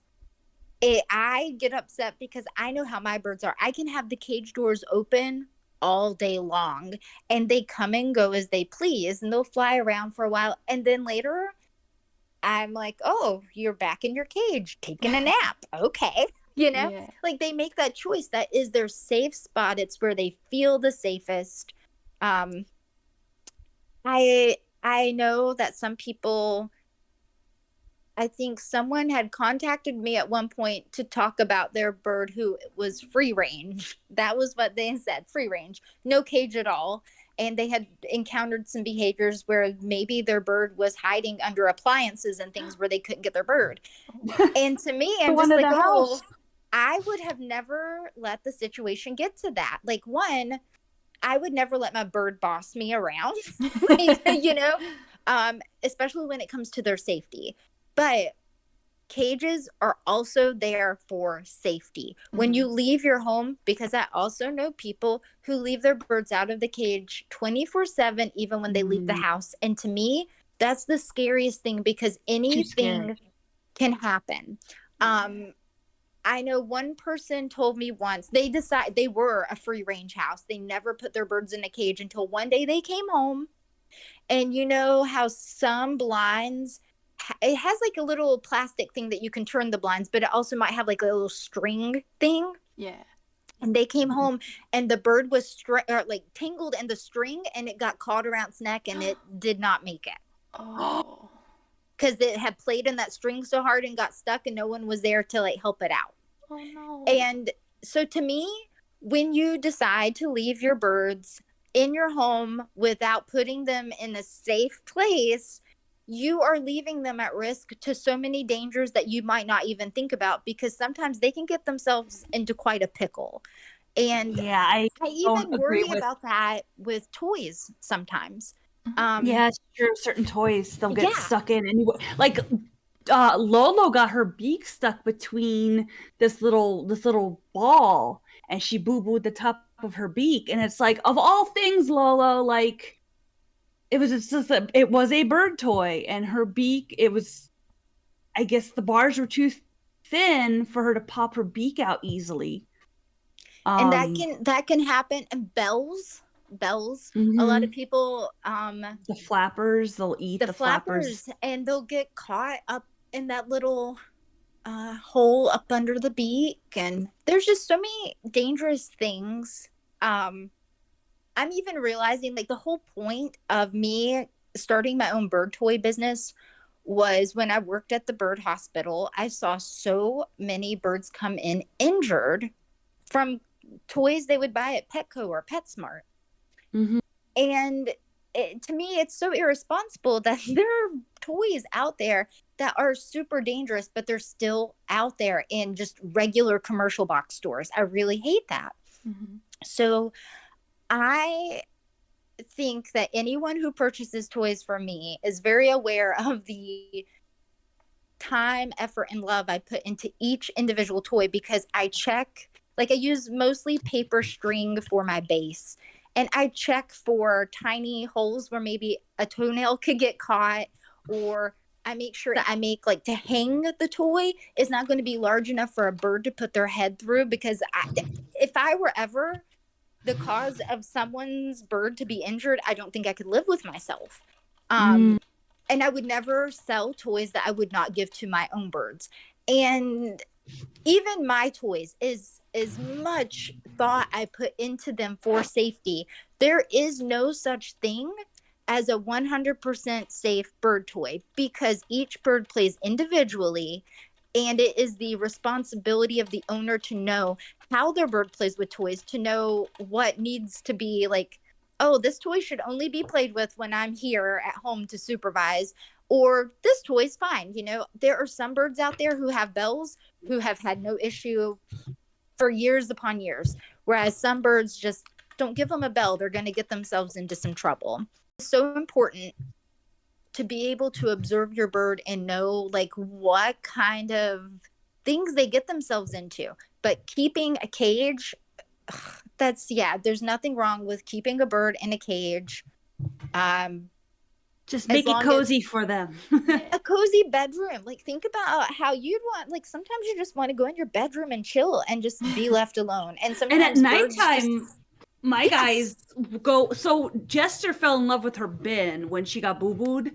I get upset because I know how my birds are. I can have the cage doors open all day long and they come and go as they please, and they'll fly around for a while. And then later I'm like, oh, you're back in your cage taking a nap. Okay. Like they make that choice. That is their safe spot. It's where they feel the safest. I know that some people, I think someone had contacted me at one point to talk about their bird who was free range. That was what they said, free range, no cage at all. And they had encountered some behaviors where maybe their bird was hiding under appliances and things where they couldn't get their bird. And to me, I'm just like, oh, I would have never let the situation get to that. Like, one, I would never let my bird boss me around, you know, especially when it comes to their safety. But cages are also there for safety. When you leave your home, because I also know people who leave their birds out of the cage 24/7, even when they leave the house. And to me, that's the scariest thing because anything can happen. I know one person told me once they were a free range house. They never put their birds in a cage until one day they came home. And you know how some blinds, it has like a little plastic thing that you can turn the blinds, but it also might have like a little string thing. Yeah. And they came home and the bird was like tangled in the string and it got caught around its neck and it did not make it. Oh. Because it had played in that string so hard and got stuck and no one was there to like help it out. Oh no. And so to me, when you decide to leave your birds in your home without putting them in a safe place, you are leaving them at risk to so many dangers that you might not even think about because sometimes they can get themselves into quite a pickle. And Yeah, I even don't worry agree with. about that with toys sometimes. Yeah, it's true. Certain toys they'll get Yeah. stuck in, and like Lolo got her beak stuck between this little ball, and she boo booed the top of her beak, and it's like of all things, Lolo, like it was just it was a bird toy, and her beak, it was, I guess the bars were too thin for her to pop her beak out easily. And that can happen. And bells, a lot of people the flappers, they'll eat the flappers. and they'll get caught up in that little hole up under the beak. And there's just so many dangerous things. I'm even realizing like the whole point of me starting my own bird toy business was when I worked at the bird hospital. I saw so many birds come in injured from toys they would buy at Petco or PetSmart. And to me, it's so irresponsible that there are toys out there that are super dangerous, but they're still out there in just regular commercial box stores. I really hate that. So I think that anyone who purchases toys from me is very aware of the time, effort, and love I put into each individual toy because I check, like I use mostly paper string for my base. And I check for tiny holes where maybe a toenail could get caught, or I make sure that I make like to hang the toy is not going to be large enough for a bird to put their head through because if I were ever the cause of someone's bird to be injured, I don't think I could live with myself. And I would never sell toys that I would not give to my own birds. And even my toys, is as much thought I put into them for safety. There is no such thing as a 100% safe bird toy because each bird plays individually, and it is the responsibility of the owner to know how their bird plays with toys, to know what needs to be like, oh, this toy should only be played with when I'm here at home to supervise, or this toy's fine. You know, there are some birds out there who have bells who have had no issue for years upon years, whereas some birds just don't give them a bell. They're going to get themselves into some trouble. It's so important to be able to observe your bird and know like what kind of things they get themselves into. But keeping a cage, there's nothing wrong with keeping a bird in a cage. Just make it cozy for them. A cozy bedroom. Like think about how you'd want, like sometimes you just want to go in your bedroom and chill and just be left alone. And sometimes at nighttime, my guys go. So Jester fell in love with her bin when she got boo-booed.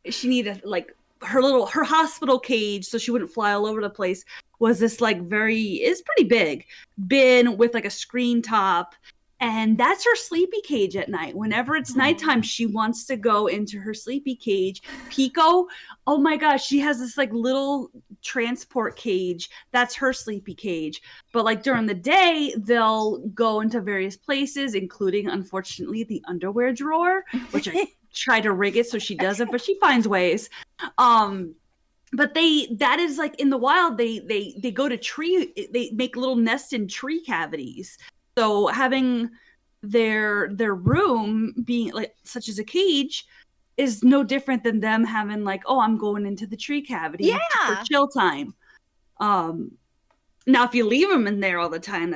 She needed like her hospital cage so she wouldn't fly all over the place. Was this like it's pretty big bin with like a screen top. And that's her sleepy cage at night. Whenever it's nighttime, she wants to go into her sleepy cage. Pico, oh my gosh, she has this like little transport cage. That's her sleepy cage. But like during the day, they'll go into various places, including, unfortunately, the underwear drawer, which I try to rig it so she doesn't, but she finds ways. But that is like in the wild, they go to they make little nests in tree cavities. So having their room being like such as a cage is no different than them having like, oh, I'm going into the tree cavity for chill time. Now if you leave them in there all the time,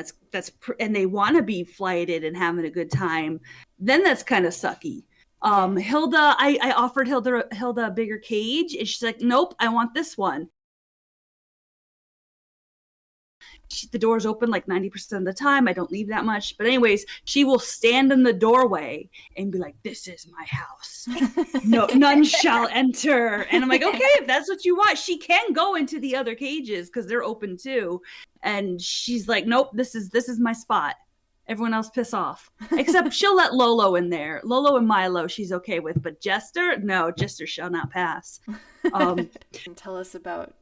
and they want to be flighted and having a good time, then that's kind of sucky. Hilda, I offered Hilda a bigger cage, and she's like, nope, I want this one. The door's open like 90% of the time. I don't leave that much. But anyways, she will stand in the doorway and be like, this is my house. No, none shall enter. And I'm like, okay, if that's what you want. She can go into the other cages because they're open too. And she's like, nope, this is my spot. Everyone else piss off. Except she'll let Lolo in there. Lolo and Milo she's okay with. But Jester, no, Jester shall not pass. Tell us about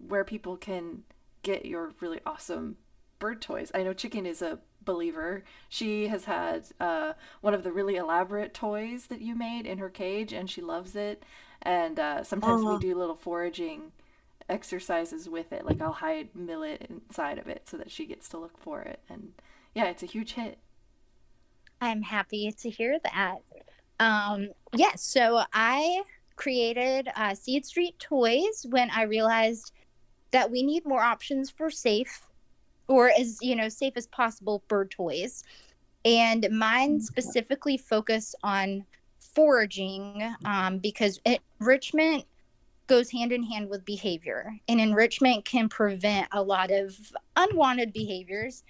where people can get your really awesome bird toys. I know Chicken is a believer. She has had one of the really elaborate toys that you made in her cage, and she loves it. And sometimes we do little foraging exercises with it. Like I'll hide millet inside of it so that she gets to look for it. And yeah, it's a huge hit. I'm happy to hear that. So I created Seed Street Toys when I realized that we need more options for safe, or as safe as possible bird toys. And mine specifically focus on foraging because enrichment goes hand in hand with behavior, and enrichment can prevent a lot of unwanted behaviors.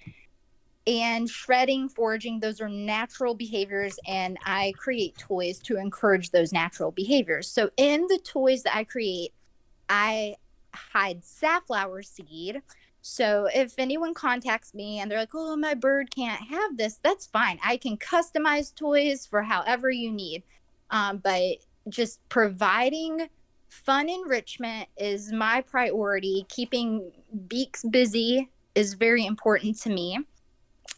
And shredding, foraging, those are natural behaviors, and I create toys to encourage those natural behaviors. So in the toys that I create, I hide safflower seed. So if anyone contacts me and they're like, oh, my bird can't have this, that's fine. I can customize toys for however you need. But just providing fun enrichment is my priority. Keeping beaks busy is very important to me.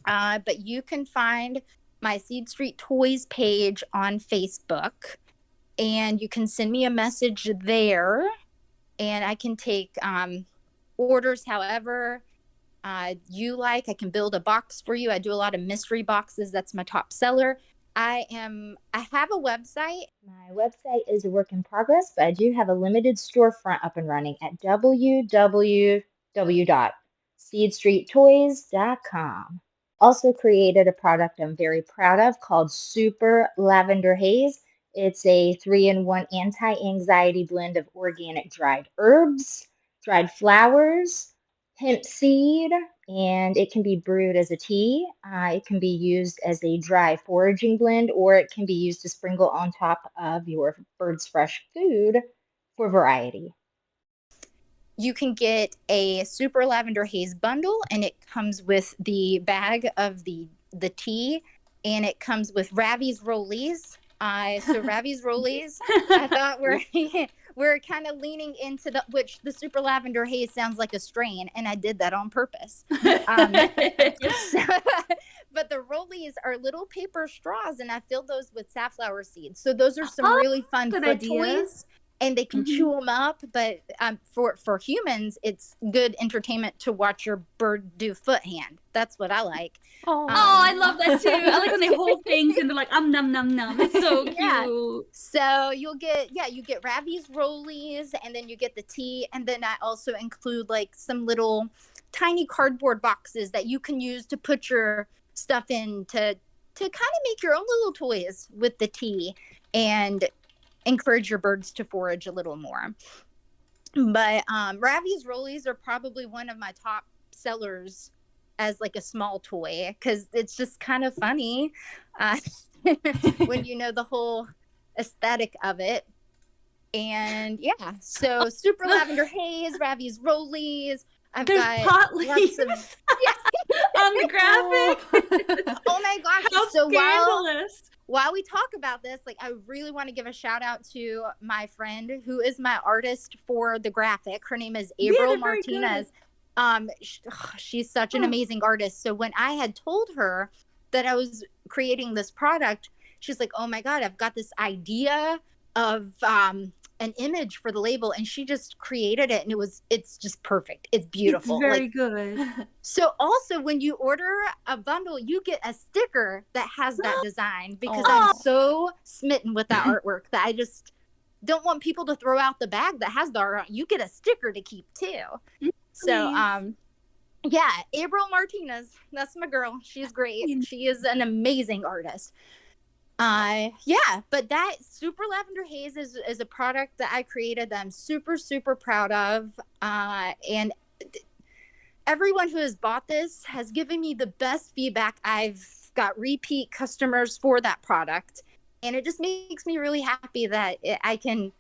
But you can find my Seed Street Toys page on Facebook, and you can send me a message there. And I can take orders however you like. I can build a box for you. I do a lot of mystery boxes. That's my top seller. I have a website. My website is a work in progress, but I do have a limited storefront up and running at www.seedstreettoys.com. Also created a product I'm very proud of called Super Lavender Haze. It's a 3-in-1 anti-anxiety blend of organic dried herbs, dried flowers, hemp seed, and it can be brewed as a tea. It can be used as a dry foraging blend, or it can be used to sprinkle on top of your bird's fresh food for variety. You can get a Super Lavender Haze bundle, and it comes with the bag of the tea, and it comes with Ravi's Rollies. So Ravi's Rollies, I thought we're kind of leaning into which the Super Lavender Haze sounds like a strain, and I did that on purpose. But the Rollies are little paper straws, and I filled those with safflower seeds. So those are some really fun foot toys, and they can chew them up. But for humans, it's good entertainment to watch your bird do foot hand. That's what I like. I love that too. I like when they hold things and they're like, num num num. It's so cute. Yeah. So you get Ravi's Rollies, and then you get the tea, and then I also include like some little tiny cardboard boxes that you can use to put your stuff in to kind of make your own little toys with the tea and encourage your birds to forage a little more. But Ravi's Rollies are probably one of my top sellers as like a small toy, because it's just kind of funny when you know the whole aesthetic of it. And yeah, so Super Lavender Haze, Ravi's Rollies. There's pot leaves on the graphic. Oh my gosh! How so scandalous. While we talk about this, like, I really want to give a shout out to my friend who is my artist for the graphic. Her name is April Martinez. She's such an amazing artist. So when I had told her that I was creating this product, she's like, oh my God, I've got this idea of an image for the label, and she just created it, and it's just perfect. It's It's beautiful. very Like, good. so also when you order a bundle, you get a sticker that has that design, because I'm Aw. so smitten with that artwork that I just don't want people to throw out the bag that has the art on. You get a sticker to keep too. So Nice. yeah, April Martinez, that's my girl. She's great. She is an amazing artist. Yeah, but that Super Lavender Haze is a product that I created that I'm super, super proud of. And everyone who has bought this has given me the best feedback. I've got repeat customers for that product, and it just makes me really happy that I can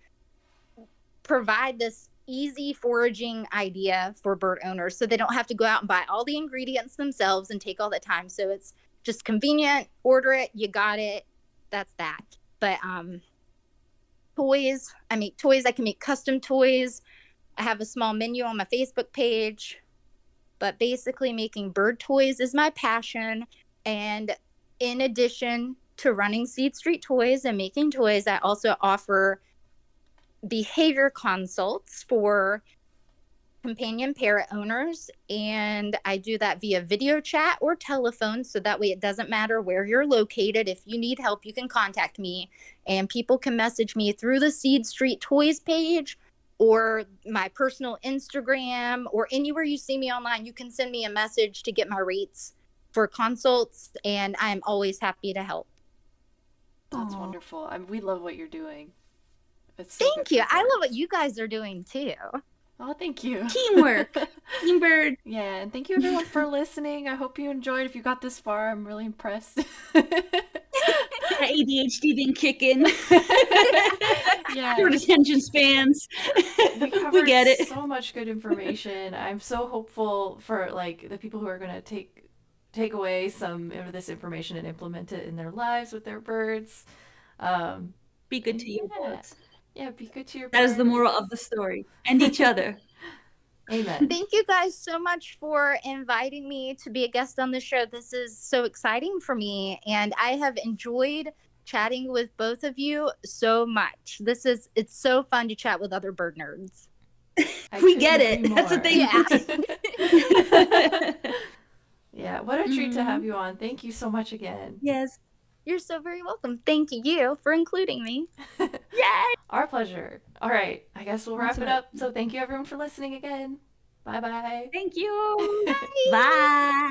provide this easy foraging idea for bird owners, so they don't have to go out and buy all the ingredients themselves and take all the time. So it's just convenient. Order it, you got it. That's that. But toys, I make toys. I can make custom toys. I have a small menu on my Facebook page. But basically, making bird toys is my passion. And in addition to running Seed Street Toys and making toys, I also offer behavior consults for companion parrot owners, and I do that via video chat or telephone, so that way it doesn't matter where you're located. If you need help, you can contact me, and people can message me through the Seed Street Toys page or my personal Instagram, or anywhere you see me online. You can send me a message to get my rates for consults, and I'm always happy to help. That's Aw. wonderful. We love what you're doing. It's so Thank good you. for I love birds. what you guys are doing too. Oh, thank you. Teamwork. Team Bird. Yeah, and thank you everyone for listening. I hope you enjoyed. If you got this far, I'm really impressed. That ADHD didn't kick in. Yeah. Short attention spans. We covered get it. so much good information. I'm so hopeful for like the people who are gonna take away some of this information and implement it in their lives with their birds. Be good to your Yeah. birds. Yeah, be good to your That is the birds. moral of the story. And each other. Amen. Thank you guys so much for inviting me to be a guest on the show. This is so exciting for me, and I have enjoyed chatting with both of you so much. It's so fun to chat with other bird nerds. I We couldn't get it. agree That's the more. thing. Yeah, what a treat to have you on. Thank you so much again. Yes. You're so very welcome. Thank you for including me. Yay! Our pleasure. All right, I guess we'll wrap Awesome. it up. So thank you everyone for listening again. Bye bye. Thank you. Bye.